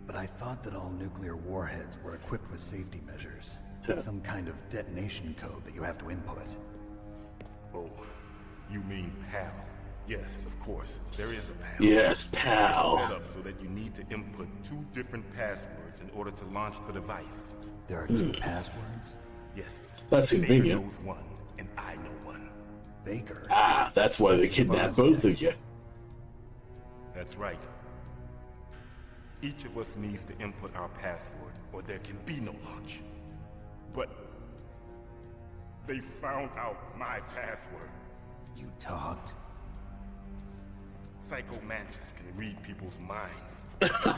[SPEAKER 3] But I thought that all nuclear warheads were equipped with safety measures. Some kind of detonation code that you have to input.
[SPEAKER 5] Oh, you mean PAL? Yes, of course. There is a PAL.
[SPEAKER 1] Yes,
[SPEAKER 5] Set
[SPEAKER 1] pal.
[SPEAKER 5] up so that you need to input 2 different passwords in order to launch the device.
[SPEAKER 3] There are 2 passwords?
[SPEAKER 5] Yes.
[SPEAKER 1] That's
[SPEAKER 5] Baker
[SPEAKER 1] convenient.
[SPEAKER 5] knows one, and I know one.
[SPEAKER 3] Baker.
[SPEAKER 1] Ah, that's why they kidnapped both of you.
[SPEAKER 5] That's right. Each of us needs to input our password, or there can be no launch. But they found out my password.
[SPEAKER 3] You talked?
[SPEAKER 5] Psycho Mantis can read people's minds.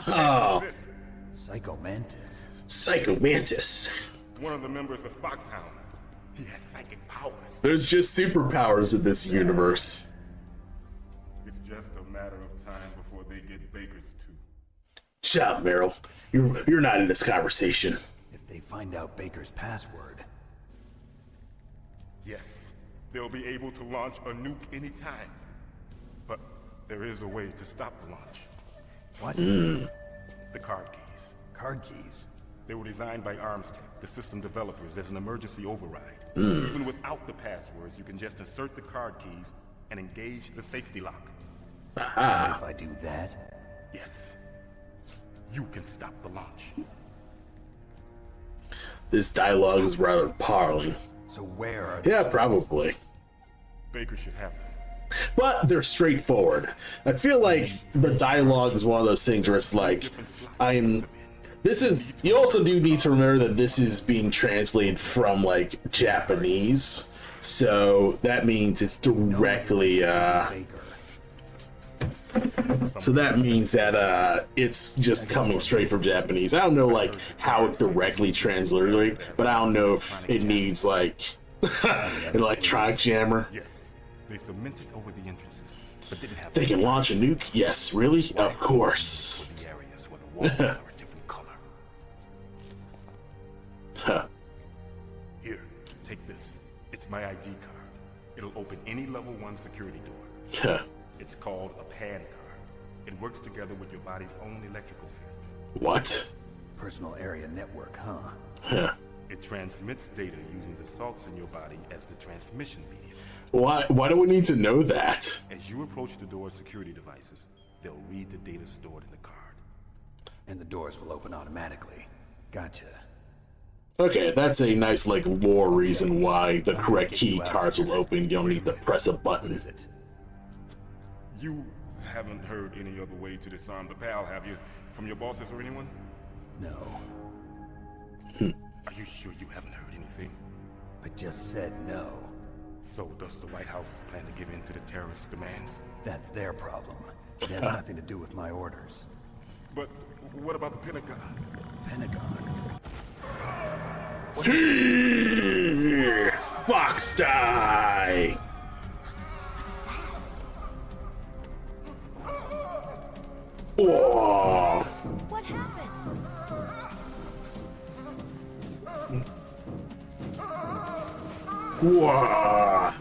[SPEAKER 1] Oh,
[SPEAKER 5] This,
[SPEAKER 3] Psycho Mantis.
[SPEAKER 1] Psycho Mantis.
[SPEAKER 5] one of the members of Foxhound. He has psychic powers.
[SPEAKER 1] There's just superpowers in this universe.
[SPEAKER 5] It's just a matter of time before they get Baker's too.
[SPEAKER 1] Shut up, Meryl. You're not in this conversation.
[SPEAKER 3] If they find out Baker's password,
[SPEAKER 5] Yes, they'll be able to launch a nuke anytime. But there is a way to stop the launch.
[SPEAKER 3] what?
[SPEAKER 5] The card keys.
[SPEAKER 3] Card keys.
[SPEAKER 5] They were designed by ArmsTech, the system developers, as an emergency override. Even without the passwords, you can just insert the card keys and engage the safety lock.
[SPEAKER 1] Aha.
[SPEAKER 3] If I do that,
[SPEAKER 5] Yes. You can stop the launch.
[SPEAKER 1] This dialogue is rather parling.
[SPEAKER 3] so where are the
[SPEAKER 1] Yeah,
[SPEAKER 3] keys?
[SPEAKER 1] probably.
[SPEAKER 5] Baker should have them.
[SPEAKER 1] But they're straightforward. I feel like the dialogue is one of those things where it's like, you also do need to remember that this is being translated from like Japanese. So that means it's directly, so that means that it's just coming straight from Japanese. I don't know like how it directly translates, but I don't know if it needs like an electronic jammer.
[SPEAKER 5] Yes. They cemented over the entrances, but didn't have
[SPEAKER 1] They can launch a nuke? Yes, really? Of course.
[SPEAKER 5] the areas where the walls are a different color.
[SPEAKER 1] Huh.
[SPEAKER 5] Here, take this. It's my ID card. It'll open any level 1 security door.
[SPEAKER 1] Huh.
[SPEAKER 5] It's called a PAN card. It works together with your body's own electrical field.
[SPEAKER 1] What?
[SPEAKER 3] Personal area network, huh?
[SPEAKER 1] Huh.
[SPEAKER 5] It transmits data using the salts in your body as the transmission medium.
[SPEAKER 1] Why do we need to know that?
[SPEAKER 5] As you approach the door's security devices, they'll read the data stored in the card.
[SPEAKER 3] And the doors will open automatically. Gotcha.
[SPEAKER 1] Okay, that's a nice like lore reason why the correct key cards will open. You don't need to press a button.
[SPEAKER 3] Is it?
[SPEAKER 5] You haven't heard any other way to disarm the PAL, have you? From your bosses or anyone?
[SPEAKER 3] No.
[SPEAKER 5] Are you sure you haven't heard anything?
[SPEAKER 3] I just said no.
[SPEAKER 5] So does the White House plan to give in to the terrorist demands?
[SPEAKER 3] That's their problem. It has nothing to do with my orders.
[SPEAKER 5] But what about the Pentagon?
[SPEAKER 3] Pentagon.
[SPEAKER 1] Fox die! Whoa!
[SPEAKER 4] What happened?
[SPEAKER 1] Whoa!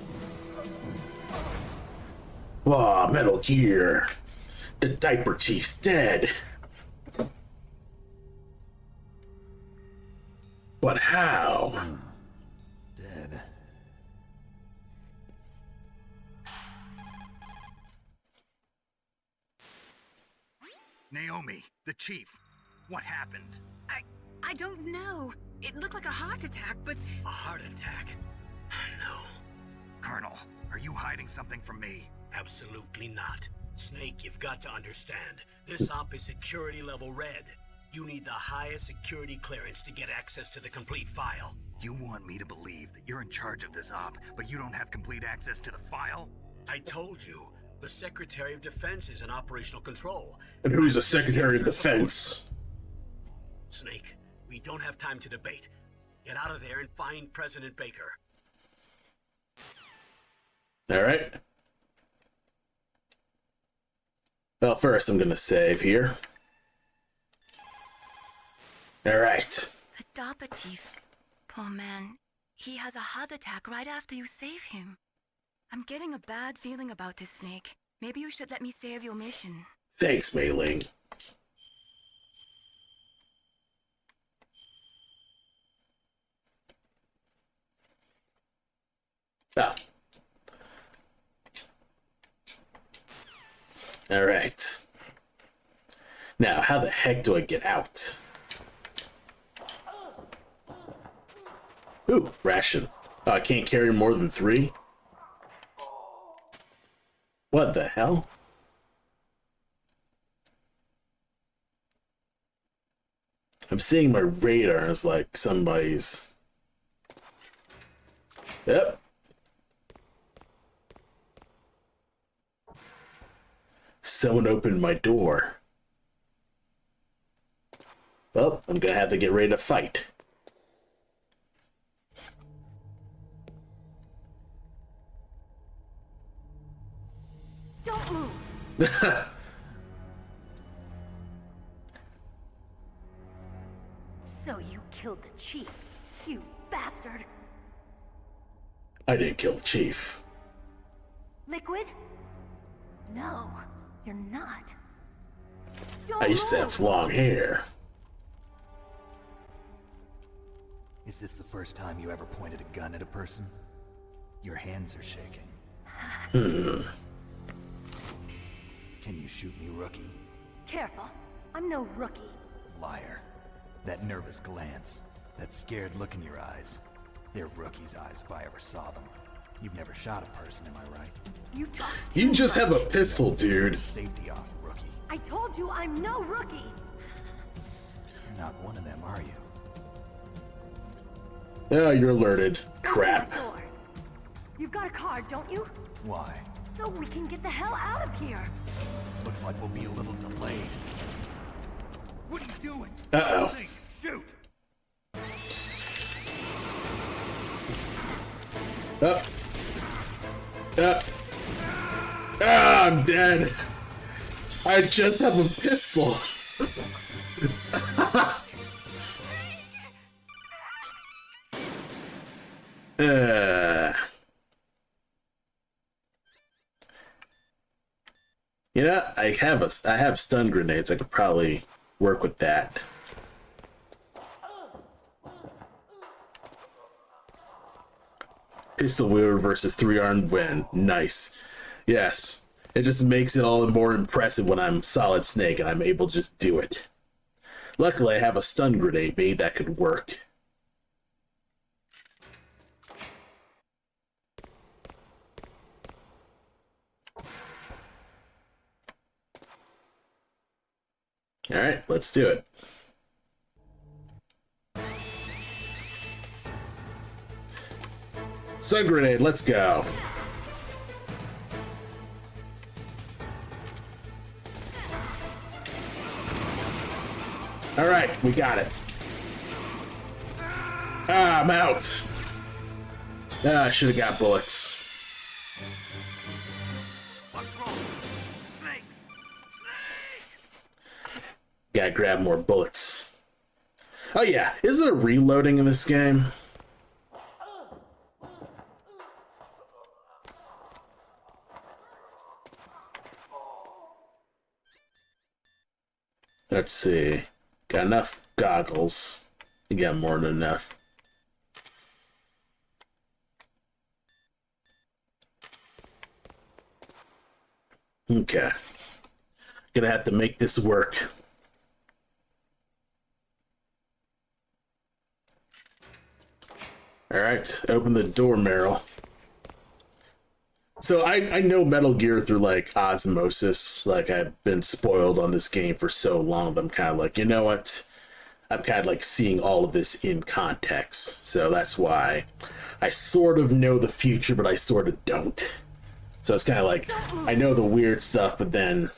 [SPEAKER 1] Whoa, Metal Gear. The Diaper Chief's dead. But how?
[SPEAKER 3] Dead.
[SPEAKER 11] Naomi, the chief. What happened?
[SPEAKER 4] I don't know. It looked like a heart attack, but
[SPEAKER 2] A heart attack? No,
[SPEAKER 11] Colonel, are you hiding something from me?
[SPEAKER 2] absolutely not. Snake, you've got to understand. This op is security level red. You need the highest security clearance to get access to the complete file.
[SPEAKER 11] You want me to believe that you're in charge of this op, but you don't have complete access to the file?
[SPEAKER 2] I told you, the Secretary of Defense is in operational control.
[SPEAKER 1] And who's the Secretary of Defense?
[SPEAKER 2] Snake, we don't have time to debate. Get out of there and find President Baker.
[SPEAKER 1] Alright. Well, first I'm gonna save here. Alright.
[SPEAKER 7] The DARPA chief. Poor man. He has a heart attack right after you save him. I'm getting a bad feeling about this, Snake. Maybe you should let me save your mission.
[SPEAKER 1] Thanks, Mei Ling. Ah. Alright. Now, how the heck do I get out? Ooh, ration. Oh, I can't carry more than 3? What the hell? I'm seeing my radar and it's like somebody's... Yep. Someone opened my door. Well, I'm gonna have to get ready to fight.
[SPEAKER 4] don't move. So you killed the chief, you bastard.
[SPEAKER 1] I didn't kill the chief.
[SPEAKER 4] Liquid? No, you're not.
[SPEAKER 1] I used to have long hair.
[SPEAKER 3] Is this the first time you ever pointed a gun at a person? Your hands are shaking. Can you shoot me, rookie?
[SPEAKER 7] Careful. I'm no rookie.
[SPEAKER 3] Liar. That nervous glance, that scared look in your eyes. They're rookie's eyes if I ever saw them. You've never shot a person, am I right?
[SPEAKER 7] You talk.
[SPEAKER 1] You just have a pistol, dude.
[SPEAKER 3] Safety off, rookie.
[SPEAKER 7] I told you I'm no rookie.
[SPEAKER 3] You're not one of them, are you?
[SPEAKER 1] Oh, you're alerted. Crap.
[SPEAKER 7] Open the door. You've got a card, don't you?
[SPEAKER 3] Why?
[SPEAKER 7] So we can get the hell out of here.
[SPEAKER 3] Looks like we'll be a little delayed. What are you doing?
[SPEAKER 1] Uh-oh.
[SPEAKER 3] Shoot!
[SPEAKER 1] Up. Up. Ah, I'm dead. I just have a pistol. You know, I have stun grenades. I could probably work with that. Pistol wielder versus 3-armed win. Nice. Yes. It just makes it all the more impressive when I'm Solid Snake and I'm able to just do it. Luckily, I have a stun grenade. Maybe that could work. Alright, let's do it. Stun grenade, let's go. Alright, we got it. Ah, I'm out. Ah, I should have got bullets.
[SPEAKER 6] What's wrong? Snake! Snake!
[SPEAKER 1] Gotta grab more bullets. Oh yeah, isn't there reloading in this game? Let's see. Got enough goggles. You got more than enough. Okay. Gonna have to make this work. Alright, open the door, Meryl. So I know Metal Gear through like osmosis. Like I've been spoiled on this game for so long that I'm kind of like, you know what? I'm kind of like seeing all of this in context. So that's why I sort of know the future, but I sort of don't. So it's kind of like, I know the weird stuff, but then...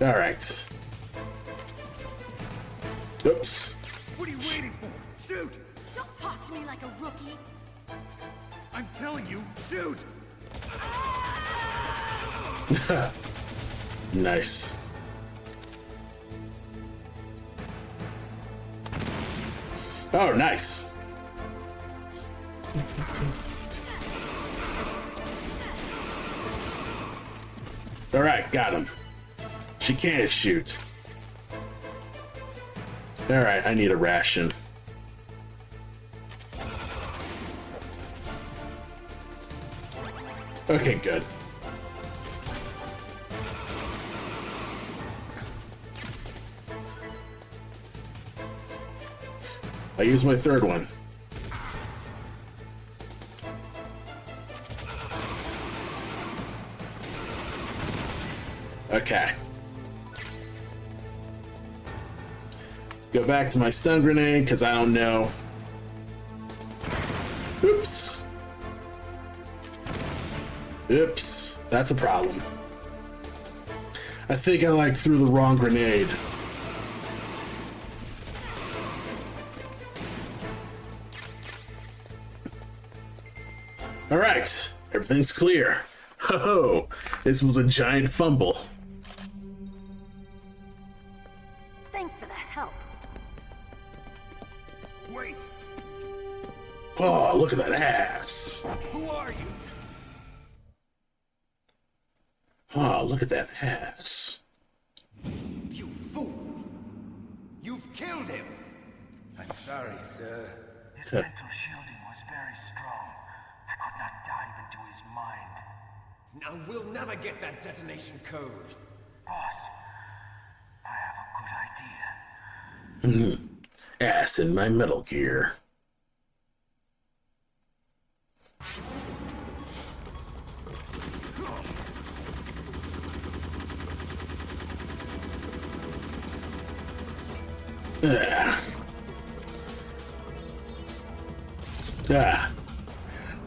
[SPEAKER 1] Alright. Oops.
[SPEAKER 3] What are you waiting for? Shoot!
[SPEAKER 4] Don't talk to me like a rookie.
[SPEAKER 3] I'm telling you, shoot!
[SPEAKER 1] Nice. Oh, nice. All right, got him. She can't shoot. All right, I need a ration. Okay, good. I use my third one. Okay. Go back to my stun grenade because I don't know. Oops. Oops. That's a problem. I think I like threw the wrong grenade. All right, everything's clear. Ho-ho, this was a giant fumble.
[SPEAKER 7] Thanks for the help.
[SPEAKER 3] Wait!
[SPEAKER 1] Oh, look at that ass.
[SPEAKER 3] Who are you?
[SPEAKER 1] Oh, look at that ass.
[SPEAKER 5] You fool! You've killed him!
[SPEAKER 9] I'm sorry, sir.
[SPEAKER 11] His mental shielding was very strong. I could not dive into his mind.
[SPEAKER 9] and we'll never get that detonation code.
[SPEAKER 11] Boss, I have a good idea.
[SPEAKER 1] Ass in my Metal Gear.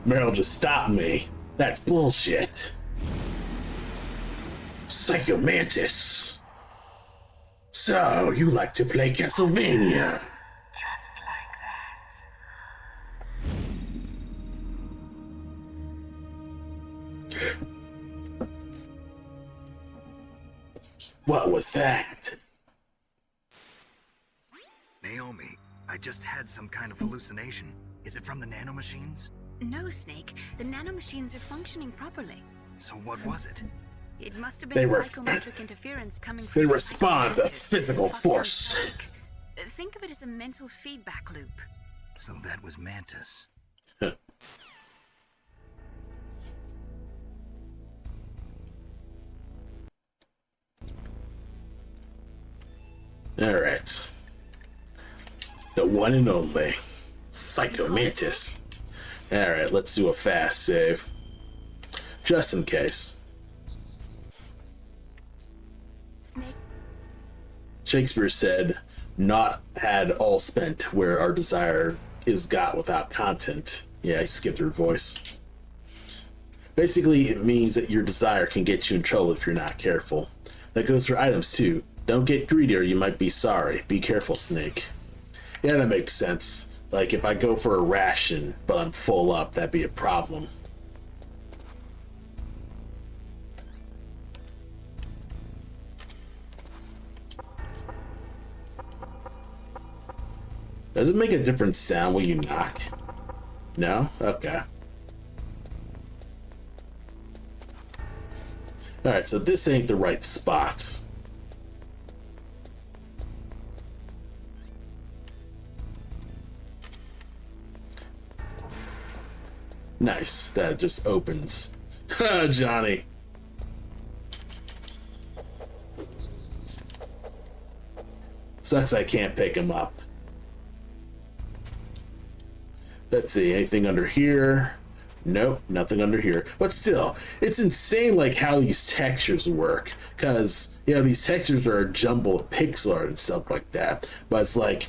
[SPEAKER 1] Meryl just stopped me. That's bullshit. Psycho Mantis. So, you like to play Castlevania?
[SPEAKER 11] Just like that.
[SPEAKER 1] What was that?
[SPEAKER 11] Naomi, I just had some kind of hallucination. Is it from the nanomachines?
[SPEAKER 4] No, Snake. The nanomachines are functioning properly.
[SPEAKER 11] So what was it?
[SPEAKER 4] It must have
[SPEAKER 1] They
[SPEAKER 4] been
[SPEAKER 1] were-
[SPEAKER 4] psychometric interference coming from
[SPEAKER 1] They
[SPEAKER 4] Psycho
[SPEAKER 1] respond to
[SPEAKER 4] Mantis,
[SPEAKER 1] physical
[SPEAKER 4] Foxhound
[SPEAKER 1] force.
[SPEAKER 4] Psychic. Think of it as a mental feedback loop.
[SPEAKER 11] So that was Mantis.
[SPEAKER 1] Alright. The one and only Psycho Mantis. Alright, let's do a fast save. Just in case.
[SPEAKER 4] Snake.
[SPEAKER 1] Shakespeare said, not had all spent where our desire is got without content. Yeah, I skipped her voice. Basically, it means that your desire can get you in trouble if you're not careful. That goes for items too. Don't get greedy or you might be sorry. Be careful, Snake. Yeah, that makes sense. Like, if I go for a ration, but I'm full up, that'd be a problem. Does it make a different sound when you knock? No? Okay. Alright, so this ain't the right spot. Nice, that just opens. Johnny. Sucks I can't pick him up. Let's see, anything under here? Nope, nothing under here. But still, it's insane like how these textures work. Cause, you know, these textures are a jumble of pixel art and stuff like that. But it's like,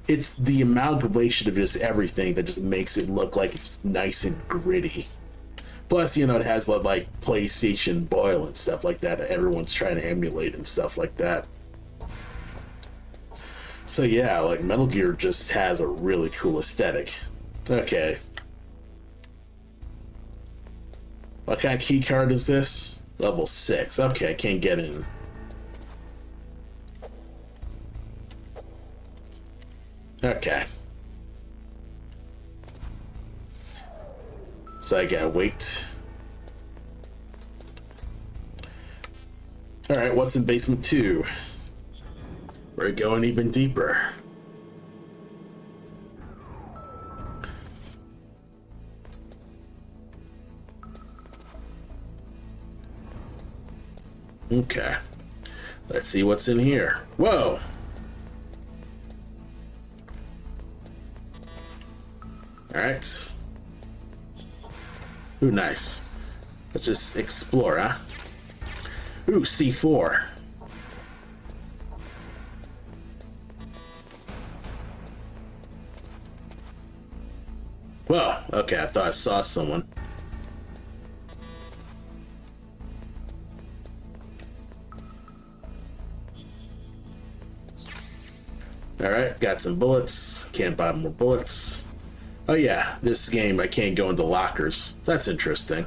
[SPEAKER 1] it's the amalgamation of just everything that just makes it look like it's nice and gritty. Plus, you know, it has like PlayStation Boil and stuff like that everyone's trying to emulate and stuff like that. So yeah, like Metal Gear just has a really cool aesthetic. Okay. What kind of key card is this? Level 6. Okay, I can't get in. Okay. So I gotta wait. Alright, what's in basement 2? We're going even deeper. Okay. Let's see what's in here. Whoa! Alright. Ooh, nice. Let's just explore, huh? Ooh, C4. Whoa, okay, I thought I saw someone. Alright, got some bullets. Can't buy more bullets. Oh yeah, this game I can't go into lockers. That's interesting.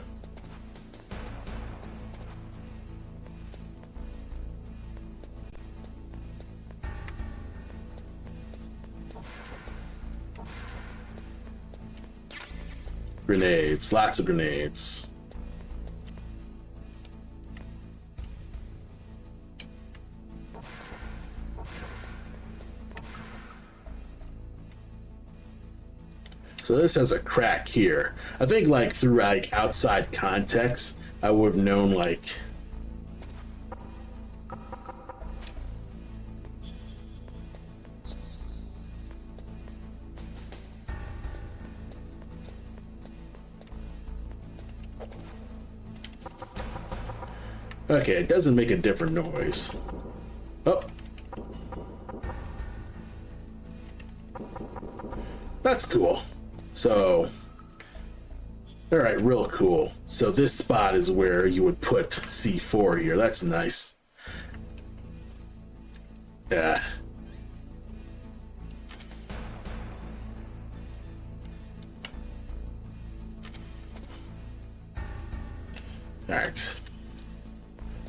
[SPEAKER 1] Grenades, lots of grenades. So this has a crack here. I think like through like outside context, I would have known, like... Okay, it doesn't make a different noise. Oh. That's cool. So, all right, real cool. So this spot is where you would put C4 here. That's nice. Yeah. All right.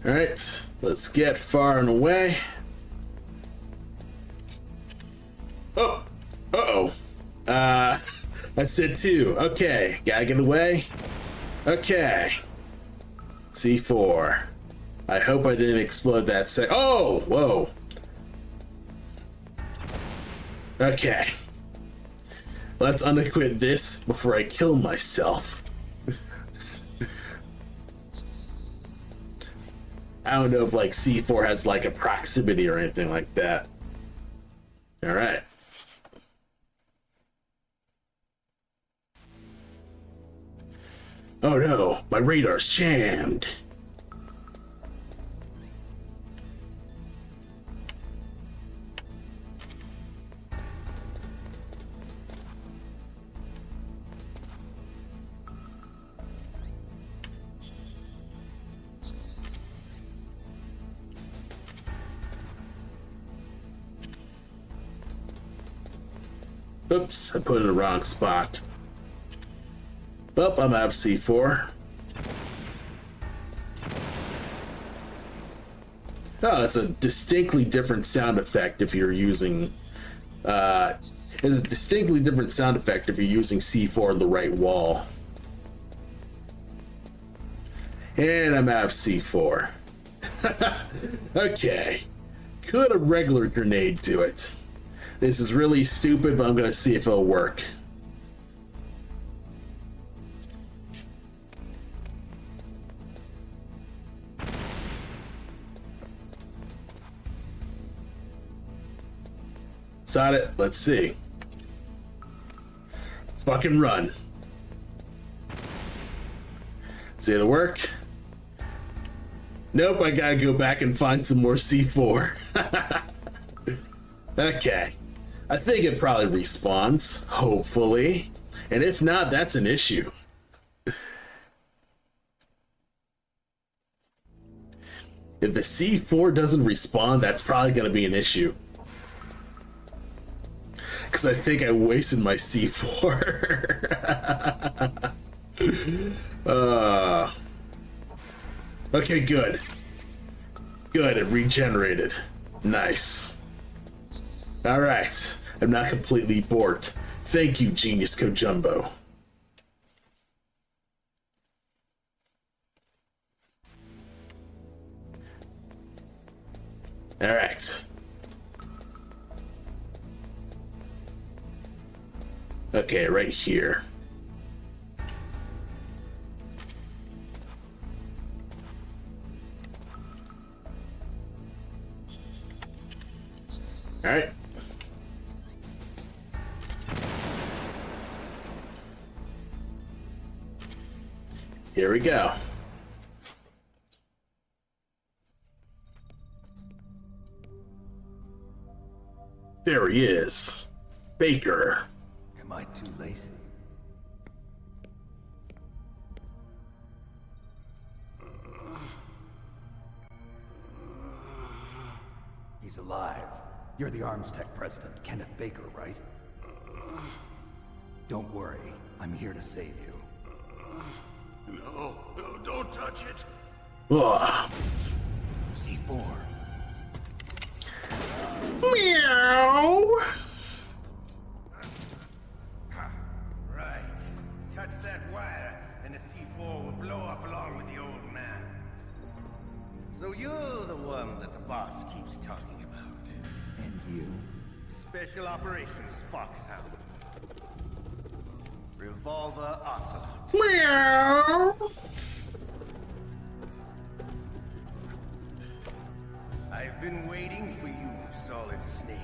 [SPEAKER 1] All right, let's get far and away. Oh, uh-oh. I said 2. Okay, gotta get away. Okay. C4. I hope I didn't explode that oh, whoa. Okay. Let's unequip this before I kill myself. I don't know if like C4 has like a proximity or anything like that. All right. Oh no, my radar's jammed. Oops, I put it in the wrong spot. Well, I'm out of C4. Oh, that's a distinctly different sound effect if you're using... it's a distinctly different sound effect if you're using C4 on the right wall. And I'm out of C4. Okay. Could a regular grenade do it? This is really stupid, but I'm gonna see if it'll work. Saw it. Let's see. Fucking run. See it'll work? Nope, I gotta go back and find some more C4. Okay. I think it probably respawns, hopefully. And if not, that's an issue. If the C4 doesn't respawn, that's probably going to be an issue. Because I think I wasted my C4. Okay, good. Good, it regenerated. Nice. Alright, I'm not completely bored. Thank you, Genius Kojumbo. Alright. Okay, right here. Alright. Here we go. There he is. Baker.
[SPEAKER 3] Am I too late? He's alive. You're the Arms Tech president, Kenneth Baker, right? Don't worry. I'm here to save you.
[SPEAKER 5] No, don't touch it.
[SPEAKER 1] Ugh.
[SPEAKER 3] C4.
[SPEAKER 1] Meow.
[SPEAKER 9] Right. Touch that wire, and the C4 will blow up along with the old man. So you're the one that the boss keeps talking about.
[SPEAKER 3] And you?
[SPEAKER 9] Special Operations Foxhound. Revolver Ocelot.
[SPEAKER 1] Meow.
[SPEAKER 9] solid snake.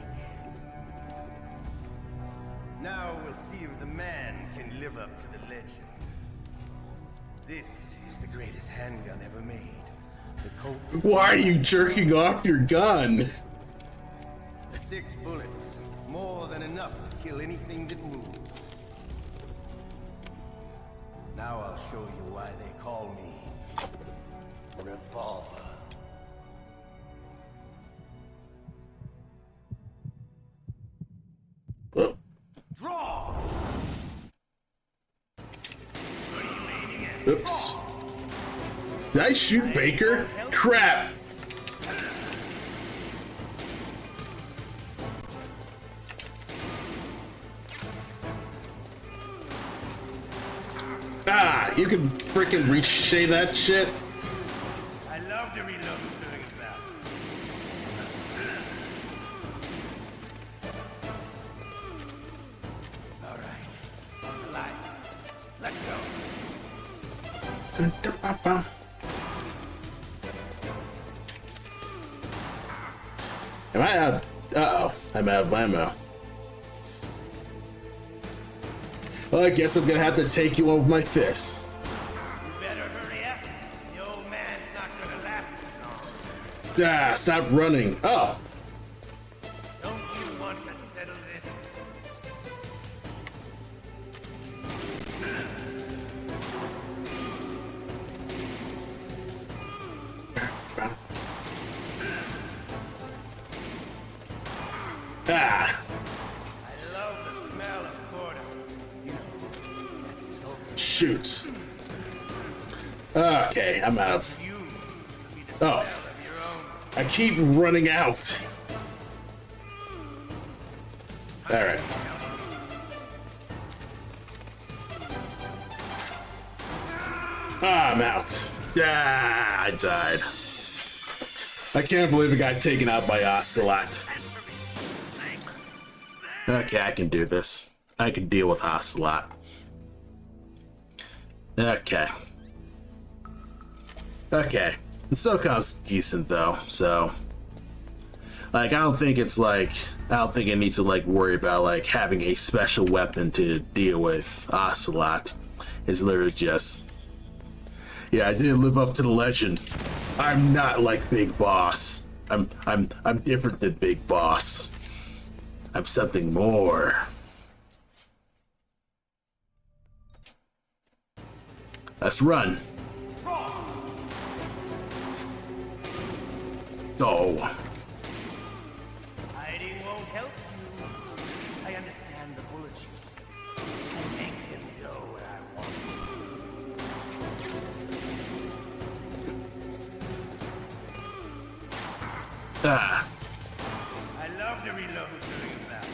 [SPEAKER 9] Now we'll see if the man can live up to the legend. This is the greatest handgun ever made. The Colt.
[SPEAKER 1] Why are you jerking off your gun?
[SPEAKER 9] 6 bullets, more than enough to kill anything that moves. Now I'll show you why they call me Revolver. Draw!
[SPEAKER 1] Oops. Did I shoot Baker? Crap! Ah, you can freaking ricochet that shit.
[SPEAKER 9] I love to reload during battle. All right, on the line. Let's go.
[SPEAKER 1] Am I out? Uh-oh, I'm out of ammo. Well, I guess I'm gonna have to take you on with my fists.
[SPEAKER 9] You better hurry up. The old man's not gonna last too long.
[SPEAKER 1] Ah, stop running. Oh.
[SPEAKER 9] Don't you want to settle this?
[SPEAKER 1] Ah.
[SPEAKER 9] I love the smell of quarter. You know, that's so
[SPEAKER 1] Shoot. Okay, I'm out of.
[SPEAKER 9] you be the
[SPEAKER 1] Oh.
[SPEAKER 9] smell of your own.
[SPEAKER 1] I keep running out. Alright. Ah, I'm out. Ah, I died. I can't believe I got taken out by Ocelot. Okay, I can do this. I can deal with Ocelot. Okay. Okay. The SOCOM's decent though, so like I don't think I need to like worry about like having a special weapon to deal with Ocelot. It's literally just, yeah, I didn't live up to the legend. I'm not like Big Boss. I'm different than Big Boss. I'm something more. Let's run. Oh.
[SPEAKER 9] Hiding won't help you. I understand the bullets you see. I make them go where I want them.
[SPEAKER 1] Ah.
[SPEAKER 9] I love to reload during battle.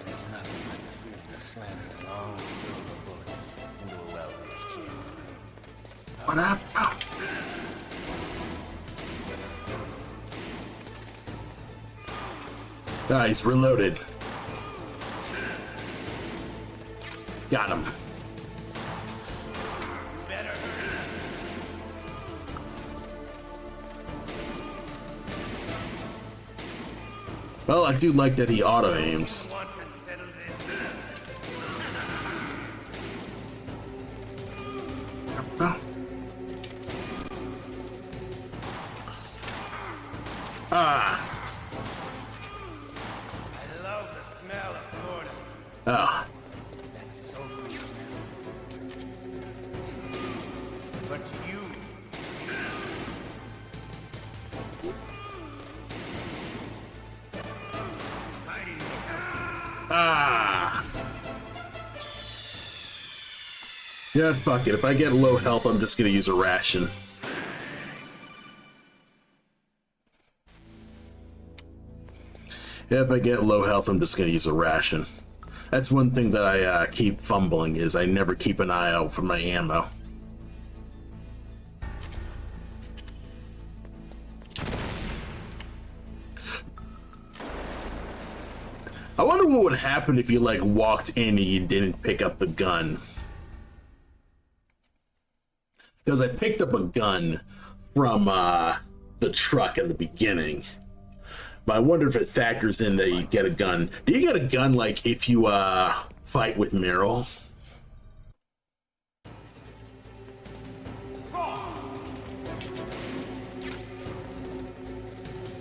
[SPEAKER 9] There's nothing like the feeling of slamming a long silver bullet into a well-placed chamber.
[SPEAKER 1] What up? Oh. Ah, he's reloaded. Got him.
[SPEAKER 9] Better hurry.
[SPEAKER 1] Well, I do like that he auto aims.
[SPEAKER 9] Want to settle this?
[SPEAKER 1] Oh. Ah.
[SPEAKER 9] I love the smell of quarter.
[SPEAKER 1] Oh.
[SPEAKER 9] That sulphur smell. But you.
[SPEAKER 1] Ah. Yeah, fuck it. If I get low health, I'm just gonna use a ration. Yeah, if I get low health, I'm just gonna use a ration. That's one thing that I keep fumbling, is I never keep an eye out for my ammo. I wonder what would happen if you like walked in and you didn't pick up the gun. Because I picked up a gun from the truck in the beginning. But I wonder if it factors in that you get a gun. Do you get a gun like if you fight with Meryl?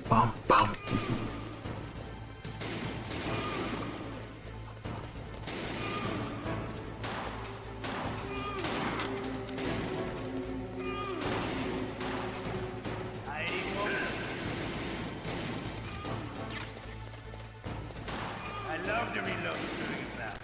[SPEAKER 1] Bum bum.
[SPEAKER 9] I love to reload during a battle.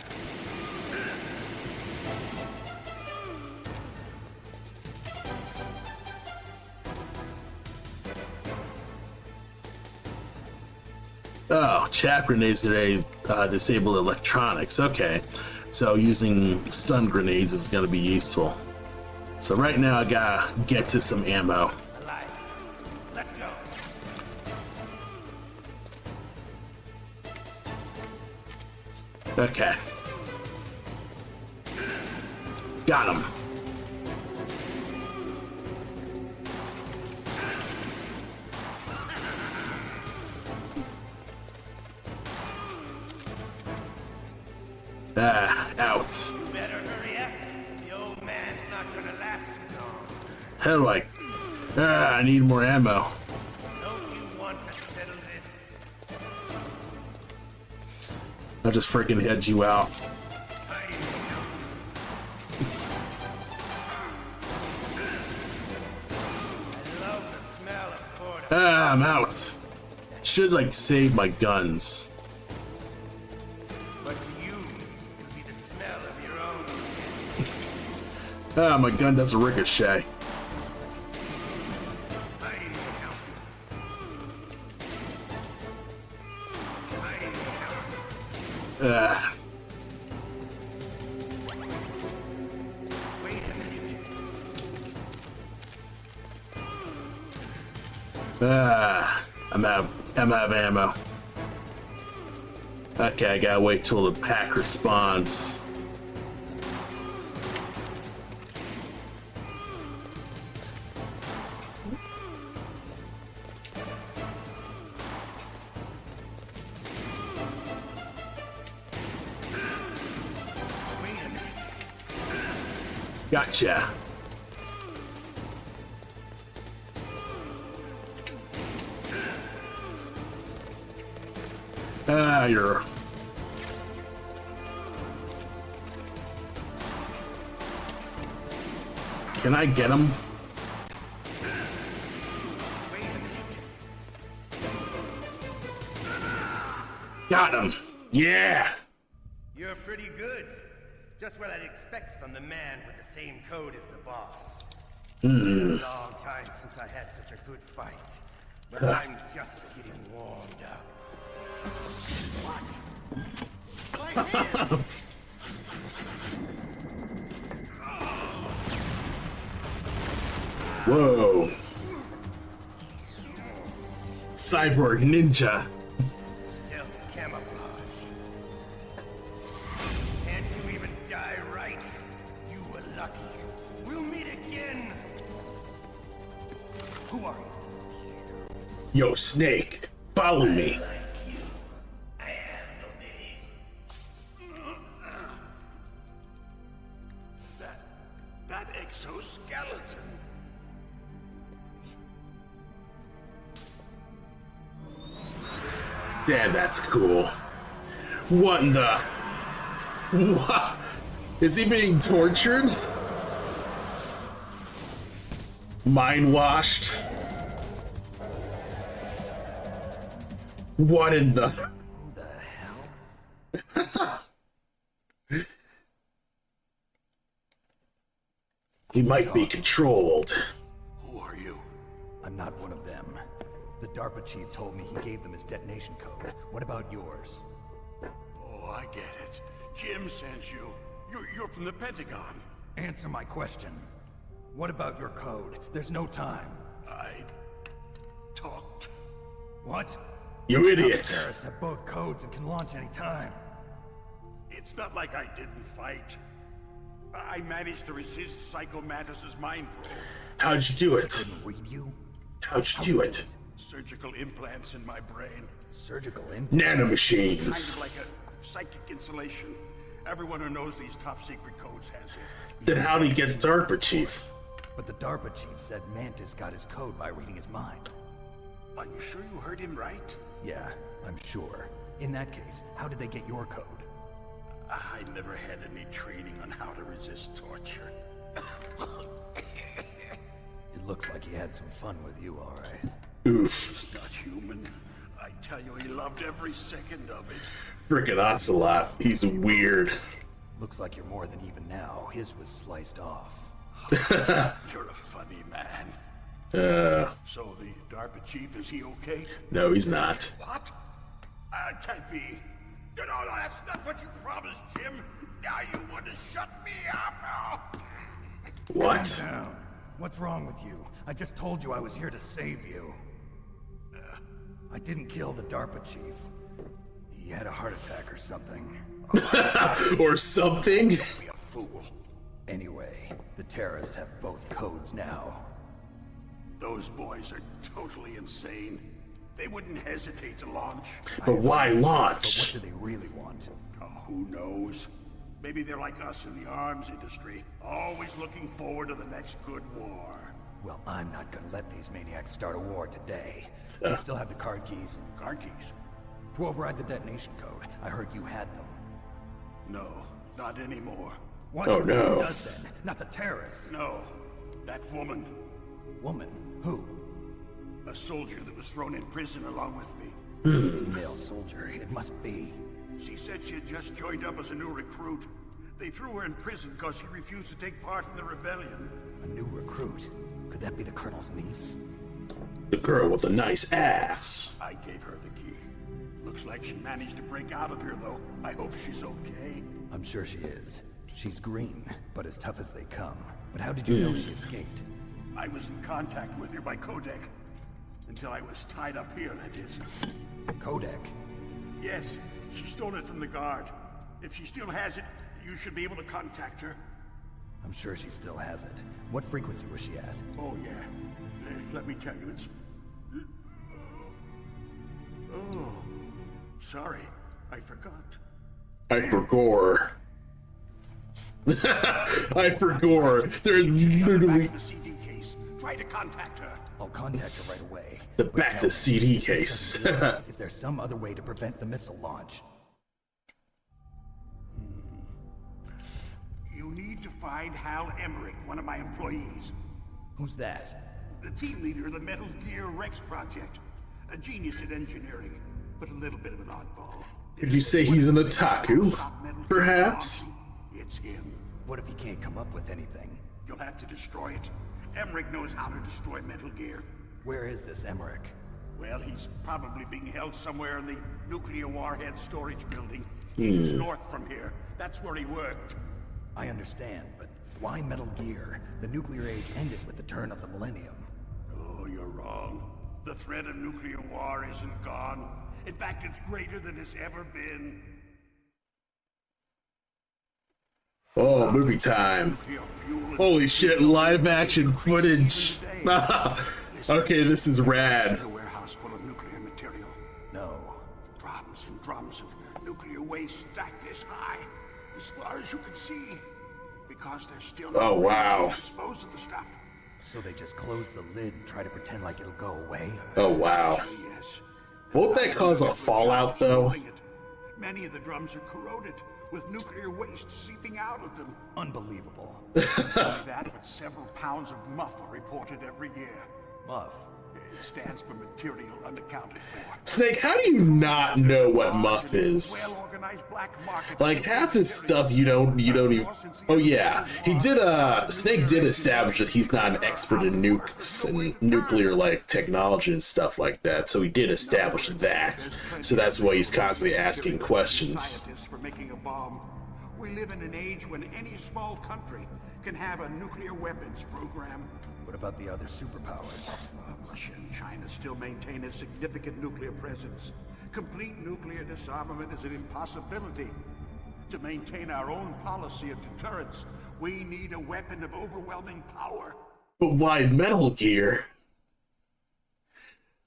[SPEAKER 1] Oh, chaff grenades today disable electronics. Okay, so using stun grenades is going to be useful. So right now I gotta get to some ammo.
[SPEAKER 9] Alive. Let's go.
[SPEAKER 1] Okay. Got him. Out.
[SPEAKER 9] You better hurry up. The old man's not gonna last too long.
[SPEAKER 1] How do I... I need more ammo.
[SPEAKER 9] Don't you want to settle this?
[SPEAKER 1] I'll just freaking head you out.
[SPEAKER 9] I love the smell of corn.
[SPEAKER 1] I'm out. Should like save my guns.
[SPEAKER 9] But to you, it'll be the smell of your own.
[SPEAKER 1] My gun does a ricochet. I'm out of ammo. Okay, I gotta wait till the pack responds. Gotcha. You're... Can I get him? Got him. Yeah.
[SPEAKER 9] You're pretty good. Just what I'd expect from the man with the same code as the boss. It's been a long time since I had such a good fight. But I'm just getting warmed up. What? My hand!
[SPEAKER 1] Whoa. Cyborg ninja.
[SPEAKER 9] Stealth camouflage. Can't you even die right? You were lucky. We'll meet again. Who are you?
[SPEAKER 1] Yo, Snake, follow me.
[SPEAKER 9] Like you, I have no name. That exoskeleton.
[SPEAKER 1] Yeah, that's cool. What in the... What? Is he being tortured? Mind washed? What in the...
[SPEAKER 3] Who the hell?
[SPEAKER 1] He might be controlled.
[SPEAKER 3] Who are you? I'm not one of them. The DARPA chief told me he gave them his detonation code. What about yours?
[SPEAKER 12] Oh, I get it. Jim sent you. You're from the Pentagon.
[SPEAKER 3] Answer my question. What about your code? There's no time.
[SPEAKER 12] I talked.
[SPEAKER 3] What?
[SPEAKER 1] You idiot.
[SPEAKER 3] Terrorists have both codes and can launch any time.
[SPEAKER 12] It's not like I didn't fight. I managed to resist Psycho Mantis's mind probe.
[SPEAKER 1] How'd you do it?
[SPEAKER 3] Couldn't read you?
[SPEAKER 1] How'd you do it?
[SPEAKER 12] Surgical implants in my brain.
[SPEAKER 3] Surgical implants?
[SPEAKER 1] Nanomachines.
[SPEAKER 12] Kind of like a psychic insulation. Everyone who knows these top secret codes has it.
[SPEAKER 1] Then how'd he get DARPA chief?
[SPEAKER 3] But the DARPA chief said Mantis got his code by reading his mind.
[SPEAKER 12] Are you sure you heard him right?
[SPEAKER 3] Yeah, I'm sure. In that case, how did they get your code?
[SPEAKER 12] I never had any training on how to resist torture.
[SPEAKER 3] It looks like he had some fun with you, all right.
[SPEAKER 1] Oof.
[SPEAKER 12] He's not human. I tell you, he loved every second of it.
[SPEAKER 1] Frickin' Ocelot. He's weird.
[SPEAKER 3] Looks like you're more than even now. His was sliced off.
[SPEAKER 12] You're a funny man. So the DARPA chief, is he okay?
[SPEAKER 1] No, he's not.
[SPEAKER 12] What? Can't be. No, that's not what you promised, Jim. Now you want to shut me up?
[SPEAKER 1] What?
[SPEAKER 3] Calm down. What's wrong with you? I just told you I was here to save you. I didn't kill the DARPA chief. He had a heart attack or something.
[SPEAKER 1] Or something?
[SPEAKER 12] Be a fool.
[SPEAKER 3] Anyway, the terrorists have both codes now.
[SPEAKER 12] Those boys are totally insane. They wouldn't hesitate to launch.
[SPEAKER 1] But why launch?
[SPEAKER 3] But what do they really want?
[SPEAKER 12] Oh, who knows? Maybe they're like us in the arms industry, always looking forward to the next good war.
[SPEAKER 3] Well, I'm not gonna let these maniacs start a war today. You still have the card keys?
[SPEAKER 12] Card keys?
[SPEAKER 3] To override the detonation code. I heard you had them.
[SPEAKER 12] No, not anymore.
[SPEAKER 3] What?
[SPEAKER 1] Oh, no.
[SPEAKER 3] Who does then? Not the terrorists.
[SPEAKER 12] No, that woman.
[SPEAKER 3] Woman? Who?
[SPEAKER 12] A soldier that was thrown in prison along with me.
[SPEAKER 3] Female soldier. It must be.
[SPEAKER 12] She said she had just joined up as a new recruit. They threw her in prison because she refused to take part in the rebellion.
[SPEAKER 3] A new recruit? Could that be the Colonel's niece?
[SPEAKER 1] The girl with a nice ass.
[SPEAKER 12] I gave her the key. Looks like she managed to break out of here, though. I hope she's okay.
[SPEAKER 3] I'm sure she is. She's green, but as tough as they come. But how did you know she escaped?
[SPEAKER 12] I was in contact with her by codec. Until I was tied up here, that is.
[SPEAKER 3] Codec?
[SPEAKER 12] Yes, she stole it from the guard. If she still has it, you should be able to contact her.
[SPEAKER 3] I'm sure she still has it. What frequency was she at?
[SPEAKER 12] Oh, yeah. Let me tell you, it's... Oh, sorry. I forgot.
[SPEAKER 1] I forgot. I forgot. There's literally...
[SPEAKER 12] The CD case. Try to contact her.
[SPEAKER 3] I'll contact her right away.
[SPEAKER 1] The back to CD case.
[SPEAKER 3] Is there some other way to prevent the missile launch?
[SPEAKER 12] You need to find Hal Emmerich, one of my employees.
[SPEAKER 3] Who's that?
[SPEAKER 12] The team leader of the Metal Gear Rex project. A genius at engineering, but a little bit of an oddball.
[SPEAKER 1] Did you say he's an otaku? Perhaps?
[SPEAKER 12] It's him.
[SPEAKER 3] What if he can't come up with anything?
[SPEAKER 12] You'll have to destroy it. Emmerich knows how to destroy Metal Gear.
[SPEAKER 3] Where is this Emmerich?
[SPEAKER 12] Well, he's probably being held somewhere in the nuclear warhead storage building. It's north from here. That's where he worked.
[SPEAKER 3] I understand, but why Metal Gear? The nuclear age ended with the turn of the millennium.
[SPEAKER 12] Oh, you're wrong. The threat of nuclear war isn't gone. In fact, it's greater than it's ever been.
[SPEAKER 1] Oh, movie time. Holy shit, live action footage. Okay, this is rad.
[SPEAKER 12] A warehouse full of nuclear material.
[SPEAKER 3] No.
[SPEAKER 12] Drums and drums of nuclear waste stacked this high, as far as you can see. Because there's still no way to dispose of the stuff.
[SPEAKER 3] So they just close the lid and try to pretend like it'll go away?
[SPEAKER 1] Oh, wow.
[SPEAKER 12] Yes.
[SPEAKER 1] Won't that cause a fallout, though?
[SPEAKER 12] Many of the drums are corroded, with nuclear waste seeping out of them.
[SPEAKER 3] Unbelievable.
[SPEAKER 12] Not only that, but several pounds of muff are reported every year.
[SPEAKER 3] Muff?
[SPEAKER 12] It stands for material unaccounted for.
[SPEAKER 1] Snake, how do you not know what muff is? Like, half this stuff you don't even... Oh yeah, Snake did establish that he's not an expert in nukes and nuclear, like, technology and stuff like that, so he did establish that. So that's why he's constantly asking questions.
[SPEAKER 12] For making a bomb. We live in an age when any small country can have a nuclear weapons program.
[SPEAKER 3] What about the other superpowers?
[SPEAKER 12] Russia and China still maintain a significant nuclear presence. Complete nuclear disarmament is an impossibility. To maintain our own policy of deterrence, we need a weapon of overwhelming power.
[SPEAKER 1] But why Metal Gear?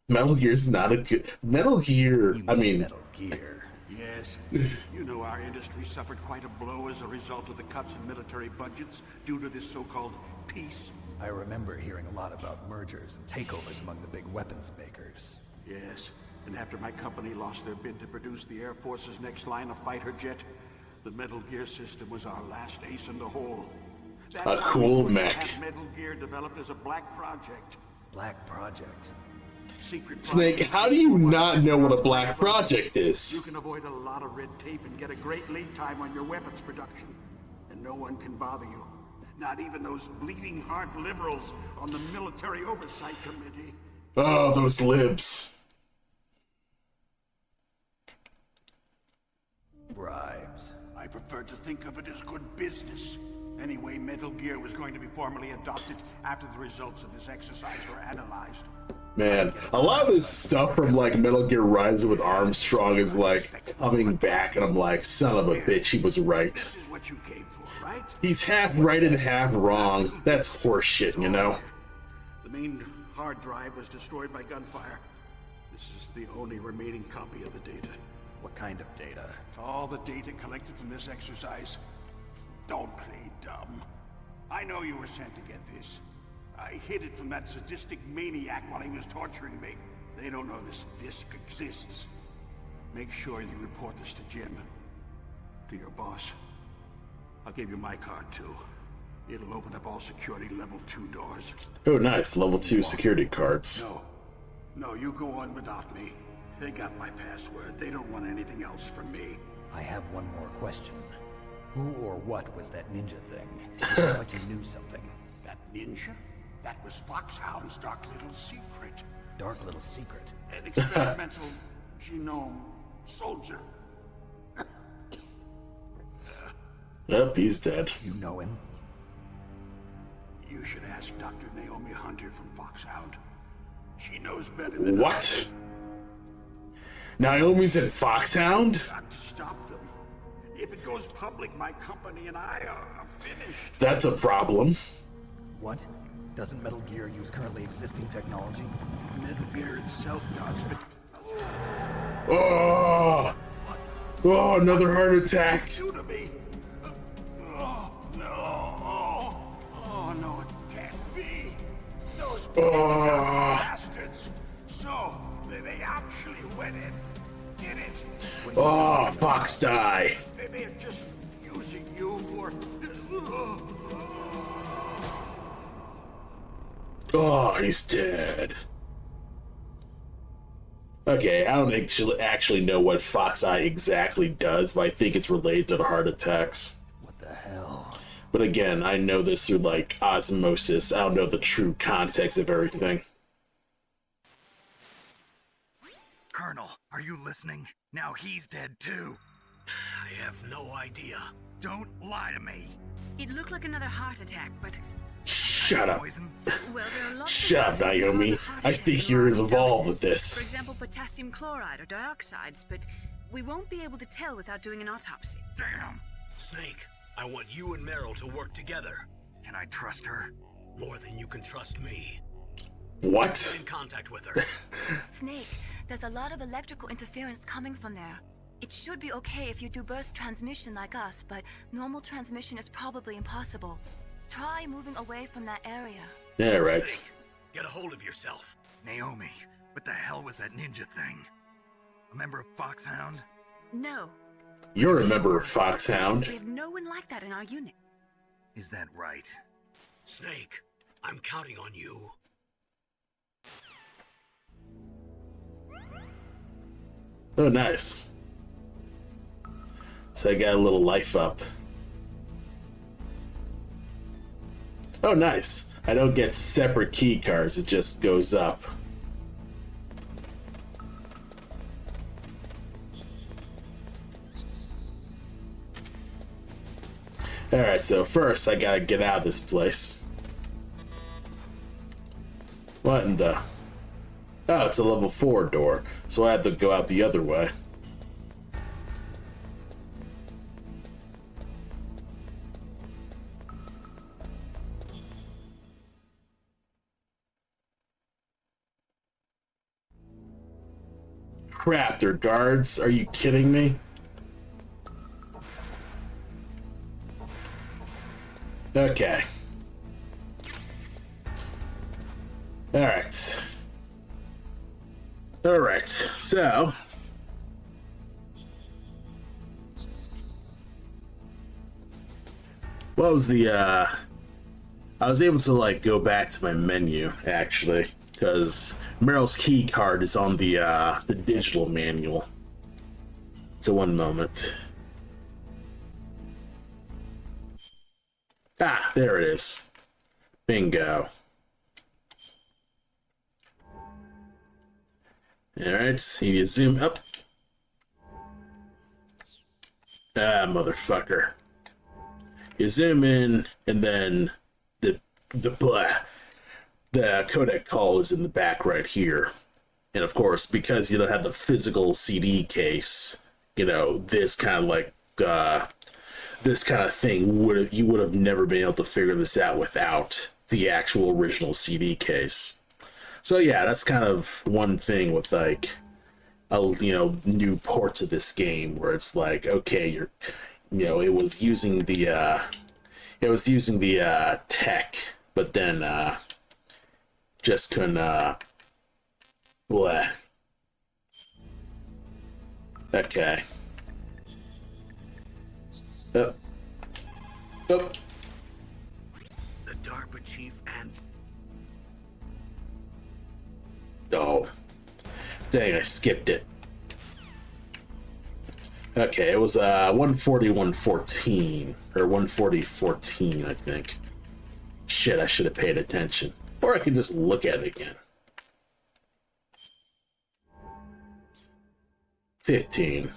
[SPEAKER 1] Metal Gear's not a good... Metal Gear, I mean...
[SPEAKER 11] Metal Gear.
[SPEAKER 12] Yes. You know our industry suffered quite a blow as a result of the cuts in military budgets due to this so-called peace.
[SPEAKER 11] I remember hearing a lot about mergers and takeovers among the big weapons makers.
[SPEAKER 12] Yes. And after my company lost their bid to produce the Air Force's next line of fighter jet, the Metal Gear system was our last ace in the hole. That's
[SPEAKER 1] a cool
[SPEAKER 12] we
[SPEAKER 1] mech.
[SPEAKER 12] had Metal Gear developed as a black project.
[SPEAKER 11] Black Project.
[SPEAKER 12] Secret
[SPEAKER 1] Snake,
[SPEAKER 12] project
[SPEAKER 1] how do you not know what a black project
[SPEAKER 12] You
[SPEAKER 1] is?
[SPEAKER 12] can avoid a lot of red tape and get a great lead time on your weapons production. And no one can bother you. Not even those bleeding heart liberals on the Military Oversight Committee.
[SPEAKER 1] Oh, those libs.
[SPEAKER 11] Bribes.
[SPEAKER 12] I prefer to think of it as good business. Anyway, Metal Gear was going to be formally adopted after the results of this exercise were analyzed.
[SPEAKER 1] Man, a lot of his stuff from like Metal Gear Rising with Armstrong is like coming back, and I'm like, son of a bitch, he was right.
[SPEAKER 12] This is what you came for, right?
[SPEAKER 1] He's half right and half wrong. That's horseshit, you know?
[SPEAKER 12] The main hard drive was destroyed by gunfire. This is the only remaining copy of the data.
[SPEAKER 11] What kind of data?
[SPEAKER 12] All the data collected from this exercise. Don't play dumb. I know you were sent to get this. I hid it from that sadistic maniac while he was torturing me. They don't know this disc exists. Make sure you report this to Jim. To your boss. I'll give you my card too. It'll open up all security level 2 doors.
[SPEAKER 1] Oh, nice. Level 2 security cards.
[SPEAKER 12] No, you go on without me. They got my password. They don't want anything else from me.
[SPEAKER 11] I have one more question. Who or what was that ninja thing? It sounded like you knew something.
[SPEAKER 12] That ninja? That was Foxhound's dark little secret.
[SPEAKER 11] Dark little secret?
[SPEAKER 12] An experimental genome soldier.
[SPEAKER 1] Yep, he's dead.
[SPEAKER 11] You know him?
[SPEAKER 12] You should ask Dr. Naomi Hunter from Foxhound. She knows better than
[SPEAKER 1] What? Naomi's in Foxhound?
[SPEAKER 12] Got to stop them. If it goes public, my company and I are finished.
[SPEAKER 1] That's a problem.
[SPEAKER 11] What? Doesn't Metal Gear use currently existing technology?
[SPEAKER 12] Metal Gear itself does, but...
[SPEAKER 1] Oh! Oh, another heart attack.
[SPEAKER 12] You to me. Oh, no. Oh, no, it can't be. Those bastards. So, they actually went in. Did it.
[SPEAKER 1] Oh, Fox die.
[SPEAKER 12] They're just using you for...
[SPEAKER 1] Oh, he's dead. Okay, I don't actually know what Fox Eye exactly does, but I think it's related to the heart attacks.
[SPEAKER 11] What the hell?
[SPEAKER 1] But again, I know this through like osmosis. I don't know the true context of everything.
[SPEAKER 11] Colonel, are you listening? Now he's dead too.
[SPEAKER 2] I have no idea.
[SPEAKER 11] Don't lie to me.
[SPEAKER 4] It looked like another heart attack, but...
[SPEAKER 1] Shut up.
[SPEAKER 11] Poison?
[SPEAKER 4] Well, there are lots
[SPEAKER 1] Shut up,
[SPEAKER 4] of things that
[SPEAKER 1] Naomi.
[SPEAKER 4] cause a heart
[SPEAKER 1] I
[SPEAKER 4] attack
[SPEAKER 1] think
[SPEAKER 4] in
[SPEAKER 1] you're
[SPEAKER 4] large
[SPEAKER 1] involved with
[SPEAKER 4] doses.
[SPEAKER 1] this.
[SPEAKER 4] For example, potassium chloride or dioxides, but we won't be able to tell without doing an autopsy.
[SPEAKER 11] Damn.
[SPEAKER 2] Snake, I want you and Meryl to work together.
[SPEAKER 11] Can I trust her?
[SPEAKER 2] More than you can trust me.
[SPEAKER 1] What?
[SPEAKER 2] Get in contact with her.
[SPEAKER 7] Snake, there's a lot of electrical interference coming from there. It should be okay if you do burst transmission like us, but normal transmission is probably impossible. Try moving away from that area.
[SPEAKER 1] Yeah, right.
[SPEAKER 2] Snake, get a hold of yourself.
[SPEAKER 11] Naomi, what the hell was that ninja thing? A member of Foxhound?
[SPEAKER 4] No.
[SPEAKER 1] You're a member of Foxhound.
[SPEAKER 4] We have no one like that in our unit.
[SPEAKER 11] Is that right?
[SPEAKER 2] Snake, I'm counting on you.
[SPEAKER 1] Oh, nice. So I got a little life up. Oh, nice. I don't get separate key cards. It just goes up. Alright, so first I gotta get out of this place. What in the... Oh, it's a level 4 door, so I have to go out the other way. crap, they're guards? Are you kidding me? Okay. Alright. Alright, so... what was the, I was able to, like, go back to my menu, actually, because Meryl's key card is on the digital manual. So one moment. Ah, there it is. Bingo. Alright, you zoom up. Ah, motherfucker. You zoom in, and then the codec call is in the back right here. And of course, because you don't have the physical CD case, you know, this kind of like this kind of thing you would have never been able to figure this out without the actual original CD case. So yeah, that's kind of one thing with like new ports of this game where it's like, okay, it was using the tech, but then just couldn't blah. Okay. Oh.
[SPEAKER 2] The DARPA chief and...
[SPEAKER 1] oh. Dang, I skipped it. Okay, it was 140-114, or 140-14, I think. Shit, I should have paid attention. Or I could just look at it again. 15.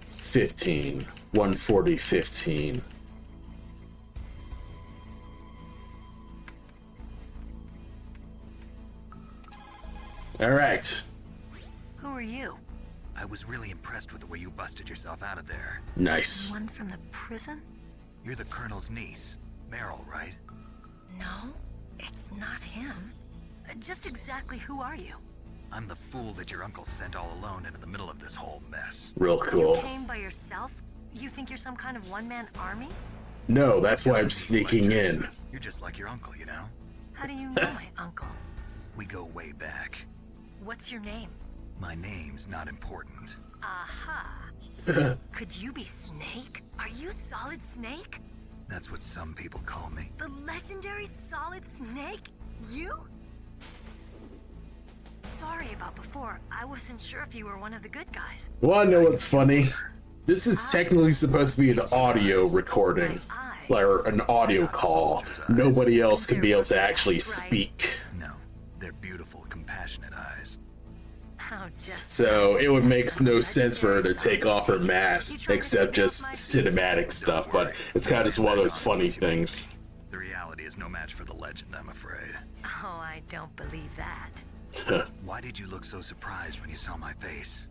[SPEAKER 1] 15. 140-15. All right.
[SPEAKER 7] Who are you?
[SPEAKER 3] I was really impressed with the way you busted yourself out of there.
[SPEAKER 1] Nice.
[SPEAKER 7] One from the prison?
[SPEAKER 3] You're the Colonel's niece, Meryl, right?
[SPEAKER 7] No, it's not him. Just exactly who are you?
[SPEAKER 3] I'm the fool that your uncle sent all alone into the middle of this whole mess.
[SPEAKER 1] Real cool.
[SPEAKER 7] You came by yourself? You think you're some kind of one-man army?
[SPEAKER 1] No, that's why I'm sneaking in.
[SPEAKER 3] You're just like your uncle, you know?
[SPEAKER 7] How do you know my uncle?
[SPEAKER 3] We go way back.
[SPEAKER 7] What's your name?
[SPEAKER 3] My name's not important.
[SPEAKER 7] Aha. Could you be Snake? Are you Solid Snake?
[SPEAKER 3] That's what some people call me.
[SPEAKER 7] The legendary Solid Snake? You? Sorry about before. I wasn't sure if you were one of the good guys.
[SPEAKER 1] Wanna know what's funny? This is technically supposed to be an audio recording, or an audio call. Nobody else can be able to actually speak.
[SPEAKER 3] No, they're beautiful, compassionate eyes.
[SPEAKER 1] So it would make no sense for her to take off her mask, except just cinematic stuff, but it's kind of just one of those funny things.
[SPEAKER 3] The reality is no match for the legend, I'm afraid.
[SPEAKER 7] Oh, I don't believe that.
[SPEAKER 3] Why did you look so surprised when you saw my face?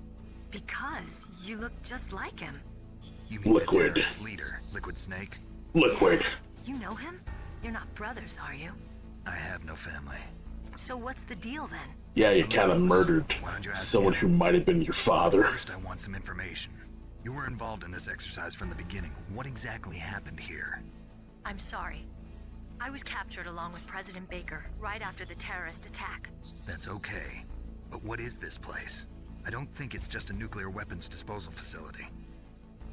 [SPEAKER 7] Because you look just like him.
[SPEAKER 3] You mean
[SPEAKER 1] Liquid.
[SPEAKER 3] the terrorist leader, Liquid Snake?
[SPEAKER 1] Liquid.
[SPEAKER 7] You know him? You're not brothers, are you?
[SPEAKER 3] I have no family.
[SPEAKER 7] So what's the deal then?
[SPEAKER 1] Yeah, you kind of murdered someone who might have been your father.
[SPEAKER 3] First, I want some information. You were involved in this exercise from the beginning. What exactly happened here?
[SPEAKER 7] I'm sorry. I was captured along with President Baker right after the terrorist attack.
[SPEAKER 3] That's okay. But what is this place? I don't think it's just a nuclear weapons disposal facility.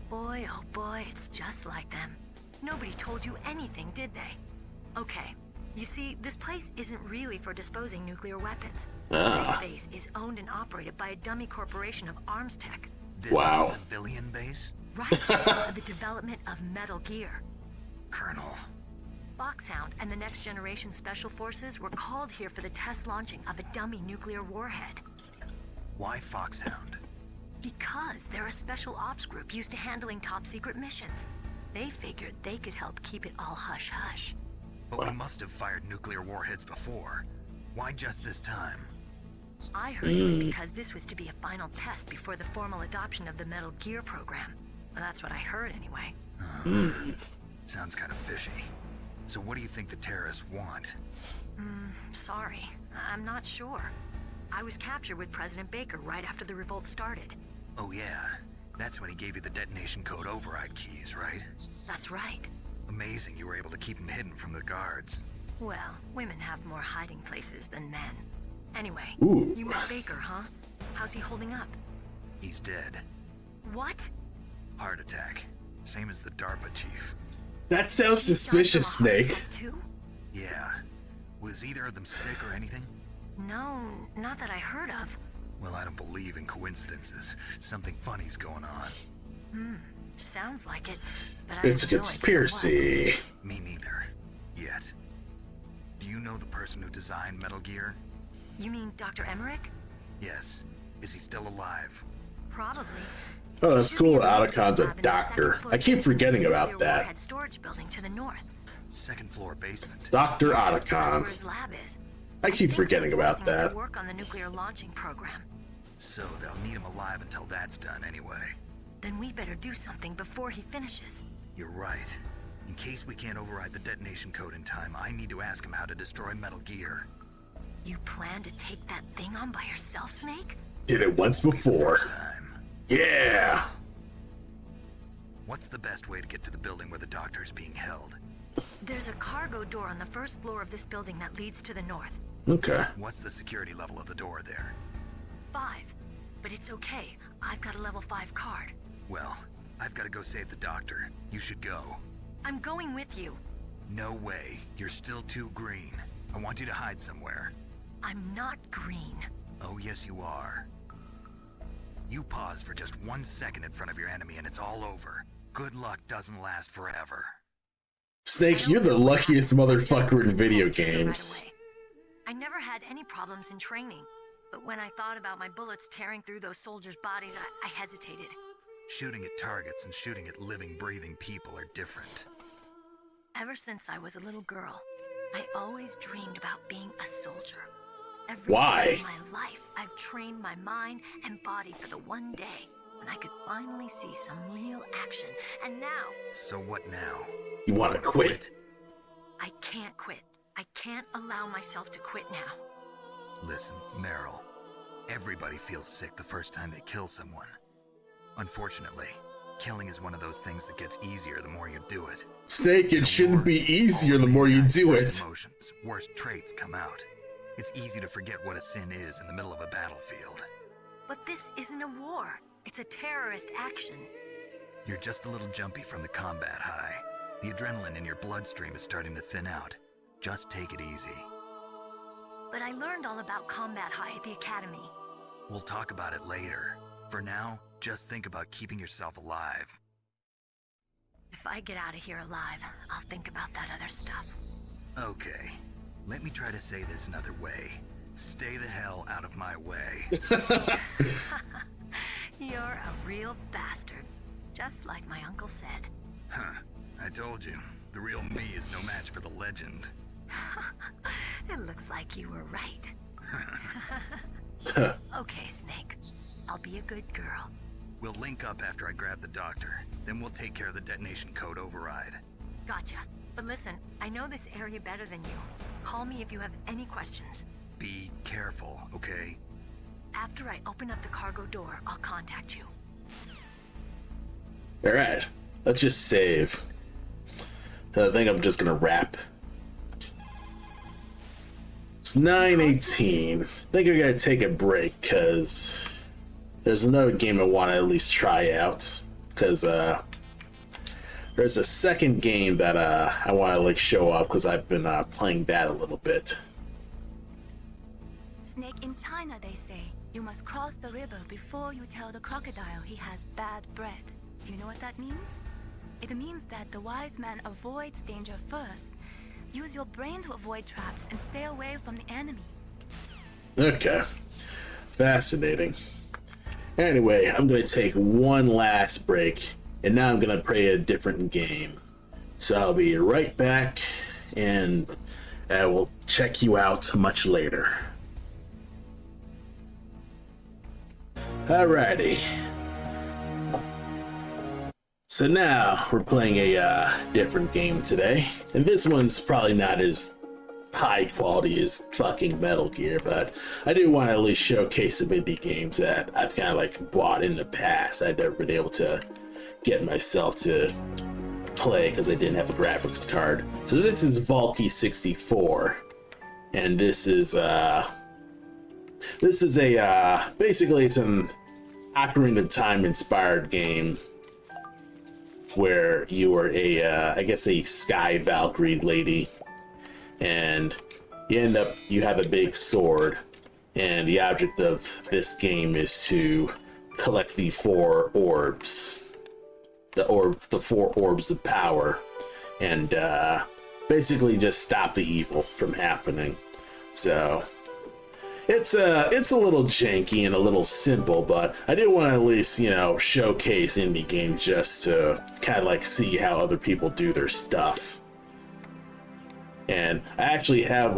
[SPEAKER 7] Boy, oh boy, it's just like them. Nobody told you anything, did they? Okay. You see, this place isn't really for disposing nuclear weapons. This base is owned and operated by a dummy corporation of arms tech.
[SPEAKER 3] This is a civilian base?
[SPEAKER 7] Right, for the development of Metal Gear.
[SPEAKER 3] Colonel.
[SPEAKER 7] Foxhound and the Next Generation Special Forces were called here for the test launching of a dummy nuclear warhead.
[SPEAKER 3] Why Foxhound?
[SPEAKER 7] Because they're a special ops group used to handling top-secret missions. They figured they could help keep it all hush-hush.
[SPEAKER 3] But we must have fired nuclear warheads before. Why just this time?
[SPEAKER 7] I heard it was because this was to be a final test before the formal adoption of the Metal Gear program. Well, that's what I heard anyway.
[SPEAKER 3] Sounds kind of fishy. So what do you think the terrorists want?
[SPEAKER 13] Sorry. I'm not sure. I was captured with President Baker right after the revolt started.
[SPEAKER 3] Oh yeah, that's when he gave you the detonation code override keys, right?
[SPEAKER 13] That's right.
[SPEAKER 3] Amazing you were able to keep him hidden from the guards.
[SPEAKER 13] Well, women have more hiding places than men. Anyway,
[SPEAKER 1] Ooh.
[SPEAKER 13] You met Baker, huh? How's he holding up?
[SPEAKER 3] He's dead.
[SPEAKER 13] What?
[SPEAKER 3] Heart attack. Same as the DARPA chief.
[SPEAKER 1] That sounds suspicious, Snake.
[SPEAKER 13] Too?
[SPEAKER 3] Yeah. Was either of them sick or anything?
[SPEAKER 13] No, not that I heard of.
[SPEAKER 3] Well, I don't believe in coincidences. Something funny's going on.
[SPEAKER 13] Sounds like it, but I
[SPEAKER 1] It's a
[SPEAKER 13] have no idea
[SPEAKER 1] conspiracy.
[SPEAKER 3] Me neither. Yet. Do you know the person who designed Metal Gear?
[SPEAKER 13] what. You mean Dr. Emmerich?
[SPEAKER 3] Yes. Is he still alive?
[SPEAKER 13] Probably.
[SPEAKER 1] Oh, that's
[SPEAKER 13] Should be
[SPEAKER 1] cool.
[SPEAKER 13] a research
[SPEAKER 1] Otacon's a
[SPEAKER 13] lab in the
[SPEAKER 1] doctor.
[SPEAKER 13] second floor
[SPEAKER 1] I keep forgetting
[SPEAKER 13] nuclear
[SPEAKER 1] about that.
[SPEAKER 13] warhead storage building to the north.
[SPEAKER 3] Second floor basement.
[SPEAKER 1] Dr.
[SPEAKER 13] That's
[SPEAKER 1] Otacon.
[SPEAKER 13] where his lab is.
[SPEAKER 1] I keep
[SPEAKER 13] think
[SPEAKER 1] forgetting
[SPEAKER 13] they're
[SPEAKER 1] about
[SPEAKER 13] forcing him
[SPEAKER 1] that.
[SPEAKER 13] To work on the nuclear launching program.
[SPEAKER 3] So they'll need him alive until that's done anyway.
[SPEAKER 13] Then we better do something before he finishes.
[SPEAKER 3] You're right. In case we can't override the detonation code in time, I need to ask him how to destroy Metal Gear.
[SPEAKER 13] You plan to take that thing on by yourself, Snake?
[SPEAKER 1] Did it once before.
[SPEAKER 3] First time.
[SPEAKER 1] Yeah.
[SPEAKER 3] What's the best way to get to the building where the doctor's being held?
[SPEAKER 13] There's a cargo door on the first floor of this building that leads to the north.
[SPEAKER 1] Okay.
[SPEAKER 3] What's the security level of the door there?
[SPEAKER 13] 5. But it's okay. I've got a level 5 card.
[SPEAKER 3] Well, I've got to go save the doctor. You should go.
[SPEAKER 13] I'm going with you.
[SPEAKER 3] No way. You're still too green. I want you to hide somewhere.
[SPEAKER 13] I'm not green.
[SPEAKER 3] Oh, yes, you are. You pause for just 1 second in front of your enemy and it's all over. Good luck doesn't last forever.
[SPEAKER 1] Snake, you're the luckiest motherfucker in video games.
[SPEAKER 13] I never had any problems in training, but when I thought about my bullets tearing through those soldiers' bodies, I hesitated.
[SPEAKER 3] Shooting at targets and shooting at living, breathing people are different.
[SPEAKER 13] Ever since I was a little girl, I always dreamed about being a soldier. Every
[SPEAKER 1] Why?
[SPEAKER 13] day of my life, I've trained my mind and body for the one day when I could finally see some real action. And now...
[SPEAKER 3] So what now?
[SPEAKER 1] You want to quit?
[SPEAKER 13] I can't quit. I can't allow myself to quit now.
[SPEAKER 3] Listen, Meryl. Everybody feels sick the first time they kill someone. Unfortunately, killing is one of those things that gets easier the more you do it.
[SPEAKER 1] Snake, it shouldn't be easier the more you do it.
[SPEAKER 3] Emotions, worst traits come out. It's easy to forget what a sin is in the middle of a battlefield.
[SPEAKER 13] But this isn't a war. It's a terrorist action.
[SPEAKER 3] You're just a little jumpy from the combat high. The adrenaline in your bloodstream is starting to thin out. Just take it easy.
[SPEAKER 13] But I learned all about combat high at the academy.
[SPEAKER 3] We'll talk about it later. For now, just think about keeping yourself alive.
[SPEAKER 13] If I get out of here alive, I'll think about that other stuff.
[SPEAKER 3] Okay. Let me try to say this another way. Stay the hell out of my way.
[SPEAKER 13] You're a real bastard. Just like my uncle said.
[SPEAKER 3] Huh. I told you. The real me is no match for the legend.
[SPEAKER 13] It looks like you were right. Okay, Snake. I'll be a good girl.
[SPEAKER 3] We'll link up after I grab the doctor. Then we'll take care of the detonation code override.
[SPEAKER 13] Gotcha. But listen, I know this area better than you. Call me if you have any questions.
[SPEAKER 3] Be careful, okay?
[SPEAKER 13] After I open up the cargo door, I'll contact you.
[SPEAKER 1] Alright, let's just save. I think I'm just gonna wrap. It's 9:18. I think I'm gonna take a break because there's another game I want to at least try out. Because there's a second game that I want to like show up because I've been playing that a little bit.
[SPEAKER 7] Snake, in China they say you must cross the river before you tell the crocodile he has bad breath. Do you know what that means? It means that the wise man avoids danger first. Use your brain to avoid traps and stay away from the enemy.
[SPEAKER 1] Okay. Fascinating. Anyway, I'm going to take one last break, and now I'm going to play a different game. So I'll be right back, and I will check you out much later. Alrighty. So now we're playing a different game today, and this one's probably not as high quality as fucking Metal Gear, but I do want to at least showcase some indie games that I've kind of like bought in the past. I've never been able to get myself to play because I didn't have a graphics card. So this is Valkie 64, and this is a basically it's an Ocarina of Time inspired game where you are I guess a Sky Valkyrie lady, and you have a big sword, and the object of this game is to collect the four orbs, the four orbs of power, and basically just stop the evil from happening. So it's a little janky and a little simple, but I did want to at least, you know, showcase indie games just to kind of like see how other people do their stuff. And I actually have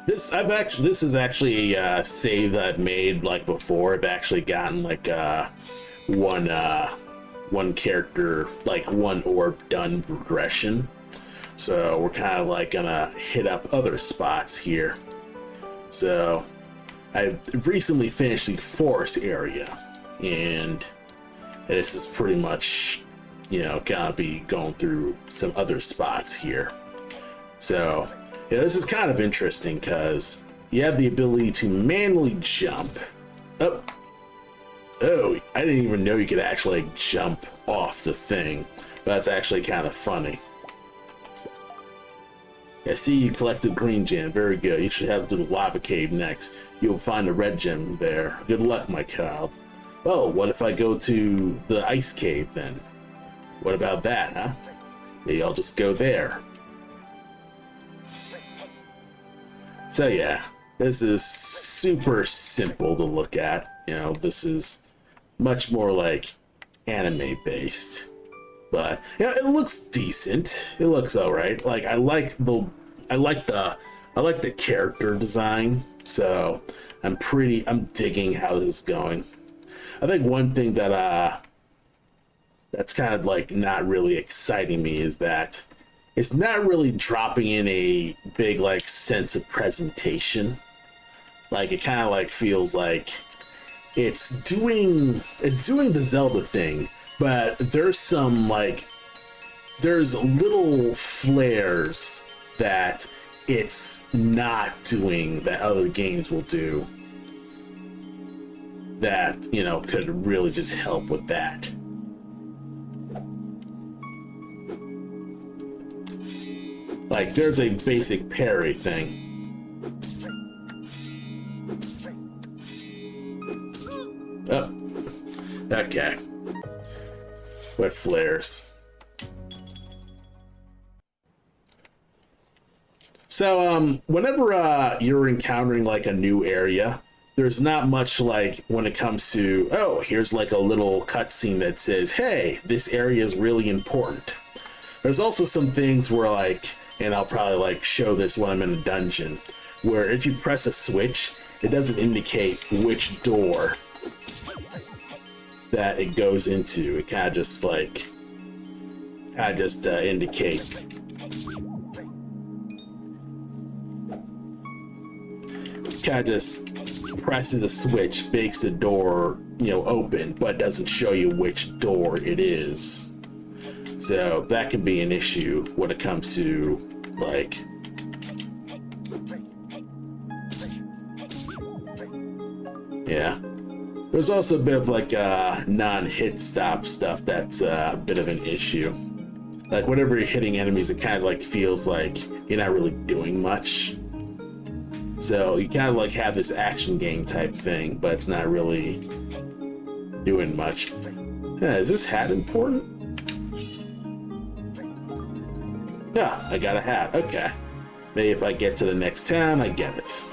[SPEAKER 1] this is actually a save that I've made like before. I've actually gotten like one character, like one orb done progression. So we're kind of like gonna hit up other spots here. So I recently finished the forest area, and this is pretty much, you know, gonna be going through some other spots here. So, yeah, this is kind of interesting because you have the ability to manually jump up. Oh, I didn't even know you could actually like, jump off the thing. That's actually kind of funny. I see you collected green gem. Very good. You should have to do the lava cave next. You'll find a red gem there. Good luck, my child. Well, what if I go to the ice cave then? What about that, huh? Maybe I'll just go there. So yeah, this is super simple to look at. You know, this is much more like anime based. But yeah, it looks decent. It looks all right. Like I like the character design. So I'm digging how this is going. I think one thing that that's kind of like not really exciting me is that it's not really dropping in a big like sense of presentation. Like it kind of like feels like it's doing the Zelda thing. But there's little flares that it's not doing that other games will do that, you know, could really just help with that. Like there's a basic parry thing. Oh, okay. What flares? So whenever you're encountering like a new area, there's not much like when it comes to, oh, here's like a little cutscene that says, hey, this area is really important. There's also some things where like, and I'll probably like show this when I'm in a dungeon, where if you press a switch, it doesn't indicate which door that it goes into. It kind of just like indicates. Kind of just presses a switch, makes the door, you know, open, but doesn't show you which door it is. So that can be an issue when it comes to like yeah. There's also a bit of like non-hit stop stuff that's a bit of an issue. Like whenever you're hitting enemies, it kind of like feels like you're not really doing much. So you kind of like have this action game type thing, but it's not really doing much. Yeah, is this hat important? Yeah, I got a hat. Okay. Maybe if I get to the next town, I get it.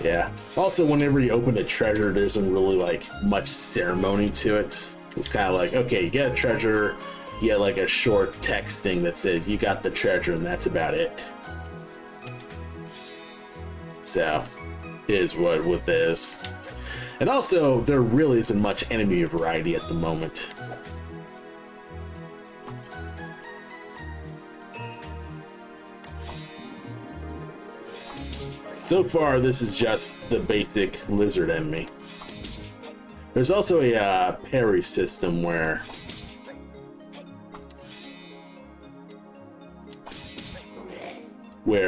[SPEAKER 1] Yeah. Also, whenever you open a treasure, there isn't really like much ceremony to it. It's kind of like, okay, you get a treasure, you get like a short text thing that says you got the treasure, and that's about it. So, is what it is. And also, there really isn't much enemy variety at the moment. So far, this is just the basic lizard enemy. There's also a parry system where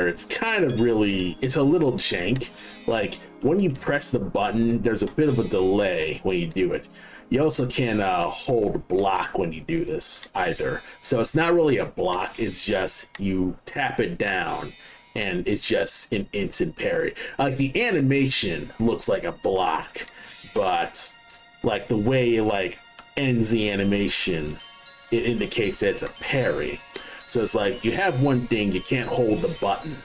[SPEAKER 1] it's kind of really, it's a little jank. Like, when you press the button, there's a bit of a delay when you do it. You also can't hold block when you do this either. So it's not really a block, it's just you tap it down and it's just an instant parry. Like, the animation looks like a block, but like the way it like ends the animation, it indicates that it's a parry. So it's like you have one thing, you can't hold the button.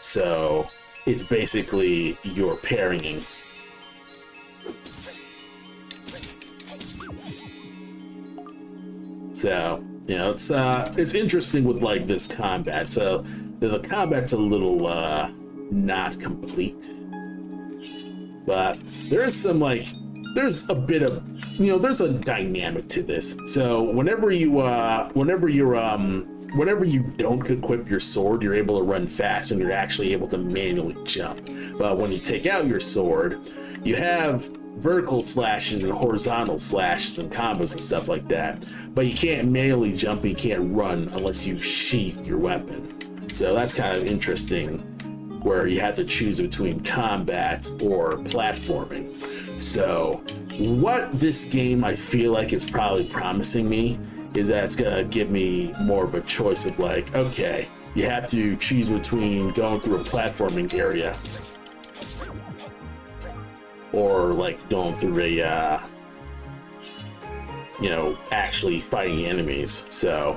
[SPEAKER 1] So it's basically you're parrying. So, you know, it's interesting with like this combat. So the combat's a little not complete. But there is some like, there's a bit of, you know, there's a dynamic to this. So whenever you don't equip your sword, you're able to run fast and you're actually able to manually jump. But when you take out your sword, you have vertical slashes and horizontal slashes and combos and stuff like that. But you can't manually jump and you can't run unless you sheath your weapon. So that's kind of interesting, where you have to choose between combat or platforming. So what this game I feel like is probably promising me is that it's gonna give me more of a choice of like, okay, you have to choose between going through a platforming area or like going through a, you know, actually fighting enemies. So,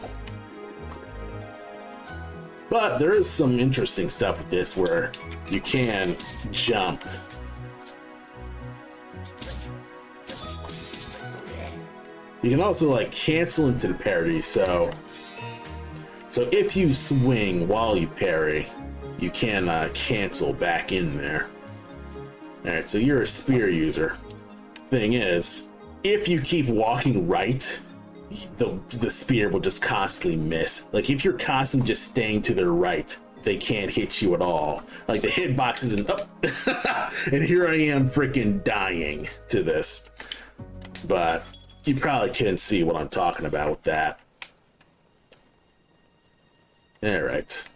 [SPEAKER 1] but there is some interesting stuff with this where you can jump. You can also like cancel into the parry. So if you swing while you parry, you can cancel back in there. All right, so you're a spear user. Thing is, if you keep walking right, the spear will just constantly miss. Like if you're constantly just staying to the right, they can't hit you at all. Like the hitbox isn't up. And here I am freaking dying to this. But you probably couldn't see what I'm talking about with that. All right.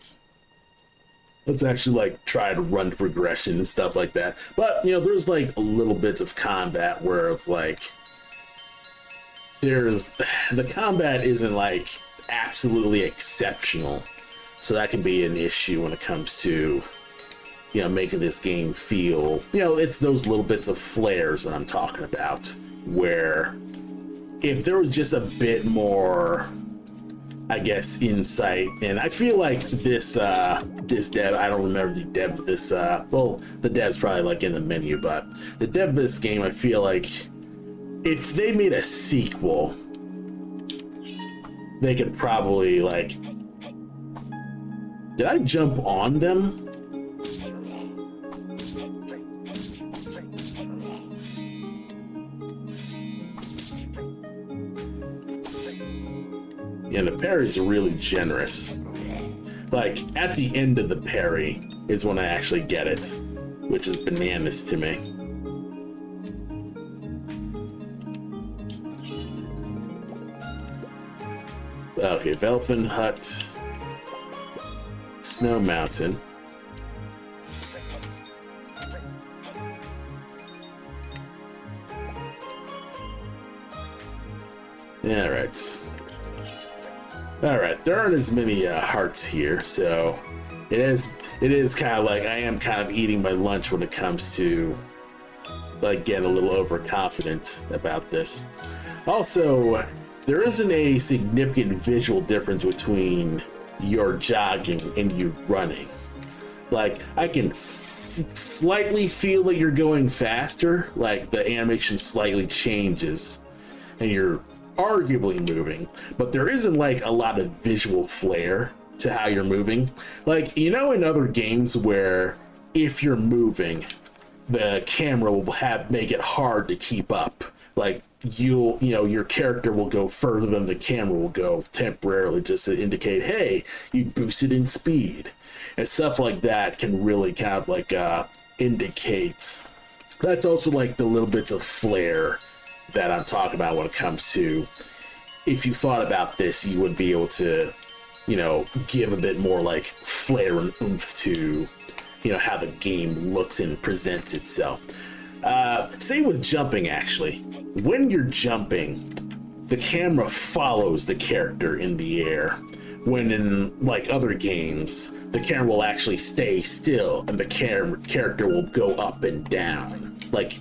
[SPEAKER 1] Let's actually like try to run progression and stuff like that. But you know, there's like a little bits of combat where it's like, the combat isn't like absolutely exceptional. So that can be an issue when it comes to, you know, making this game feel, you know, it's those little bits of flares that I'm talking about, where if there was just a bit more, I guess, insight, and I feel like this dev, I don't remember the dev of this, well, the dev's probably like in the menu, but the dev of this game, I feel like if they made a sequel, they could probably like, did I jump on them? And the parries are really generous. Like, at the end of the parry is when I actually get it, which is bananas to me. Okay, Velfen Hut, Snow Mountain. Alright, there aren't as many hearts here, so it is kind of like I am kind of eating my lunch when it comes to like getting a little overconfident about this. Also, there isn't a significant visual difference between your jogging and you running. Like, I can slightly feel that you're going faster, like the animation slightly changes and you're arguably moving, but there isn't like a lot of visual flair to how you're moving. Like, you know, in other games where if you're moving, the camera will make it hard to keep up. Like your character will go further than the camera will go temporarily, just to indicate, hey, you boosted in speed, and stuff like that can really kind of like indicates. That's also like the little bits of flair that I'm talking about when it comes to, if you thought about this, you would be able to, give a bit more like flair and oomph to, how the game looks and presents itself. Same with jumping, actually. When you're jumping, the camera follows the character in the air. When in like other games, the camera will actually stay still and the character will go up and down. Like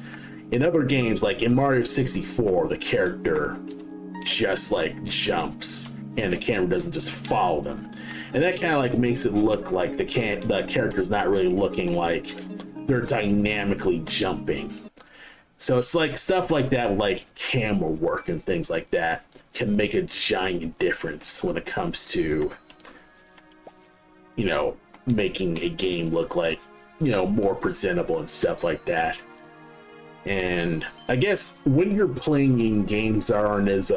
[SPEAKER 1] in other games, like in Mario 64, the character just like jumps and the camera doesn't just follow them. And that kind of like makes it look like the character's not really looking like they're dynamically jumping. So it's like stuff like that, like camera work and things like that, can make a giant difference when it comes to, making a game look like, more presentable and stuff like that. And I guess when you're playing in games that aren't as,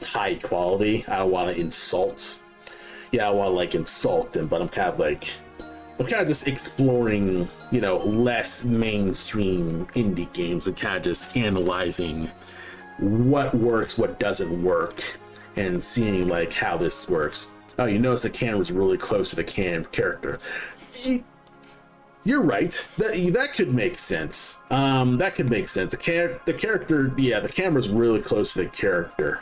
[SPEAKER 1] high quality, I don't want to insult. Yeah, I want to like insult them, but I'm kind of just exploring, less mainstream indie games and kind of just analyzing what works, what doesn't work, and seeing like how this works. Oh, you notice the camera's really close to the character. You're right. That could make sense. That could make sense. The character, yeah, the camera's really close to the character.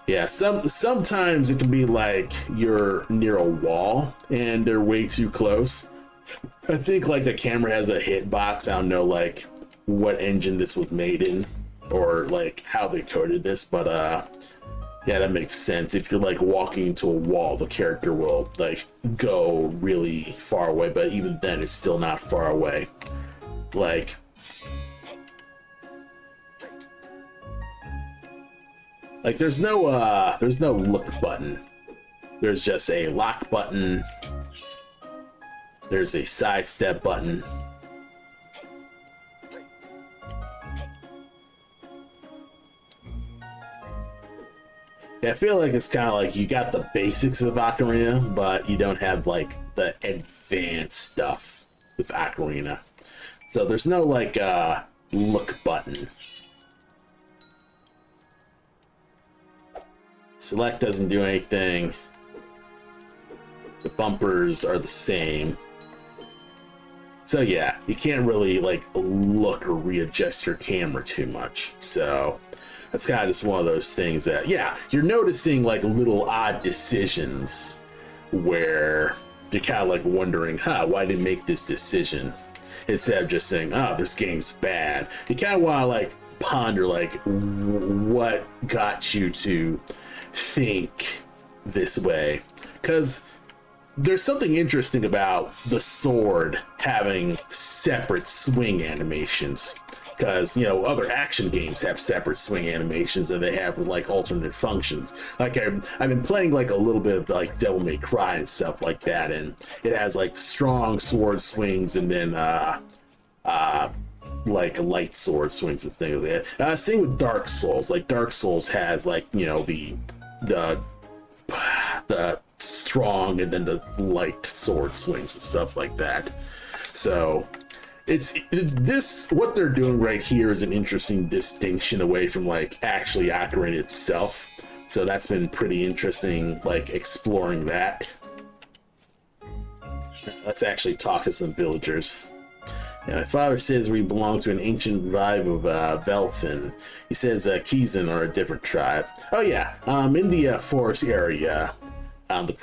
[SPEAKER 1] Yeah, sometimes it can be like you're near a wall and they're way too close. I think like the camera has a hitbox. I don't know like what engine this was made in or like how they coded this, but yeah, that makes sense. If you're like walking into a wall, the character will like go really far away, but even then it's still not far away. Like there's no look button. There's just a lock button. There's a sidestep button. Yeah, I feel like it's kind of like you got the basics of Ocarina, but you don't have like the advanced stuff with Ocarina. So there's no like look button. Select doesn't do anything. The bumpers are the same. So yeah, you can't really like look or readjust your camera too much. So that's kind of just one of those things that, yeah, you're noticing like little odd decisions where you're kind of like wondering, why did they make this decision? Instead of just saying, oh, this game's bad. You kind of want to like ponder like what got you to think this way, because there's something interesting about the sword having separate swing animations, because other action games have separate swing animations and they have like alternate functions. Like I've been playing like a little bit of like Devil May Cry and stuff like that, and it has like strong sword swings and then like light sword swings and things like that. Same with Dark Souls. Like Dark Souls has like the strong and then the light sword swings and stuff like that. So what they're doing right here is an interesting distinction away from like actually Ocarina itself. So that's been pretty interesting, like exploring that. Let's actually talk to some villagers. Yeah, my father says we belong to an ancient tribe of Velfin. He says Kizan are a different tribe. Oh yeah, in the forest area, in the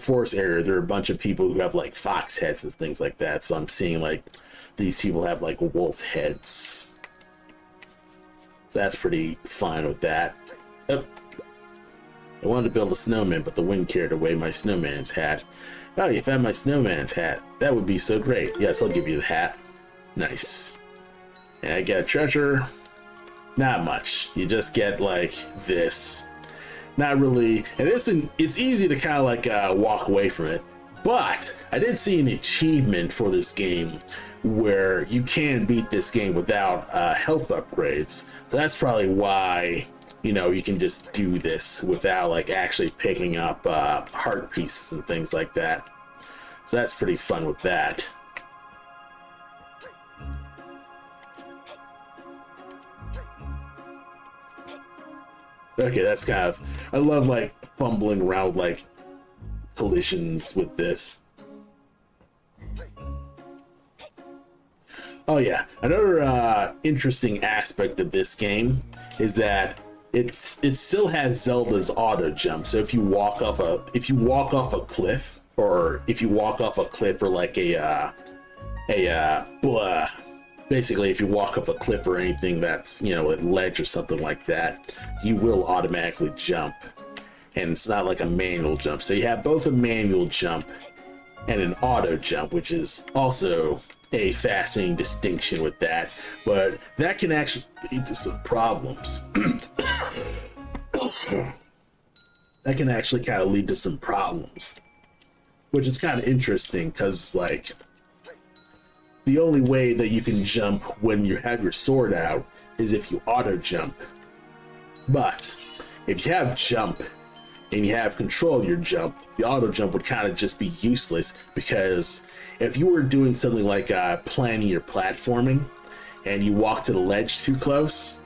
[SPEAKER 1] forest area, there are a bunch of people who have like fox heads and things like that. So I'm seeing like these people have like wolf heads. So that's pretty fine with that. Oh. I wanted to build a snowman, but the wind carried away my snowman's hat. Oh, you found my snowman's hat. That would be so great. Yes, I'll give you the hat. Nice. And I get a treasure. Not much. You just get like this. Not really. And it's easy to kind of like walk away from it. But I did see an achievement for this game where you can beat this game without health upgrades. So that's probably why, you know, you can just do this without like actually picking up heart pieces and things like that. So that's pretty fun with that. Okay, that's kind of, I love like fumbling around with like collisions with this. Oh yeah, another interesting aspect of this game is that it still has Zelda's auto jump. So if you walk off a cliff, or if you walk off a cliff, or like basically if you walk off a cliff or anything that's, you know, a ledge or something like that, you will automatically jump, and it's not like a manual jump. So you have both a manual jump and an auto jump, which is also a fascinating distinction with that, but that can actually lead to some problems. That can actually kind of lead to some problems, which is kind of interesting, because like the only way that you can jump when you have your sword out is if you auto jump. But if you have jump and you have control of your jump, the auto jump would kind of just be useless, because if you were doing something like planning your platforming and you walk to the ledge too close,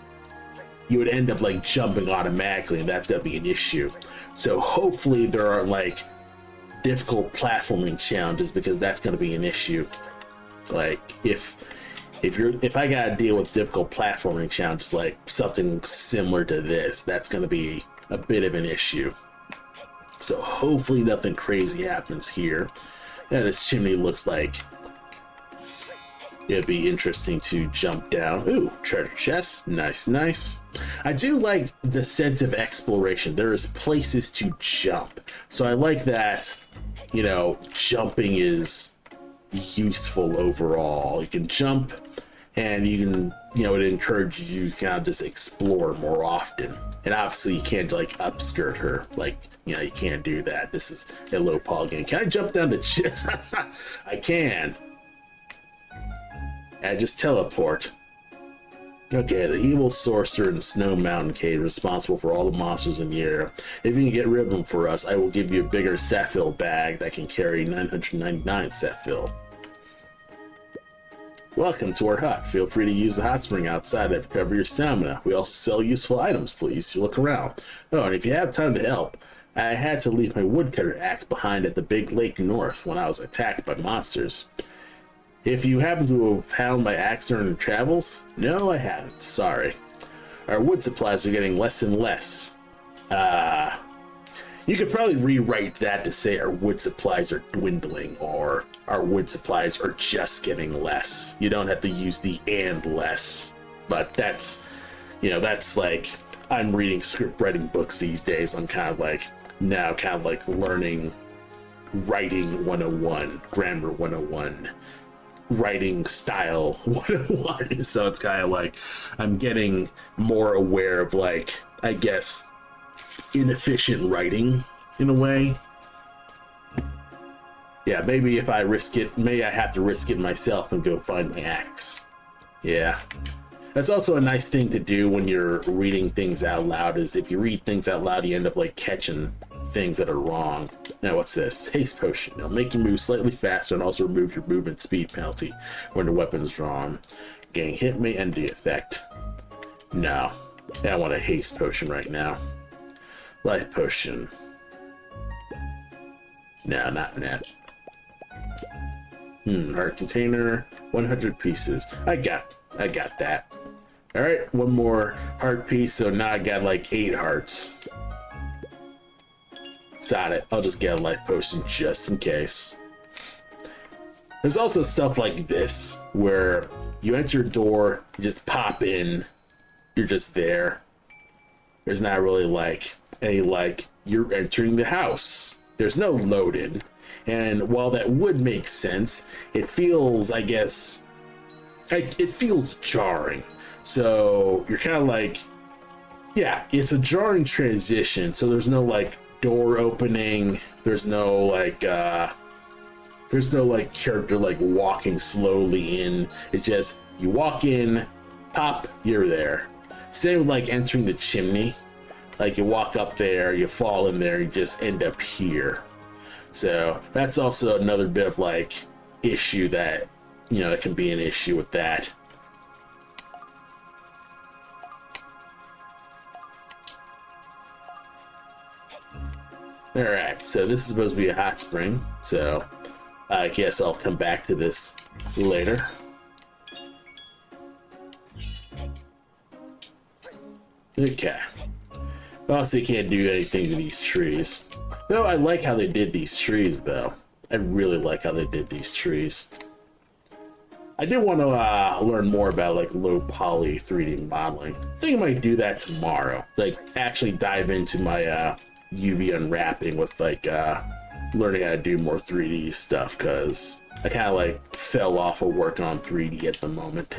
[SPEAKER 1] you would end up like jumping automatically, and that's gonna be an issue. So hopefully there aren't like difficult platforming challenges, because that's gonna be an issue. Like if I gotta deal with difficult platforming challenges, like something similar to this, that's gonna be a bit of an issue. So hopefully nothing crazy happens here. Yeah, this chimney looks like it'd be interesting to jump down. Ooh, treasure chest. Nice, nice. I do like the sense of exploration. There is places to jump. So I like that, you know, jumping is useful overall. You can jump, and you can, you know, it encourages you to kind of just explore more often. And obviously you can't like upskirt her, like, you know, you can't do that. This is a low poly game. Can I jump down the chest? I can. I just teleport. Okay, the evil sorcerer in Snow Mountain Cave, responsible for all the monsters in the area. If you can get rid of them for us, I will give you a bigger Sapphire bag that can carry 999 Sapphire. Welcome to our hut. Feel free to use the hot spring outside to recover your stamina. We also sell useful items, please. You look around. Oh, and if you have time to help, I had to leave my woodcutter axe behind at the big lake north when I was attacked by monsters. If you happen to have found my axe during your travels? No, I hadn't. Sorry. Our wood supplies are getting less and less. You could probably rewrite that to say our wood supplies are dwindling, or our wood supplies are just getting less. You don't have to use the and less. But that's, you know, that's like, I'm reading script writing books these days. I'm kind of like, now kind of like learning writing 101, grammar 101. Writing style 101. So it's kind of like I'm getting more aware of, like, I guess, inefficient writing in a way. Yeah, maybe if I risk it, maybe I have to risk it myself and go find my axe. Yeah, that's also a nice thing to do when you're reading things out loud, is if you read things out loud, you end up like catching things that are wrong. Now what's this? Haste potion. It'll make you move slightly faster and also remove your movement speed penalty when the weapon is drawn. Getting hit may end the effect. No, I don't want a haste potion right now. Life potion. No, not that. Heart container, 100 pieces. I got that. All right, one more heart piece. So now I got like 8 hearts. Got it. I'll just get a life potion just in case. There's also stuff like this where you enter a door, you just pop in, you're just there. There's not really like any like you're entering the house. There's no loaded. And while that would make sense, it feels, I guess, it feels jarring. So you're kind of like, yeah, it's a jarring transition. So there's no like door opening, there's no like There's no like character like walking slowly in. It's just you walk in, pop, you're there. Same with like entering the chimney. Like you walk up there, you fall in there, you just end up here. So that's also another bit of like issue that, you know, it can be an issue with that. Alright, so this is supposed to be a hot spring, so I guess I'll come back to this later. Okay. Also, you can't do anything to these trees. No, I like how they did these trees, though. I really like how they did these trees. I did want to learn more about like low poly 3D modeling. I think I might do that tomorrow. Like actually dive into my UV unwrapping with like learning how to do more 3D stuff, because I kind of like fell off of working on 3D at the moment.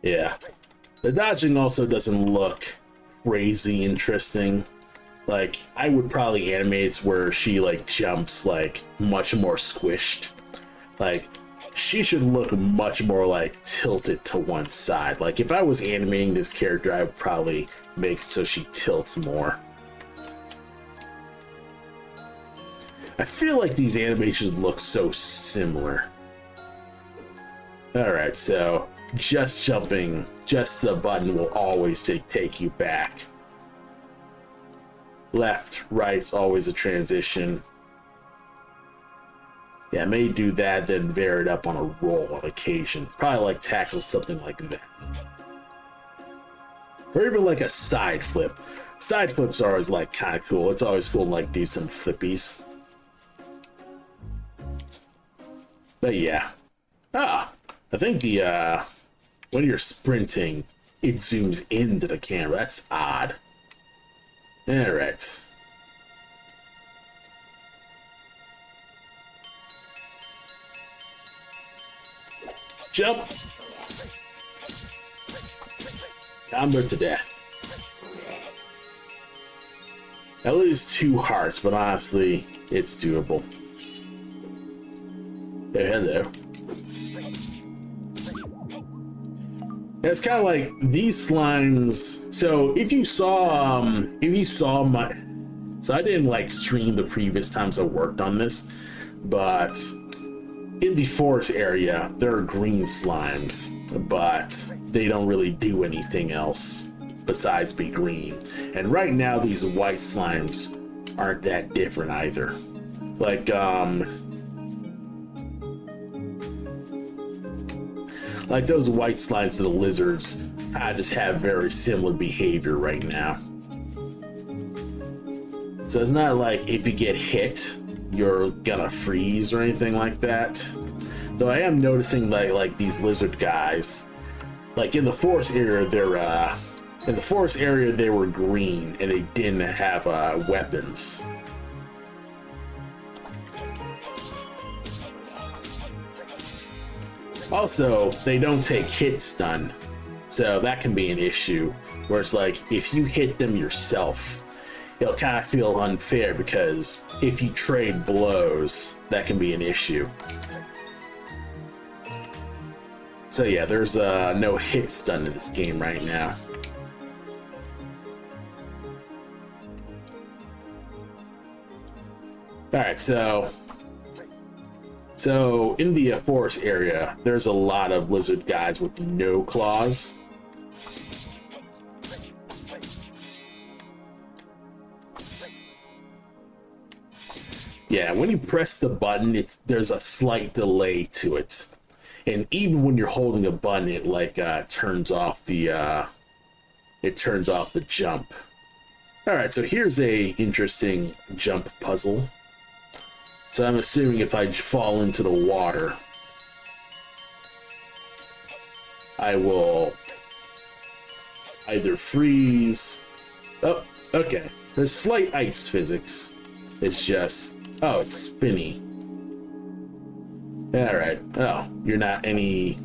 [SPEAKER 1] Yeah, the dodging also doesn't look crazy interesting. Like, I would probably animate it where she like jumps like much more squished. Like, she should look much more like tilted to one side. Like, if I was animating this character, I would probably make it so she tilts more. I feel like these animations look so similar. Alright, so just jumping, just the button will always take you back. Left, right's always a transition. Yeah, I may do that, then vary it up on a roll on occasion. Probably like tackle something like that. Or even like a side flip. Side flips are always like kind of cool. It's always cool to like do some flippies. But yeah. I think the when you're sprinting, it zooms into the camera. That's odd. Alright. Jump! Combo to death. I lose 2 hearts, but honestly, it's doable. Oh, hello. It's kind of like these slimes. So if you saw my, so I didn't like stream the previous times I worked on this, but in the forest area, there are green slimes, but they don't really do anything else besides be green. And right now, these white slimes aren't that different either. Like those white slimes to the lizards, I just have very similar behavior right now. So it's not like if you get hit, you're gonna freeze or anything like that. Though I am noticing like these lizard guys, like in the forest area, they were green and they didn't have weapons. Also, they don't take hit stun, so that can be an issue, where it's like, if you hit them yourself, it'll kind of feel unfair, because if you trade blows, that can be an issue. So yeah, there's no hit stun in this game right now. Alright, so in the forest area, there's a lot of lizard guys with no claws. Yeah, when you press the button, there's a slight delay to it. And even when you're holding a button, it like turns off the jump. Alright, so here's a interesting jump puzzle. So I'm assuming if I fall into the water, I will either freeze. Oh, okay. There's slight ice physics. It's just, oh, it's spinny. Alright. Oh, you're not any...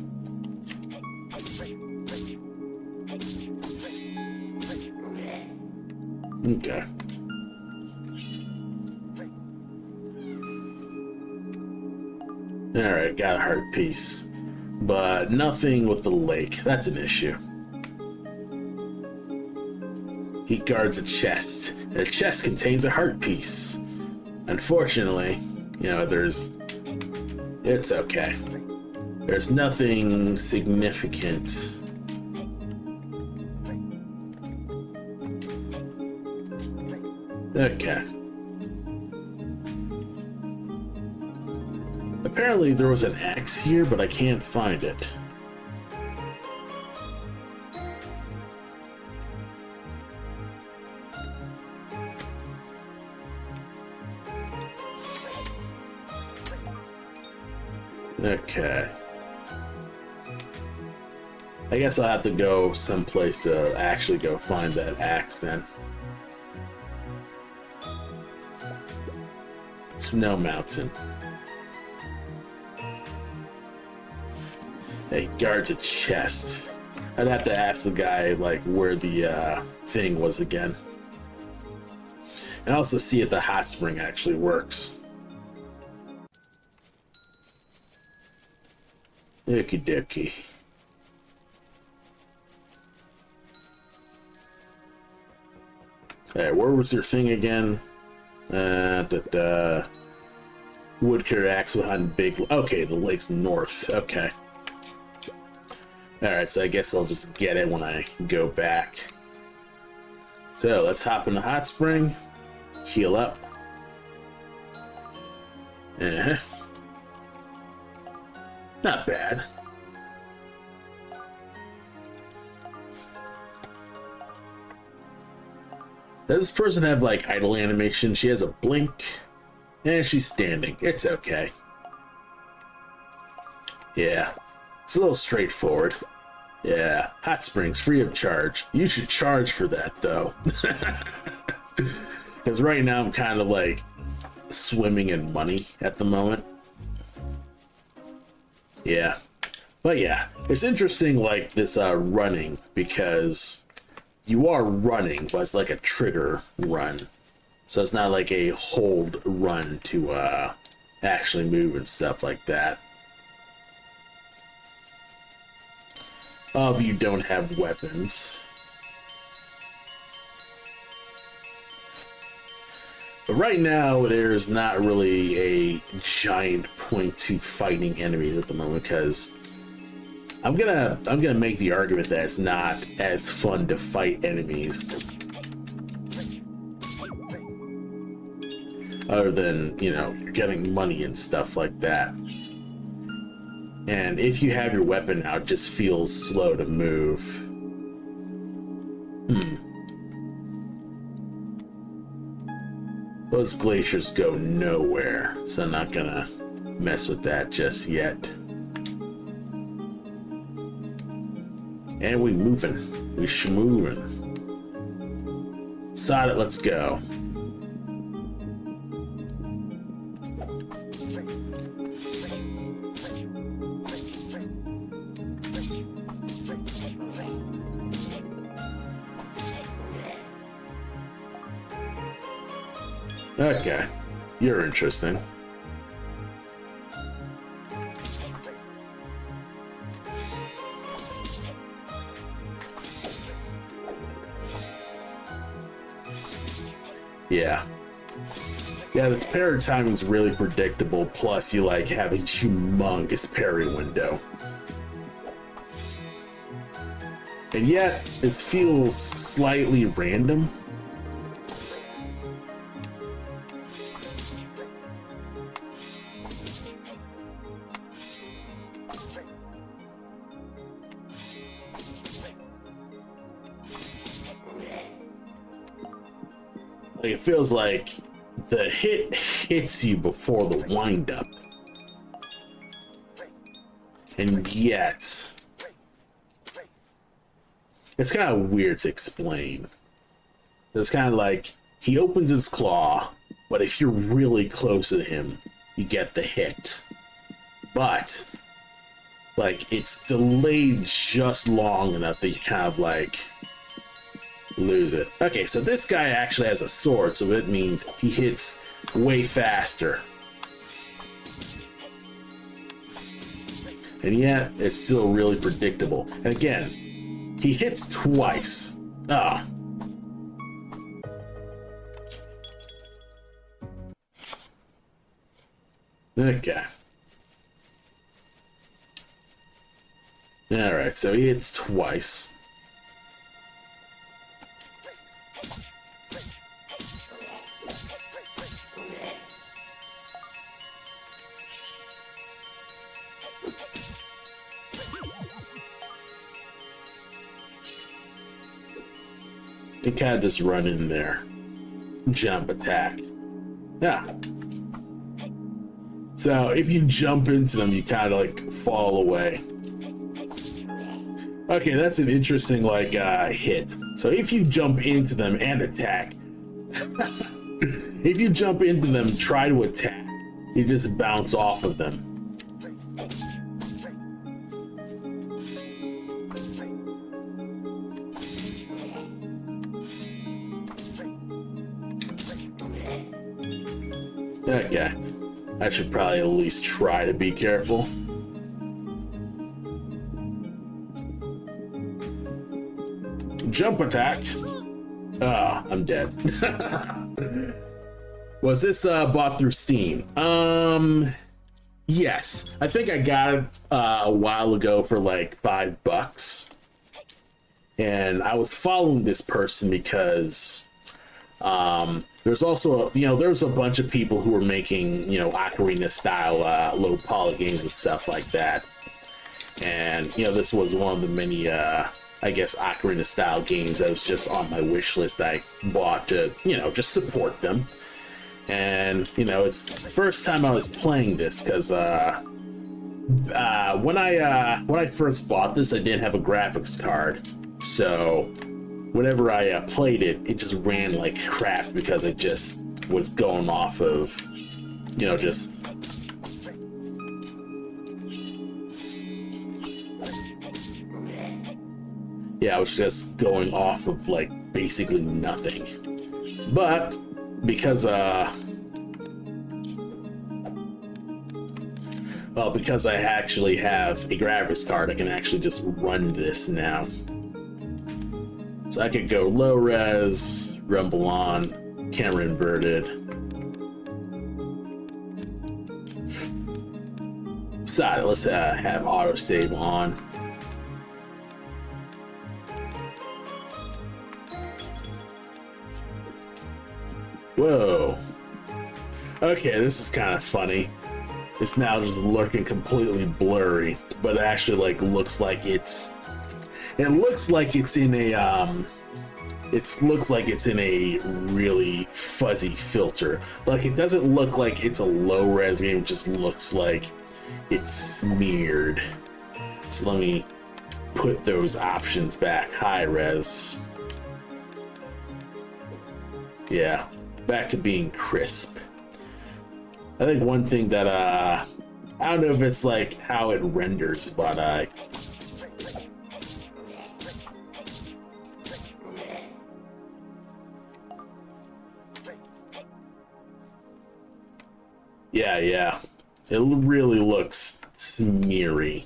[SPEAKER 1] Okay. Alright, got a heart piece. But nothing with the lake. That's an issue. He guards a chest. The chest contains a heart piece. Unfortunately, you know, it's okay. There's nothing significant. Okay. Apparently there was an axe here, but I can't find it. Okay. I guess I'll have to go someplace to actually go find that axe then. Snow Mountain. He guards a chest. I'd have to ask the guy, like, where the thing was again. And also see if the hot spring actually works. Okie dokie. Alright, where was your thing again? Woodcutter axe behind big... Okay, the lake's north. Okay. Alright, so I guess I'll just get it when I go back. So, let's hop in the hot spring. Heal up. Not bad. Does this person have, like, idle animation? She has a blink. And she's standing. It's okay. Yeah. It's a little straightforward. Yeah. Hot springs, free of charge. You should charge for that, though. Because right now I'm kind of, like, swimming in money at the moment. Yeah. But yeah, it's interesting, like, this running, because you are running, but it's like a trigger run. So it's not like a hold run to actually move and stuff like that. All of you don't have weapons. But right now, there's not really a giant point to fighting enemies at the moment, because I'm gonna make the argument that it's not as fun to fight enemies, other than, you know, you're getting money and stuff like that. And if you have your weapon out, it just feels slow to move. Those glaciers go nowhere, so I'm not gonna mess with that just yet. And we moving. We schmoovin'. Sod it, let's go. Okay, you're interesting. Yeah. Yeah, this parry timing is really predictable, plus you like have a humongous parry window. And yet, this feels slightly random. Like, it feels like the hit hits you before the wind-up. And yet, it's kind of weird to explain. It's kind of like, he opens his claw, but if you're really close to him, you get the hit. But like it's delayed just long enough that you kind of like lose it. Okay, so this guy actually has a sword, so it means he hits way faster. And yet, it's still really predictable. And again, he hits twice. Ah. Okay. Alright, so he hits twice. You can't just run in there. Jump attack. Yeah. So if you jump into them, you kind of like fall away. Okay, that's an interesting like hit. So if you jump into them and attack, if you jump into them, try to attack, you just bounce off of them. Okay, I should probably at least try to be careful. Jump attack. Ah, I'm dead. Was this bought through Steam? Yes. I think I got it a while ago for like $5. And I was following this person because there's also, there's a bunch of people who were making, Ocarina style low poly games and stuff like that. And, this was one of the many, I guess, Ocarina style games that was just on my wish list I bought to, just support them. And, it's the first time I was playing this because when I first bought this, I didn't have a graphics card. So whenever I played it, it just ran like crap because it just was going off of, just... Yeah, I was just going off of like basically nothing. But because because I actually have a graphics card, I can actually just run this now. So I could go low res, rumble on, camera inverted. Side, let's have autosave on. Whoa. Okay, this is kind of funny. It's now just looking completely blurry, but it actually like looks like it's... It looks like it's in a really fuzzy filter. Like it doesn't look like it's a low res game, it just looks like it's smeared. So let me put those options back. High res. Yeah, back to being crisp. I think one thing that I don't know if it's like how it renders, but yeah, it really looks smeary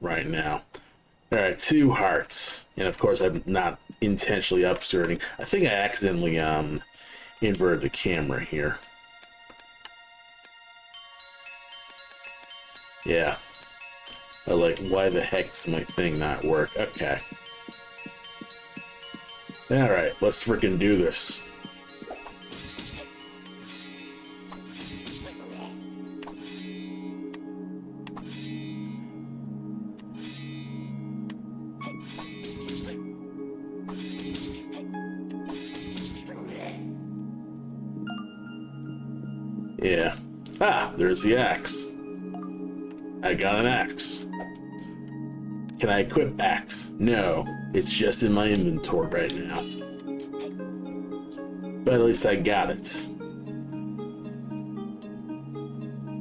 [SPEAKER 1] right now. All right, 2 hearts, and of course I'm not intentionally upskirting. I think I accidentally inverted the camera here. Yeah. But like, why the heck does my thing not work? Okay. All right, let's freaking do this. Yeah. Ah, there's the axe. I got an axe. Can I equip axe? No, it's just in my inventory right now. But at least I got it.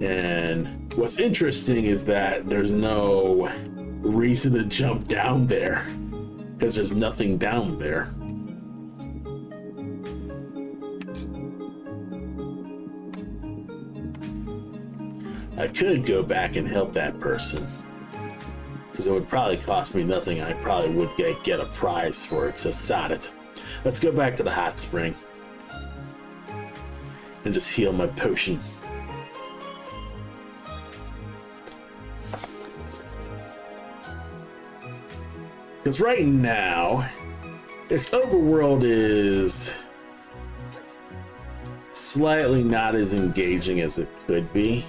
[SPEAKER 1] And what's interesting is that there's no reason to jump down there because there's nothing down there. I could go back and help that person because it would probably cost me nothing. I probably would get a prize for it, so sod it. Let's go back to the hot spring and just heal my potion. Because right now, this overworld is slightly not as engaging as it could be.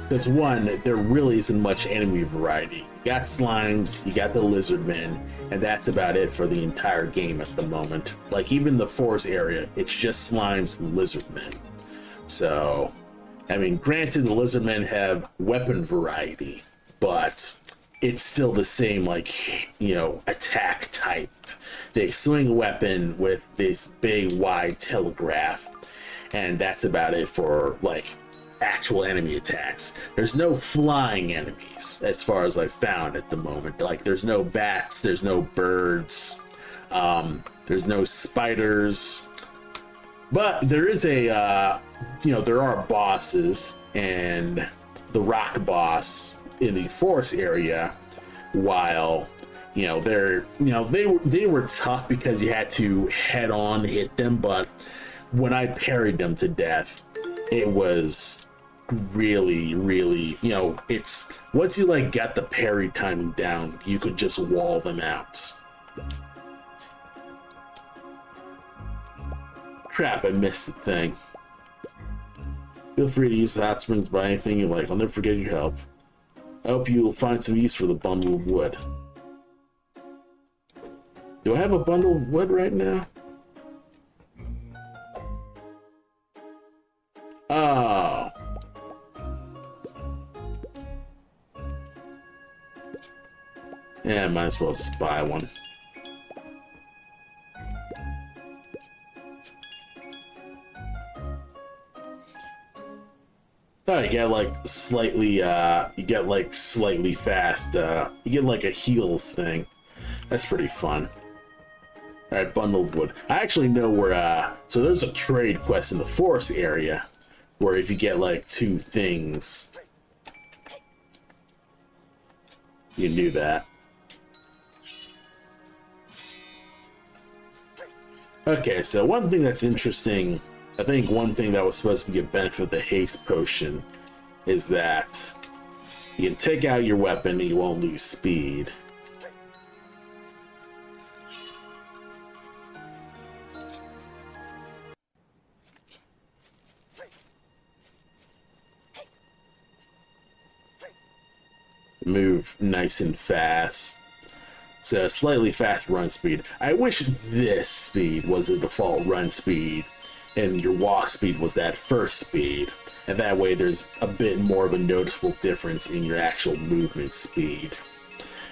[SPEAKER 1] Because one, there really isn't much enemy variety. You got slimes, you got the lizardmen, and that's about it for the entire game at the moment. Like even the forest area, it's just slimes and lizardmen. So, I mean, granted the lizardmen have weapon variety, but it's still the same, like, you know, attack type. They swing a weapon with this big wide telegraph, and that's about it for like actual enemy attacks. There's no flying enemies as far as I've found at the moment. Like there's no bats, there's no birds, there's no spiders, but there is a you know, there are bosses, and the rock boss in the forest area, while you know they were tough because you had to head on hit them, but when I parried them to death, it was really, you know, it's once you like got the parry timing down, you could just wall them out. Crap, I missed the thing. Feel free to use the hot springs by anything you like. I'll never forget your help. I hope you'll find some use for the bundle of wood. Do I have a bundle of wood right now? Oh. Yeah, might as well just buy one. Oh, you get like slightly, slightly fast, you get like a heals thing. That's pretty fun. Alright, bundle of wood. I actually know where, so there's a trade quest in the forest area where if you get like 2 things, you can do that. Okay, so one thing that's interesting, I think one thing that was supposed to be a benefit of the haste potion is that you can take out your weapon and you won't lose speed. Move nice and fast. So slightly fast run speed. I wish this speed was the default run speed and your walk speed was that first speed, and that way there's a bit more of a noticeable difference in your actual movement speed,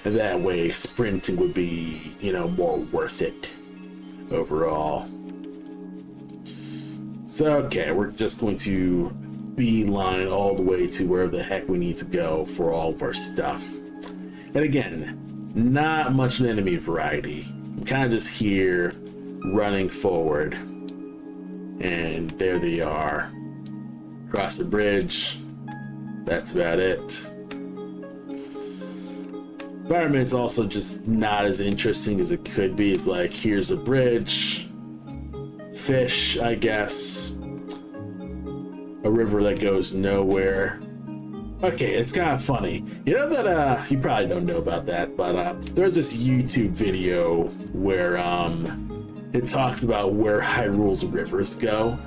[SPEAKER 1] and that way sprinting would be, you know, more worth it overall. So okay, we're just going to beeline all the way to wherever the heck we need to go for all of our stuff. And again, not much enemy variety. I'm kind of just here running forward. And there they are. Cross the bridge. That's about it. Environment's also just not as interesting as it could be. It's like, here's a bridge. Fish, I guess. A river that goes nowhere. Okay, it's kind of funny. You know that, you probably don't know about that, but there's this YouTube video where, it talks about where Hyrule's rivers go.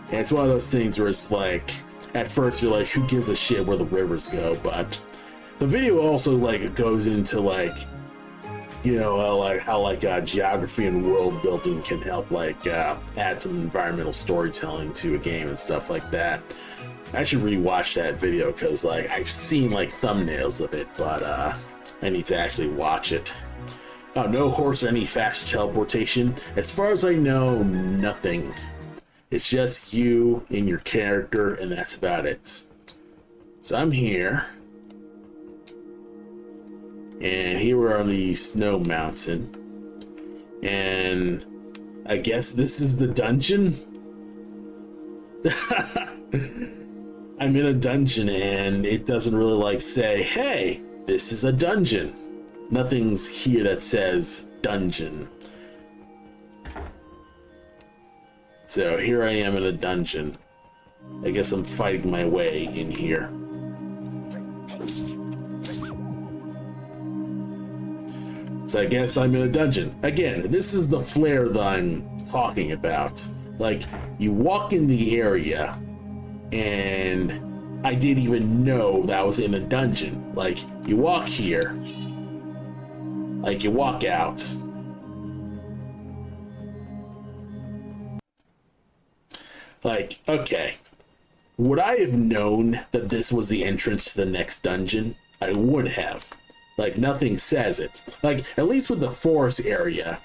[SPEAKER 1] And it's one of those things where it's like, at first you're like, who gives a shit where the rivers go? But the video also like goes into like, you know, how geography and world building can help like add some environmental storytelling to a game and stuff like that. I should rewatch that video because like I've seen like thumbnails of it, but I need to actually watch it. Oh, no horse or any fast teleportation. As far as I know, nothing. It's just you and your character, and that's about it. So I'm here. And here we're on the snow mountain. And I guess this is the dungeon? I'm in a dungeon and it doesn't really like say, hey, this is a dungeon. Nothing's here that says dungeon. So here I am in a dungeon. I guess I'm fighting my way in here. So I guess I'm in a dungeon. Again, this is the flare that I'm talking about. Like, you walk in the area, and I didn't even know that I was in a dungeon. Like, you walk here, like, you walk out. Like, okay, would I have known that this was the entrance to the next dungeon? I would have. Like, nothing says it. Like, at least with the forest area,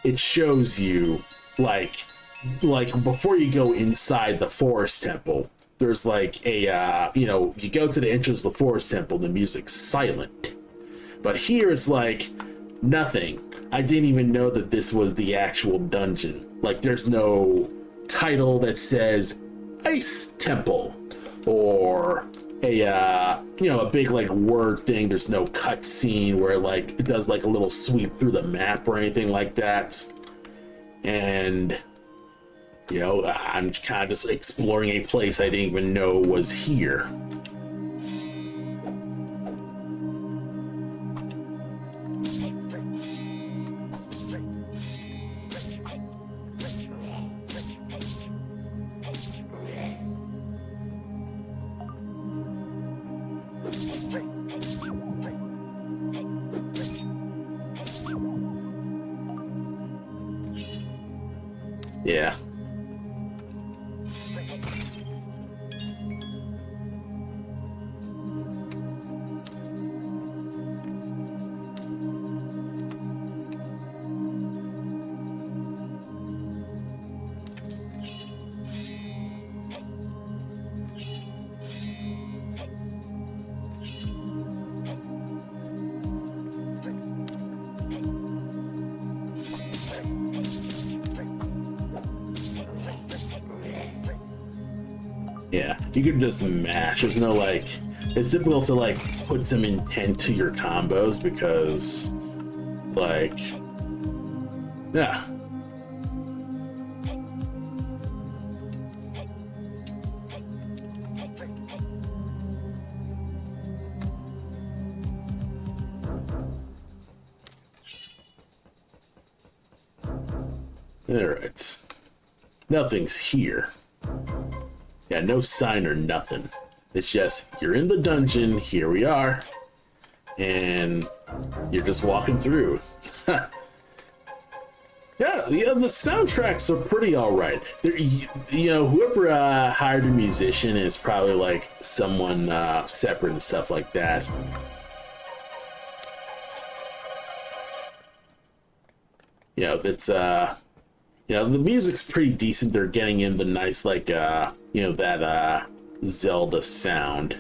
[SPEAKER 1] it shows you, like before you go inside the forest temple, there's like a, you go to the entrance of the forest temple, the music's silent. But here it's like, nothing. I didn't even know that this was the actual dungeon. Like, there's no title that says Ice Temple, or a big like word thing. There's no cutscene where like it does like a little sweep through the map or anything like that. And I'm kind of just exploring a place I didn't even know was here. Yeah. Yeah, you could just mash. There's no like, it's difficult to like put some intent to your combos because like, yeah. All right, nothing's here. Yeah, no sign or nothing. It's just, you're in the dungeon, here we are, and you're just walking through. Yeah, the soundtracks are pretty alright. Whoever hired a musician is probably like someone separate and stuff like that. It's the music's pretty decent. They're getting in the nice like that Zelda sound.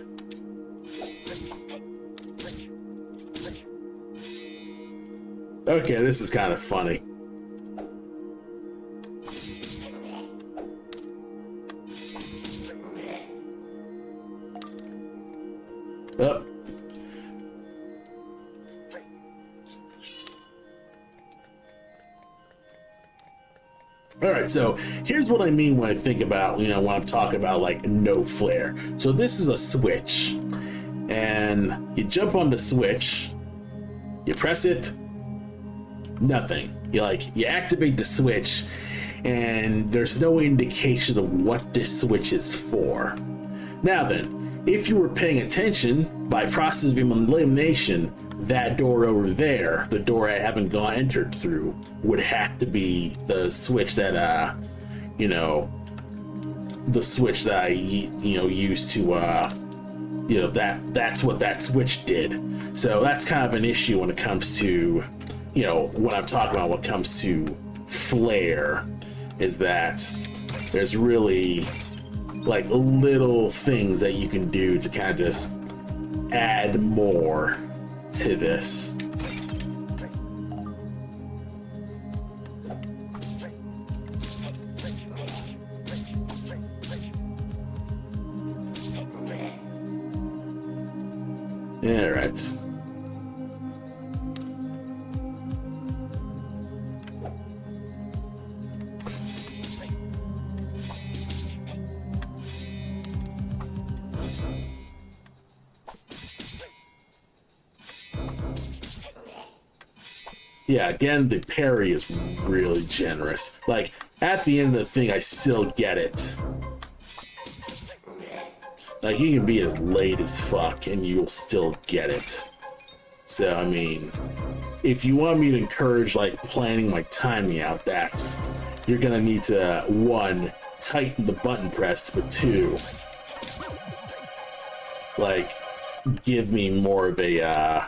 [SPEAKER 1] Okay, this is kind of funny. Oh. All right, so here's what I mean when I think about, when I'm talking about like no flare. So this is a switch, and you jump on the switch, you press it, nothing. You activate the switch, and there's no indication of what this switch is for. Now then, if you were paying attention, by process of elimination, that door over there, the door I haven't entered through, would have to be the switch that the switch that I used to that's what that switch did. So that's kind of an issue when it comes to when I'm talking about what comes to flare, is that there's really like little things that you can do to kind of just add more to this. All right. Yeah, again, the parry is really generous. Like, at the end of the thing, I still get it. Like, you can be as late as fuck, and you'll still get it. So, I mean, if you want me to encourage, like, planning my timing out, you're gonna need to, 1, tighten the button press, but 2, like, give me more of a,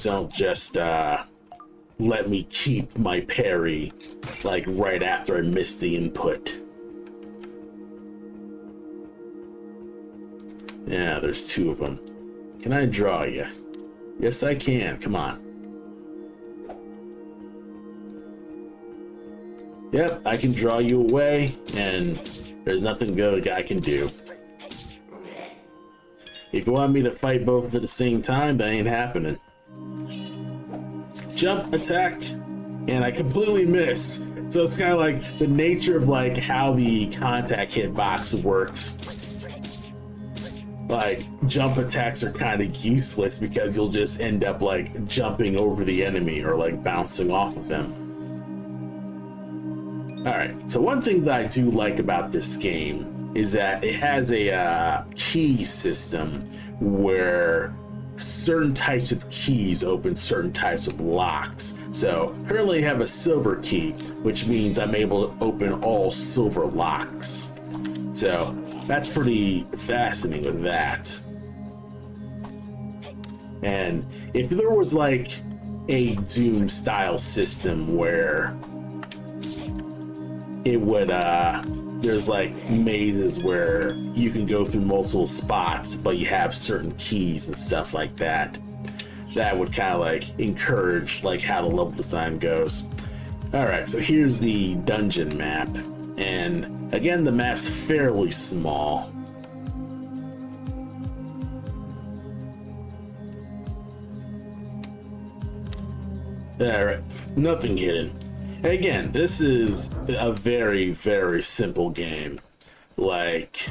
[SPEAKER 1] don't just let me keep my parry like right after I miss the input. Yeah, there's 2 of them. Can I draw you? Yes, I can. Come on. Yep, I can draw you away, and there's nothing good a guy can do. If you want me to fight both at the same time, that ain't happening. Jump, attack, and I completely miss. So it's kind of like the nature of like how the contact hitbox works. Like jump attacks are kind of useless because you'll just end up like jumping over the enemy or like bouncing off of them. All right, so one thing that I do like about this game is that it has a key system where certain types of keys open certain types of locks. So currently I have a silver key, which means I'm able to open all silver locks. So that's pretty fascinating with that. And if there was like a Doom style system where it would there's like mazes where you can go through multiple spots, but you have certain keys and stuff like that. That would kind of like encourage like how the level design goes. All right, so here's the dungeon map. And again, the map's fairly small. All right, nothing hidden. Again, this is a very, very simple game. Like,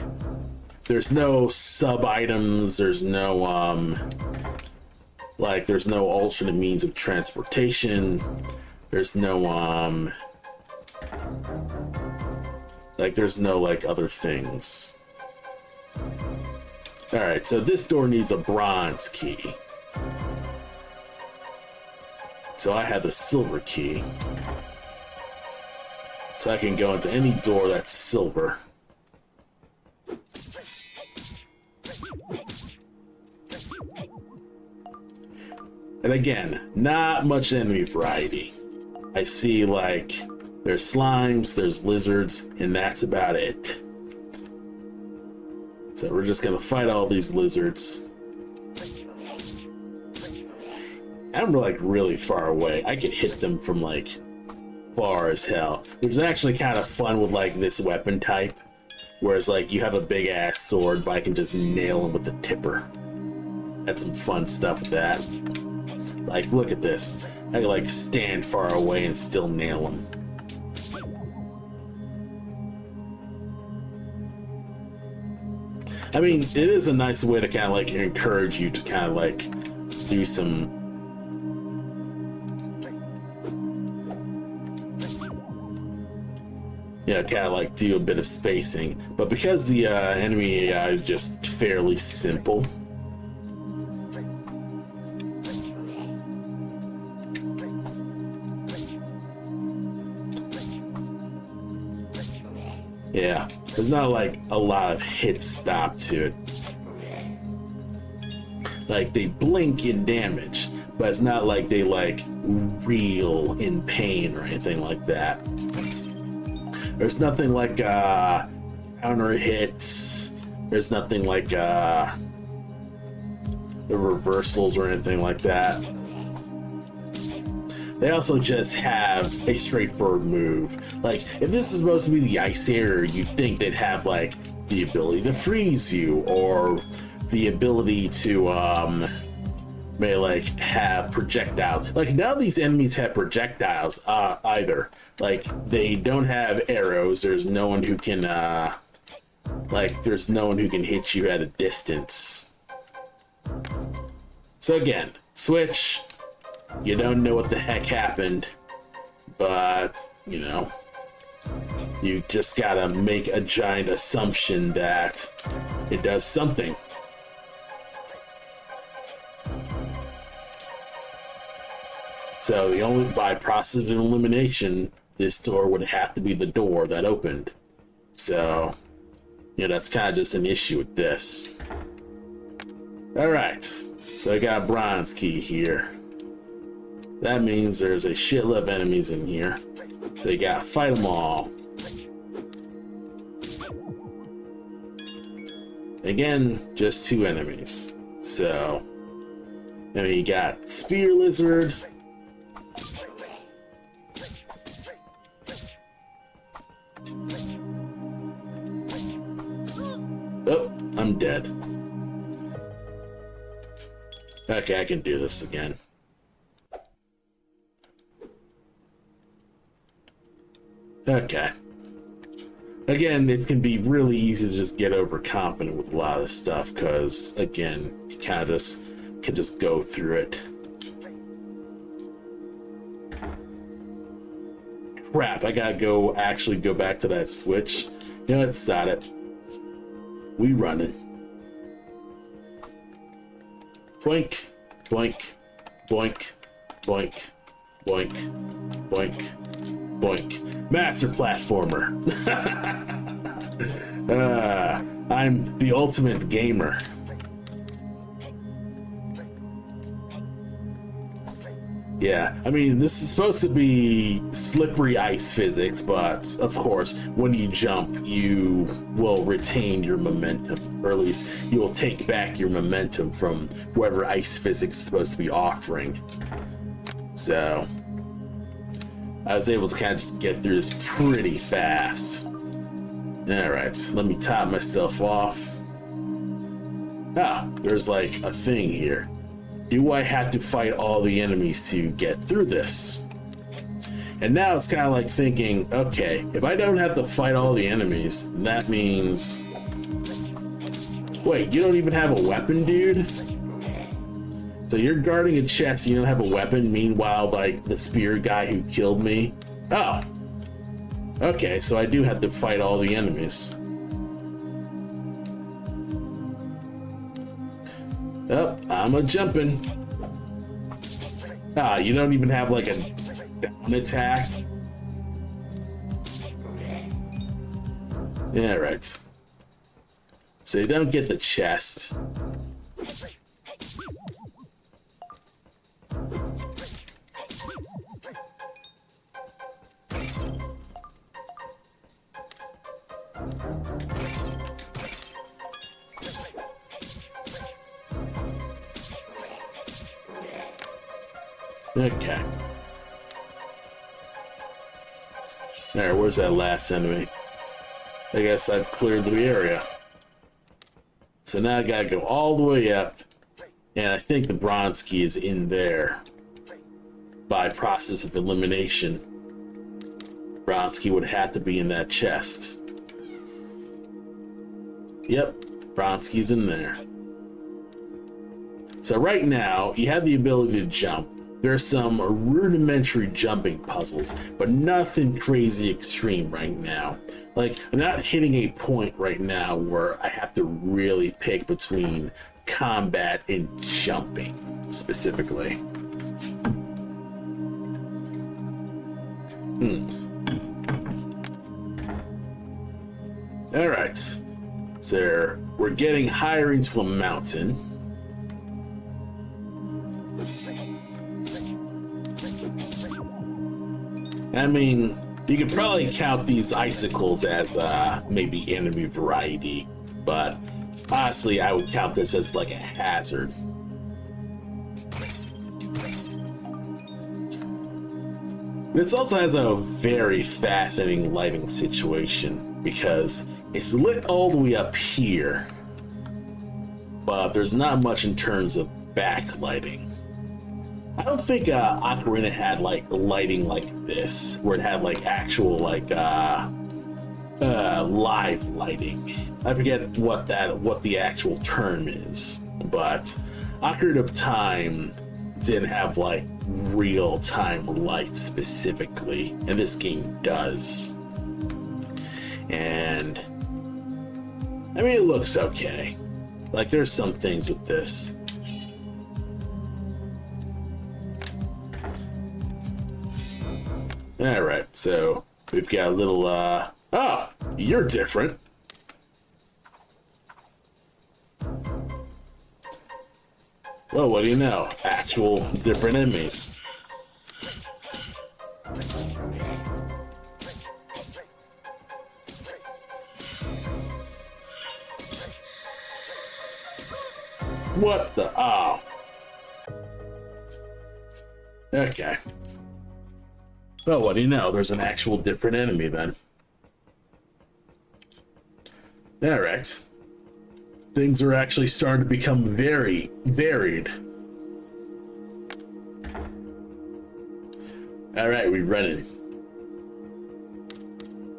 [SPEAKER 1] there's no sub-items, there's no, there's no alternate means of transportation, there's no, there's no, other things. Alright, so this door needs a bronze key. So I have the silver key. So I can go into any door that's silver. And again, not much enemy variety. I see there's slimes, there's lizards, and that's about it. So we're just gonna fight all these lizards. I'm really far away. I can hit them from far as hell. Which is actually kind of fun with this weapon type. Whereas you have a big ass sword, but I can just nail them with the tipper. That's some fun stuff with that. Look at this. I can stand far away and still nail them. I mean, it is a nice way to kind of encourage you to kind of do some kind of do a bit of spacing, but because the enemy AI is just fairly simple, yeah, there's not a lot of hit stop to it. They blink in damage, but it's not they reel in pain or anything like that. There's nothing counter hits. There's nothing like the reversals or anything like that. They also just have a straightforward move. Like, if this is supposed to be the ice area, you'd think they'd have like the ability to freeze you, or the ability to may like have projectiles. Like, none of these enemies have projectiles either. Like, they don't have arrows. There's no one who can there's no one who can hit you at a distance. So again, Switch, you don't know what the heck happened, but you know, you just gotta make a giant assumption that it does something. So the only, by process of elimination, this door would have to be the door that opened. So, yeah, that's kind of just an issue with this. All right, so I got a bronze key here. That means there's a shitload of enemies in here. So you gotta fight them all. Again, just 2 enemies. So, I mean, you got Spear Lizard. Oh, I'm dead. Okay, I can do this again. Okay. Again, it can be really easy to just get overconfident with a lot of this stuff, because, again, you kind of just can just go through it. Crap, I gotta actually go back to that switch. You know, it's not it. We running. Boink, boink, boink, boink, boink, boink, boink. Master platformer. I'm the ultimate gamer. Yeah, I mean, this is supposed to be slippery ice physics, but of course, when you jump, you will retain your momentum, or at least you will take back your momentum from whatever ice physics is supposed to be offering. So, I was able to kind of just get through this pretty fast. Alright, let me top myself off. Ah, there's like a thing here. Do I have to fight all the enemies to get through this? And now it's kind of like thinking, okay, if I don't have to fight all the enemies, that means... Wait, you don't even have a weapon, dude? So you're guarding a chest, you don't have a weapon, meanwhile, like, the spear guy who killed me? Oh. Okay, so I do have to fight all the enemies. Oh, I'm a jumping. Ah, you don't even have like a down attack. Yeah, right. So you don't get the chest. Okay. Alright, where's that last enemy? I guess I've cleared the area. So now I gotta go all the way up, and I think the bronze key is in there. By process of elimination, bronze key would have to be in that chest. Yep, bronze key's in there. So right now, you have the ability to jump. There are some rudimentary jumping puzzles, but nothing crazy extreme right now. Like, I'm not hitting a point right now where I have to really pick between combat and jumping, specifically. Alright, so we're getting higher into a mountain. I mean, You could probably count these icicles as maybe enemy variety, but honestly, I would count this as like a hazard. This also has a very fascinating lighting situation because it's lit all the way up here, but there's not much in terms of backlighting. I don't think Ocarina had like lighting like this, where it had like actual like live lighting. I forget what the actual term is, but Ocarina of Time didn't have like real-time lights specifically, and this game does. And I mean, it looks okay. Like, there's some things with this. Alright, so we've got a little oh, you're different. Well, what do you know? Actual different enemies. What the? Oh. Okay. Well, what do you know? There's an actual different enemy then. Alright. Things are actually starting to become very varied. Alright, we running.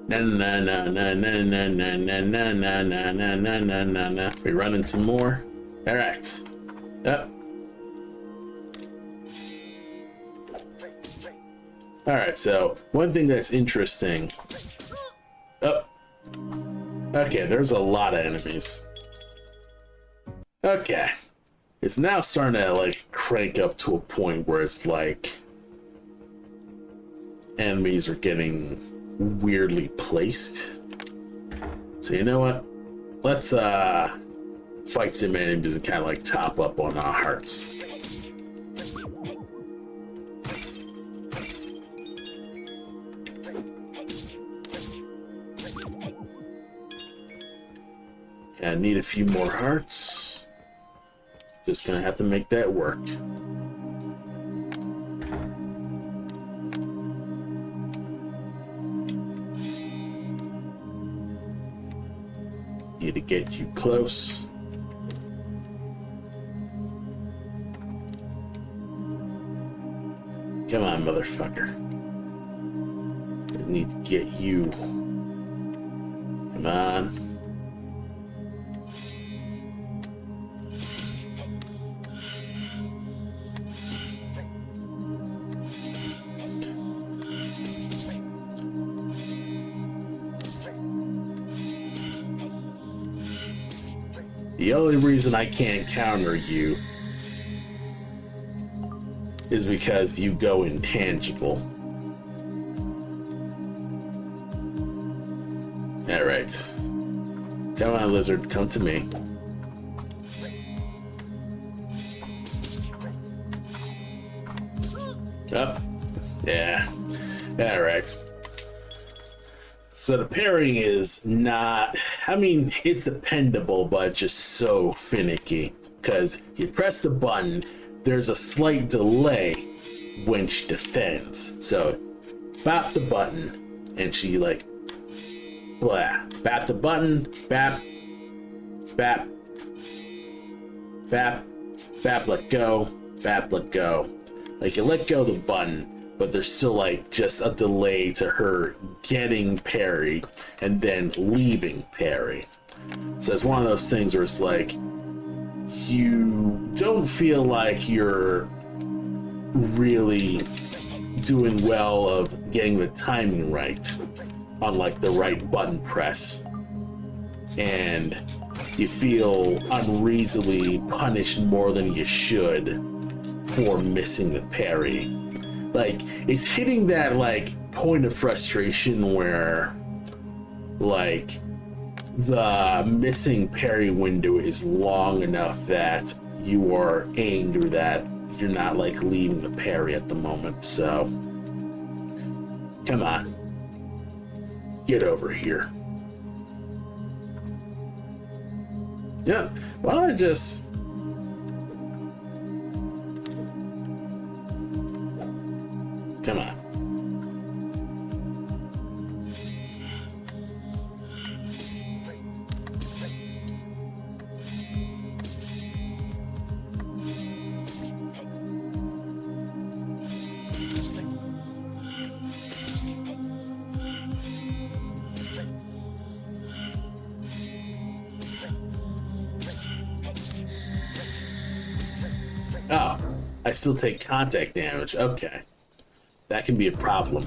[SPEAKER 1] Na na na na na na na na na na na na na na na na. We running some more. Alright. Up. Alright, so one thing that's interesting. Oh. Okay, there's a lot of enemies. Okay. It's now starting to like crank up to a point where it's like enemies are getting weirdly placed. So you know what? Let's fight some enemies and kind of like top up on our hearts. I need a few more hearts. Just gonna have to make that work. Need to get you close. Come on, motherfucker. I need to get you. Come on. The only reason I can't counter you is because you go intangible. Alright. Come on, lizard, come to me. Oh, yeah. Alright. So the parrying is not, I mean, it's dependable, but just so finicky. Because you press the button, there's a slight delay when she defends. So, bap the button, and she like, blah. Bap the button, bap, bap, bap, bap, let go, bap, let go. Like, you let go of the button, but there's still like just a delay to her getting parry and then leaving parry. So it's one of those things where it's like you don't feel like you're really doing well of getting the timing right on like the right button press, and you feel unreasonably punished more than you should for missing the parry. Like, it's hitting that like point of frustration where like the missing parry window is long enough that you are angry that you're not like leaving the parry at the moment. So come on, Get over here. Yeah, why don't I just... Come on. Oh, I still take contact damage. Okay. That can be a problem.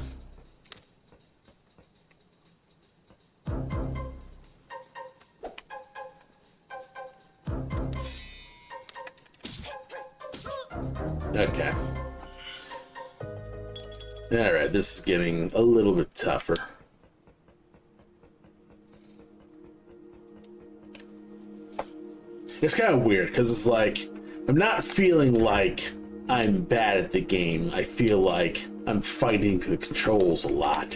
[SPEAKER 1] Okay. Alright, this is getting a little bit tougher. It's kind of weird, because it's like, I'm not feeling like I'm bad at the game. I feel like I'm fighting the controls a lot.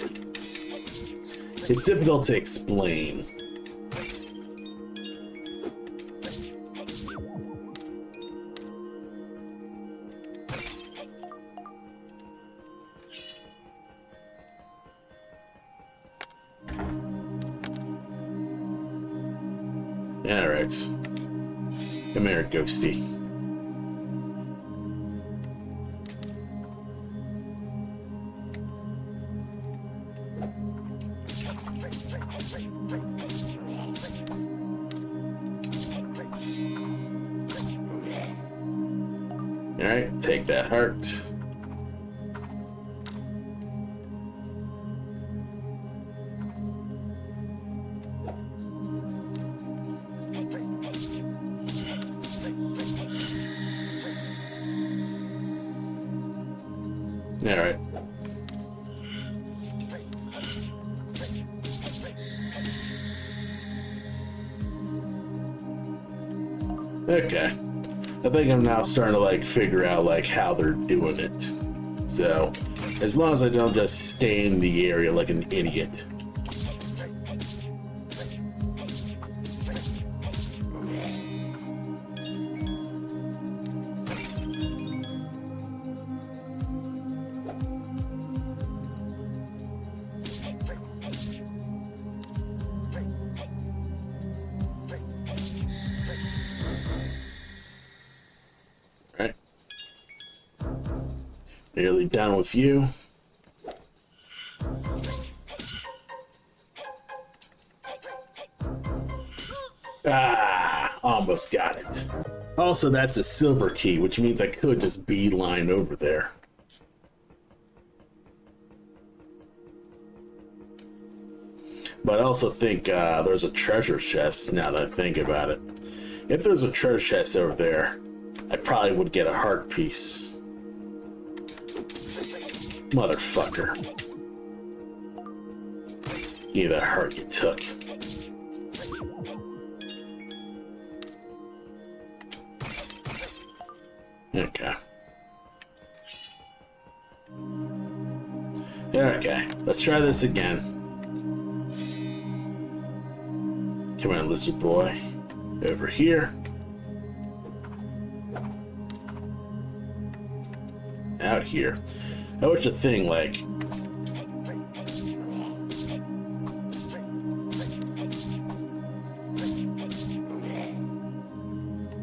[SPEAKER 1] It's difficult to explain. Alright. Come here, Ghosty. Alright, take that heart. Alright. Okay. I think I'm now starting to like figure out like how they're doing it. So, as long as I don't just stay in the area like an idiot. Nearly done with you. Ah, almost got it. Also, that's a silver key, which means I could just beeline over there. But I also think there's a treasure chest now that I think about it. If there's a treasure chest over there, I probably would get a heart piece. Motherfucker. Give me that heart you took. Okay. Okay, let's try this again. Come on, lizard boy. Over here. Out here. That was the thing, like...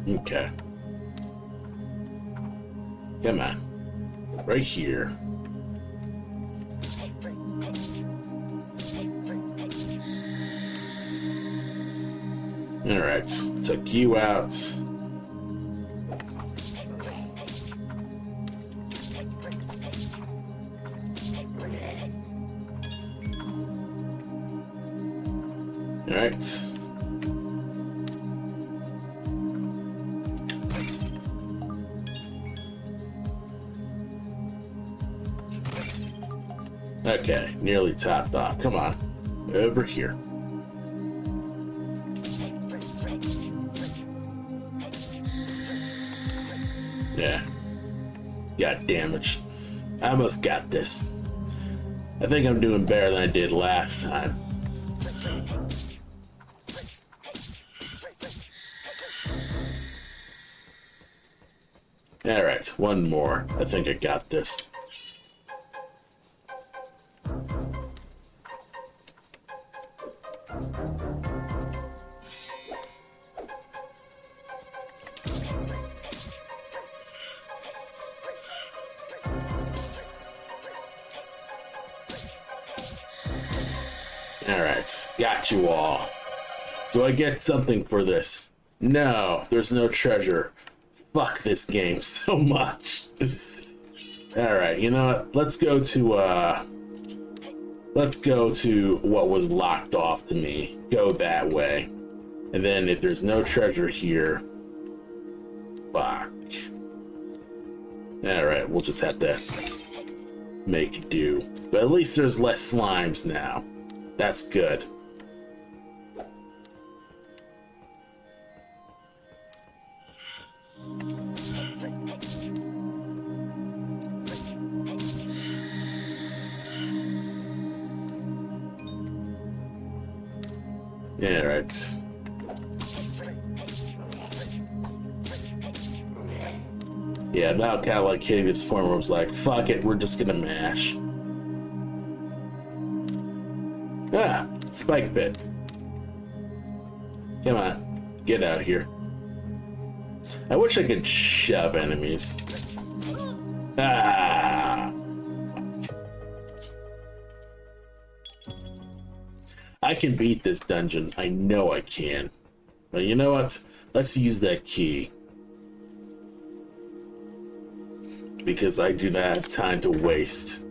[SPEAKER 1] Okay. Come on. Right here. Alright, took you out. Alright. Okay, nearly topped off. Come on. Over here. Yeah. Got damage. I almost got this. I think I'm doing better than I did last time. Alright, one more. I think I got this. Alright, got you all. Do I get something for this? No, there's no treasure. Fuck this game so much. Alright, you know what? Let's go to what was locked off to me. Go that way. And then if there's no treasure here, fuck. Alright, we'll just have to make do. But at least there's less slimes now. That's good. Yeah, right. Yeah, now kind of like hitting this point where I was like, fuck it, we're just gonna mash. Ah, spike pit. Come on, get out of here. I wish I could shove enemies. Ah. I can beat this dungeon. I know I can. But you know what? Let's use that key. Because I do not have time to waste.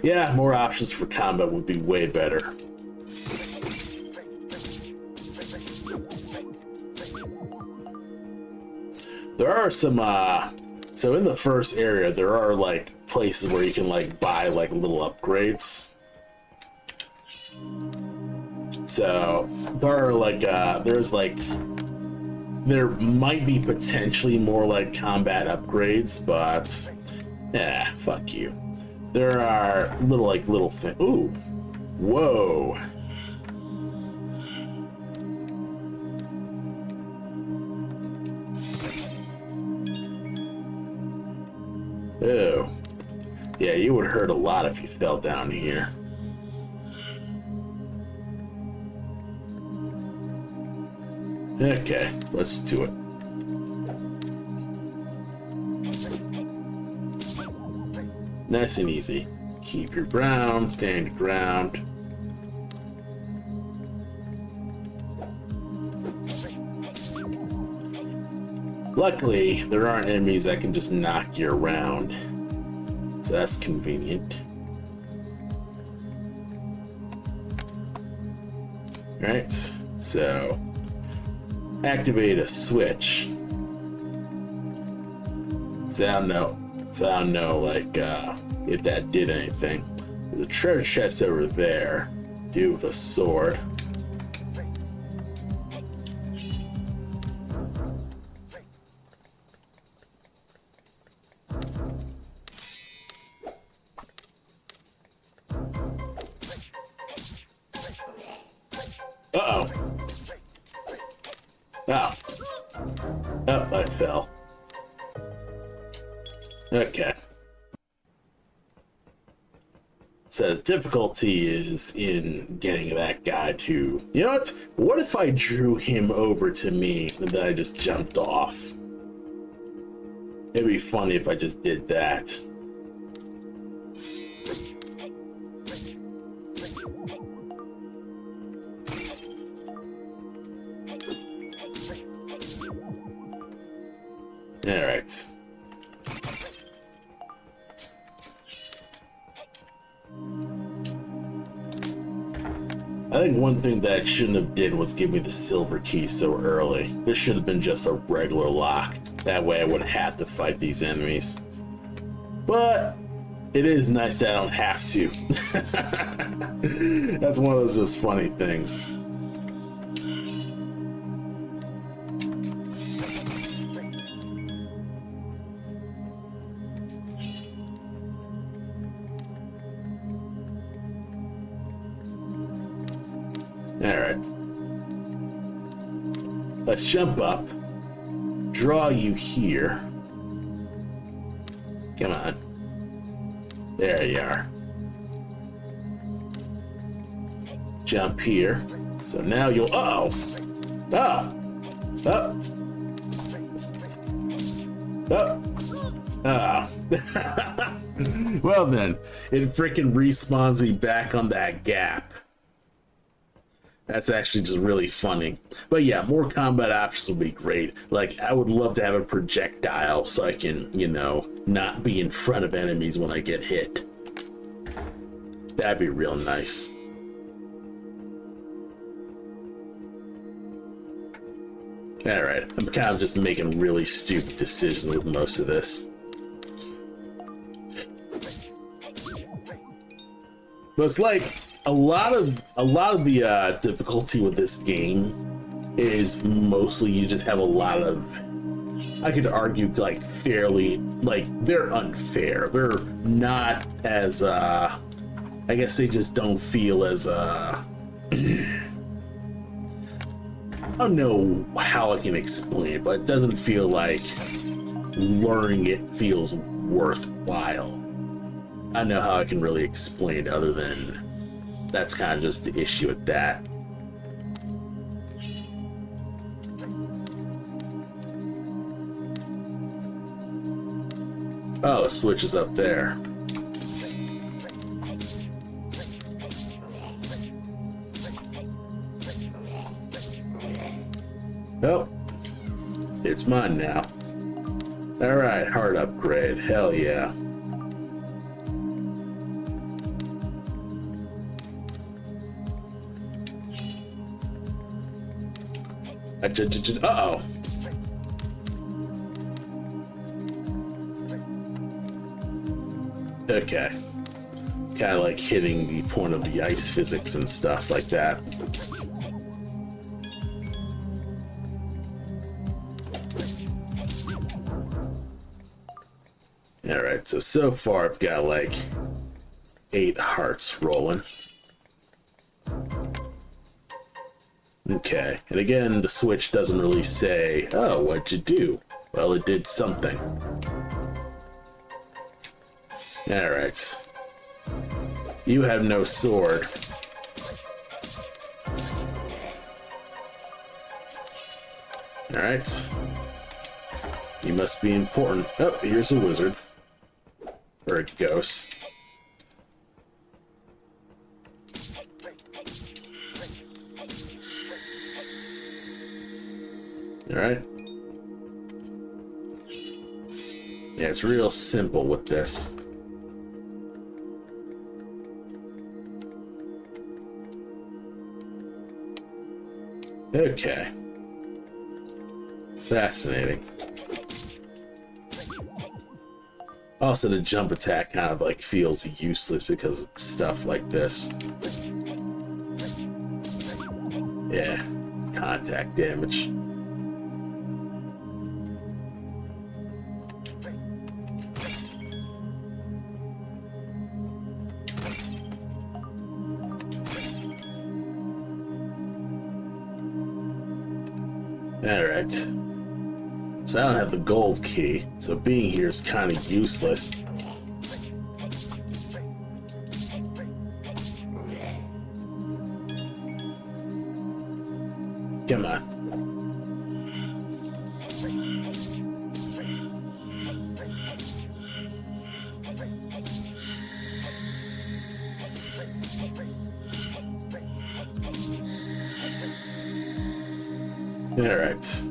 [SPEAKER 1] Yeah, more options for combat would be way better. There are some, so in the first area, there are like places where you can like buy like little upgrades. So there are like, there might be potentially more like combat upgrades, but yeah, fuck you. There are little things. Ooh, whoa. Oh, yeah, you would hurt a lot if you fell down here. Okay, let's do it. Nice and easy. Keep your ground, stand your ground. Luckily, there aren't enemies that can just knock you around. So that's convenient. Alright, so activate a switch. So I don't know, like, if that did anything. There's a treasure chest over there. Do with a sword. Uh-oh. Oh. Oh, I fell. Okay. So the difficulty is in getting that guy to... You know what? What if I drew him over to me and then I just jumped off? It'd be funny if I just did that. Alright. I think one thing that I shouldn't have did was give me the silver key so early. This should have been just a regular lock. That way I wouldn't have to fight these enemies. But it is nice that I don't have to. That's one of those just funny things. Alright. Let's jump up. Draw you here. Come on. There you are. Jump here. So now you'll... Uh-oh! Oh! Oh! Oh! Ah. Well then, it freaking respawns me back on that gap. That's actually just really funny. But yeah, more combat options would be great. Like, I would love to have a projectile so I can, you know, not be in front of enemies when I get hit. That'd be real nice. Alright, I'm kind of just making really stupid decisions with most of this. But it's like a lot of the difficulty with this game is mostly you just have a lot of, I could argue, like, fairly, like, they're unfair. They're not as I guess they just don't feel as I don't know how I can explain it, but it doesn't feel like learning it feels worthwhile. I don't know how I can really explain it other than that's kind of just the issue with that. Oh, the switch is up there. Oh, it's mine now. Alright, heart upgrade. Hell yeah. Uh-oh. Okay. Kind of like hitting the point of the ice physics and stuff like that. Alright, so far I've got like 8 hearts rolling. Okay, and again, the switch doesn't really say, oh, what'd you do? Well, it did something. Alright. You have no sword. Alright. You must be important. Oh, here's a wizard. Or a ghost. Alright. Yeah, it's real simple with this. Okay. Fascinating. Also, the jump attack kind of like feels useless because of stuff like this. Yeah, contact damage. Alright. So I don't have the gold key, so being here is kind of useless. Come on. Alright.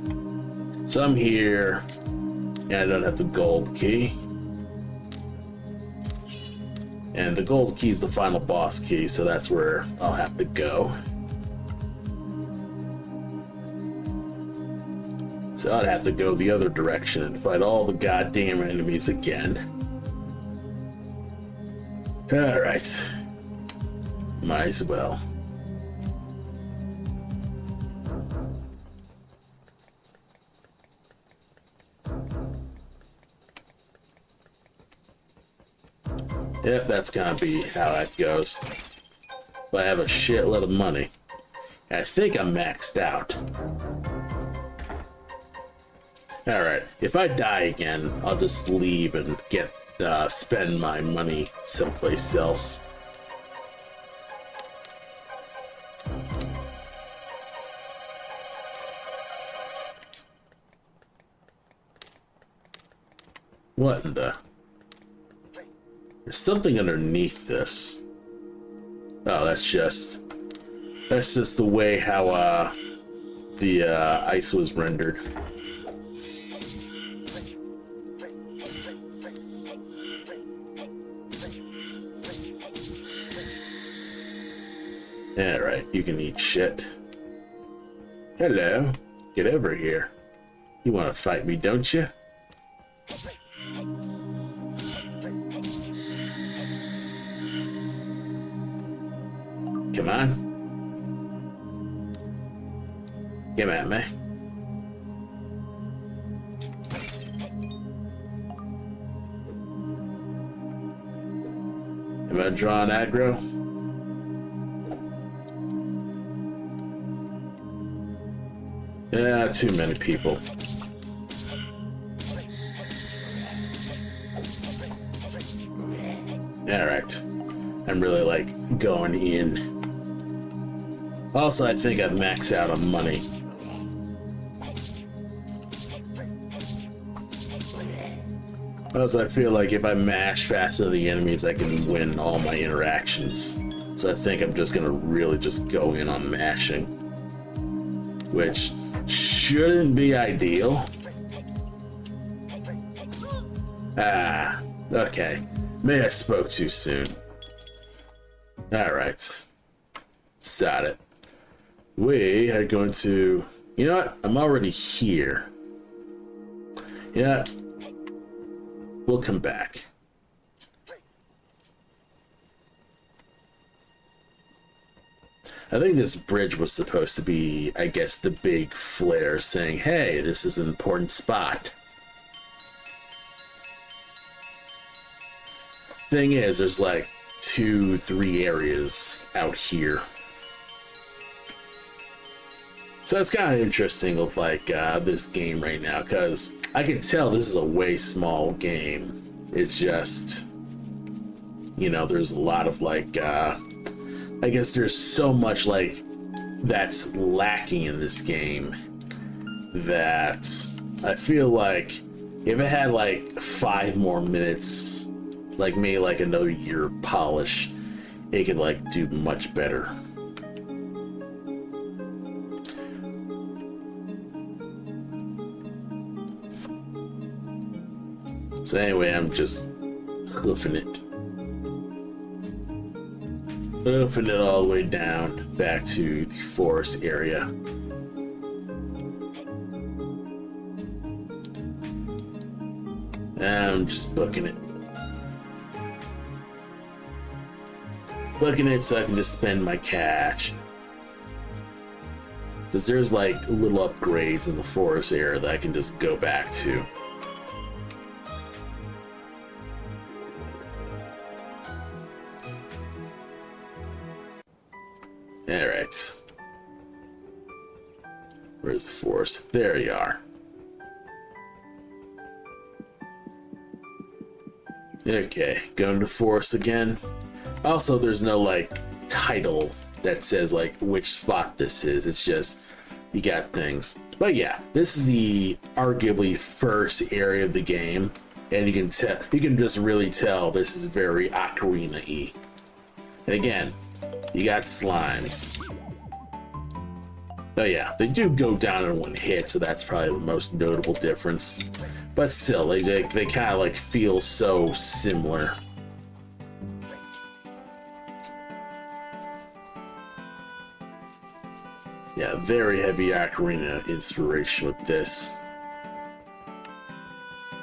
[SPEAKER 1] So I'm here, and I don't have the gold key. And the gold key is the final boss key, so that's where I'll have to go. So I'd have to go the other direction and fight all the goddamn enemies again. Alright. Might as well. Yep, that's gonna be how that goes. But I have a shitload of money. I think I'm maxed out. Alright, if I die again, I'll just leave and get spend my money someplace else. What in the... There's something underneath this. Oh, that's just the way how the ice was rendered. Alright, you can eat shit. Hello, get over here. You want to fight me, don't you? Come on. Come at me. Am I drawing aggro? Yeah, too many people. Alright. I'm really like going in. Also, I think I've maxed out on money. Also, I feel like if I mash faster than the enemies, I can win all my interactions. So I think I'm just gonna really just go in on mashing. Which shouldn't be ideal. Ah, okay. Maybe I spoke too soon. Alright. Sod it. We are going to... You know what? I'm already here. Yeah. We'll come back. I think this bridge was supposed to be, I guess, the big flare saying, hey, this is an important spot. Thing is, there's like 2-3 areas out here. So it's kind of interesting with like this game right now, because I can tell this is a way small game. It's just, you know, there's a lot of like, I guess there's so much like that's lacking in this game that I feel like if it had like 5 more minutes, like maybe like another year of polish, it could like do much better. So anyway, I'm just hoofing it. Hoofing it all the way down back to the forest area. I'm just booking it. Booking it so I can just spend my cash. Because there's like little upgrades in the forest area that I can just go back to. Alright. Where's the forest? There you are. Okay, going to forest again. Also, there's no like title that says like which spot this is. It's just you got things. But yeah, this is the arguably first area of the game, and you can tell, you can just really tell this is very Ocarina-y. And again, you got slimes. Oh yeah, they do go down in one hit, so that's probably the most notable difference. But still, they kind of like feel so similar. Yeah, very heavy Ocarina inspiration with this.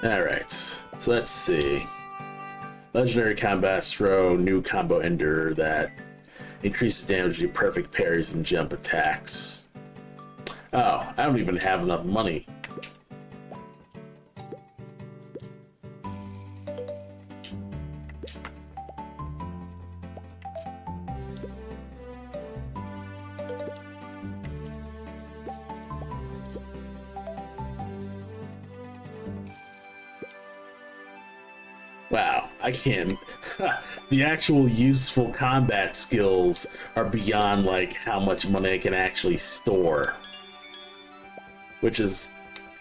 [SPEAKER 1] Alright, so let's see. Legendary combat throw, new combo ender that increases damage to perfect parries and jump attacks. Oh, I don't even have enough money. Wow, I can't. The actual useful combat skills are beyond like how much money I can actually store, which is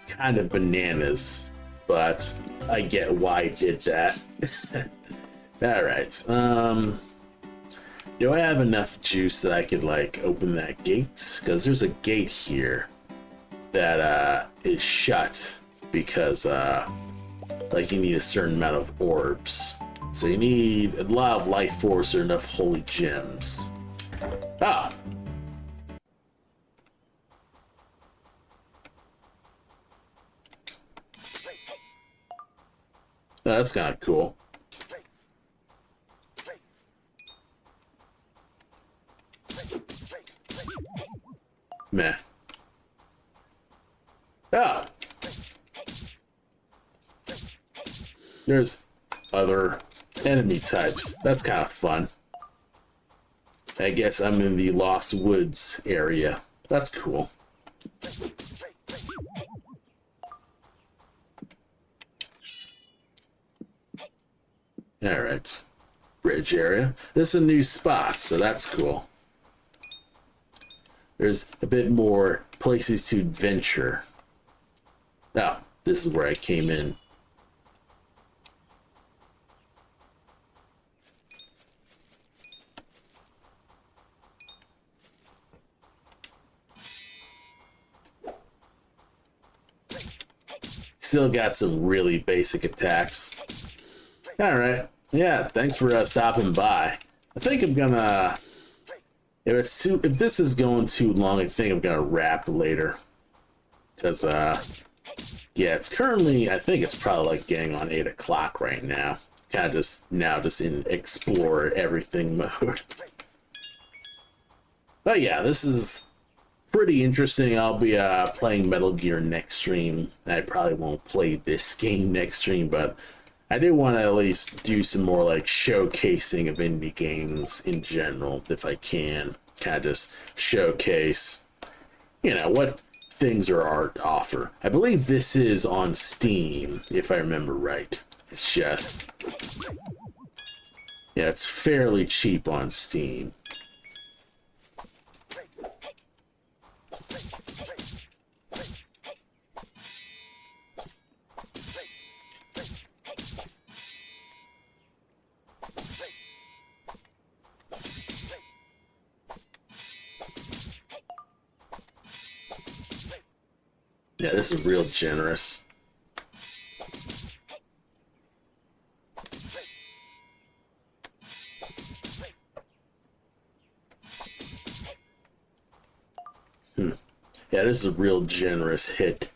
[SPEAKER 1] kind of bananas, but I get why I did that. All right. Do I have enough juice that I could like open that gate? Because there's a gate here that is shut because like you need a certain amount of orbs. So you need a lot of life force or enough holy gems. Ah. Oh, that's kind of cool. Meh. Oh. There's other enemy types. That's kind of fun. I guess I'm in the Lost Woods area. That's cool. Alright. Bridge area. This is a new spot, so that's cool. There's a bit more places to adventure. Oh, this is where I came in. Still got some really basic attacks. Alright. Yeah, thanks for stopping by. I think I'm gonna... If this is going too long, I think I'm gonna wrap later. Because, yeah, it's currently... I think it's probably like getting on 8 o'clock right now. Kind of just in explore everything mode. But yeah, this is pretty interesting. I'll be playing Metal Gear next stream. I probably won't play this game next stream, but I did want to at least do some more like showcasing of indie games in general, if I can. Kind of just showcase, you know, what things are art offer. I believe this is on Steam, if I remember right. It's just, yeah, it's fairly cheap on Steam. Yeah, this is real generous. Yeah, this is a real generous hit.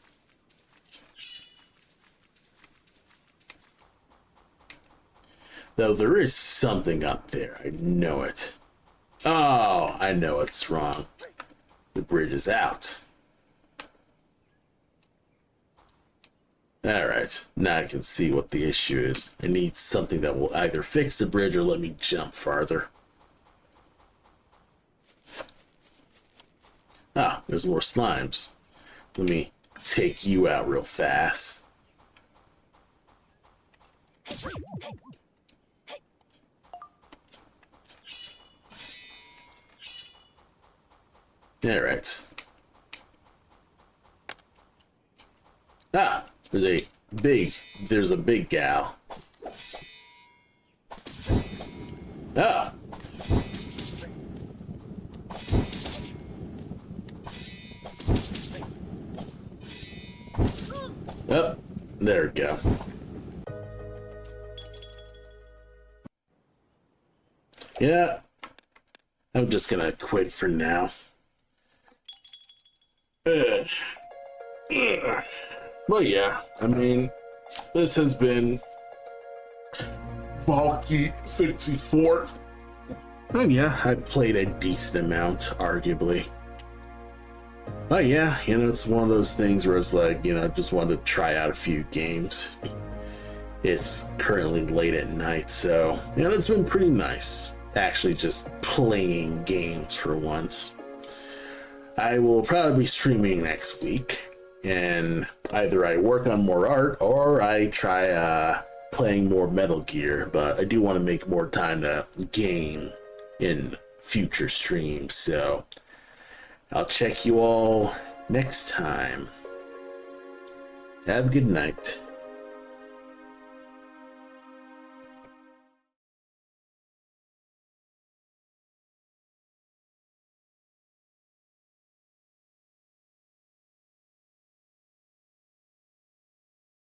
[SPEAKER 1] Though there is something up there. I know it. Oh, I know it's wrong. The bridge is out. Alright, now I can see what the issue is. I need something that will either fix the bridge or let me jump farther. Ah, there's more slimes. Let me take you out real fast. Alright. Ah! There's a big gal. Ah. Oh, there we go. Yeah. I'm just gonna quit for now. Well, yeah, I mean, this has been Valkie 64. And yeah, I played a decent amount, arguably. But yeah, you know, it's one of those things where it's like, you know, just wanted to try out a few games. It's currently late at night, so, you know, it's been pretty nice. Actually just playing games for once. I will probably be streaming next week. And either I work on more art or I try playing more Metal Gear, but I do want to make more time to game in future streams, so I'll check you all next time. Have a good night.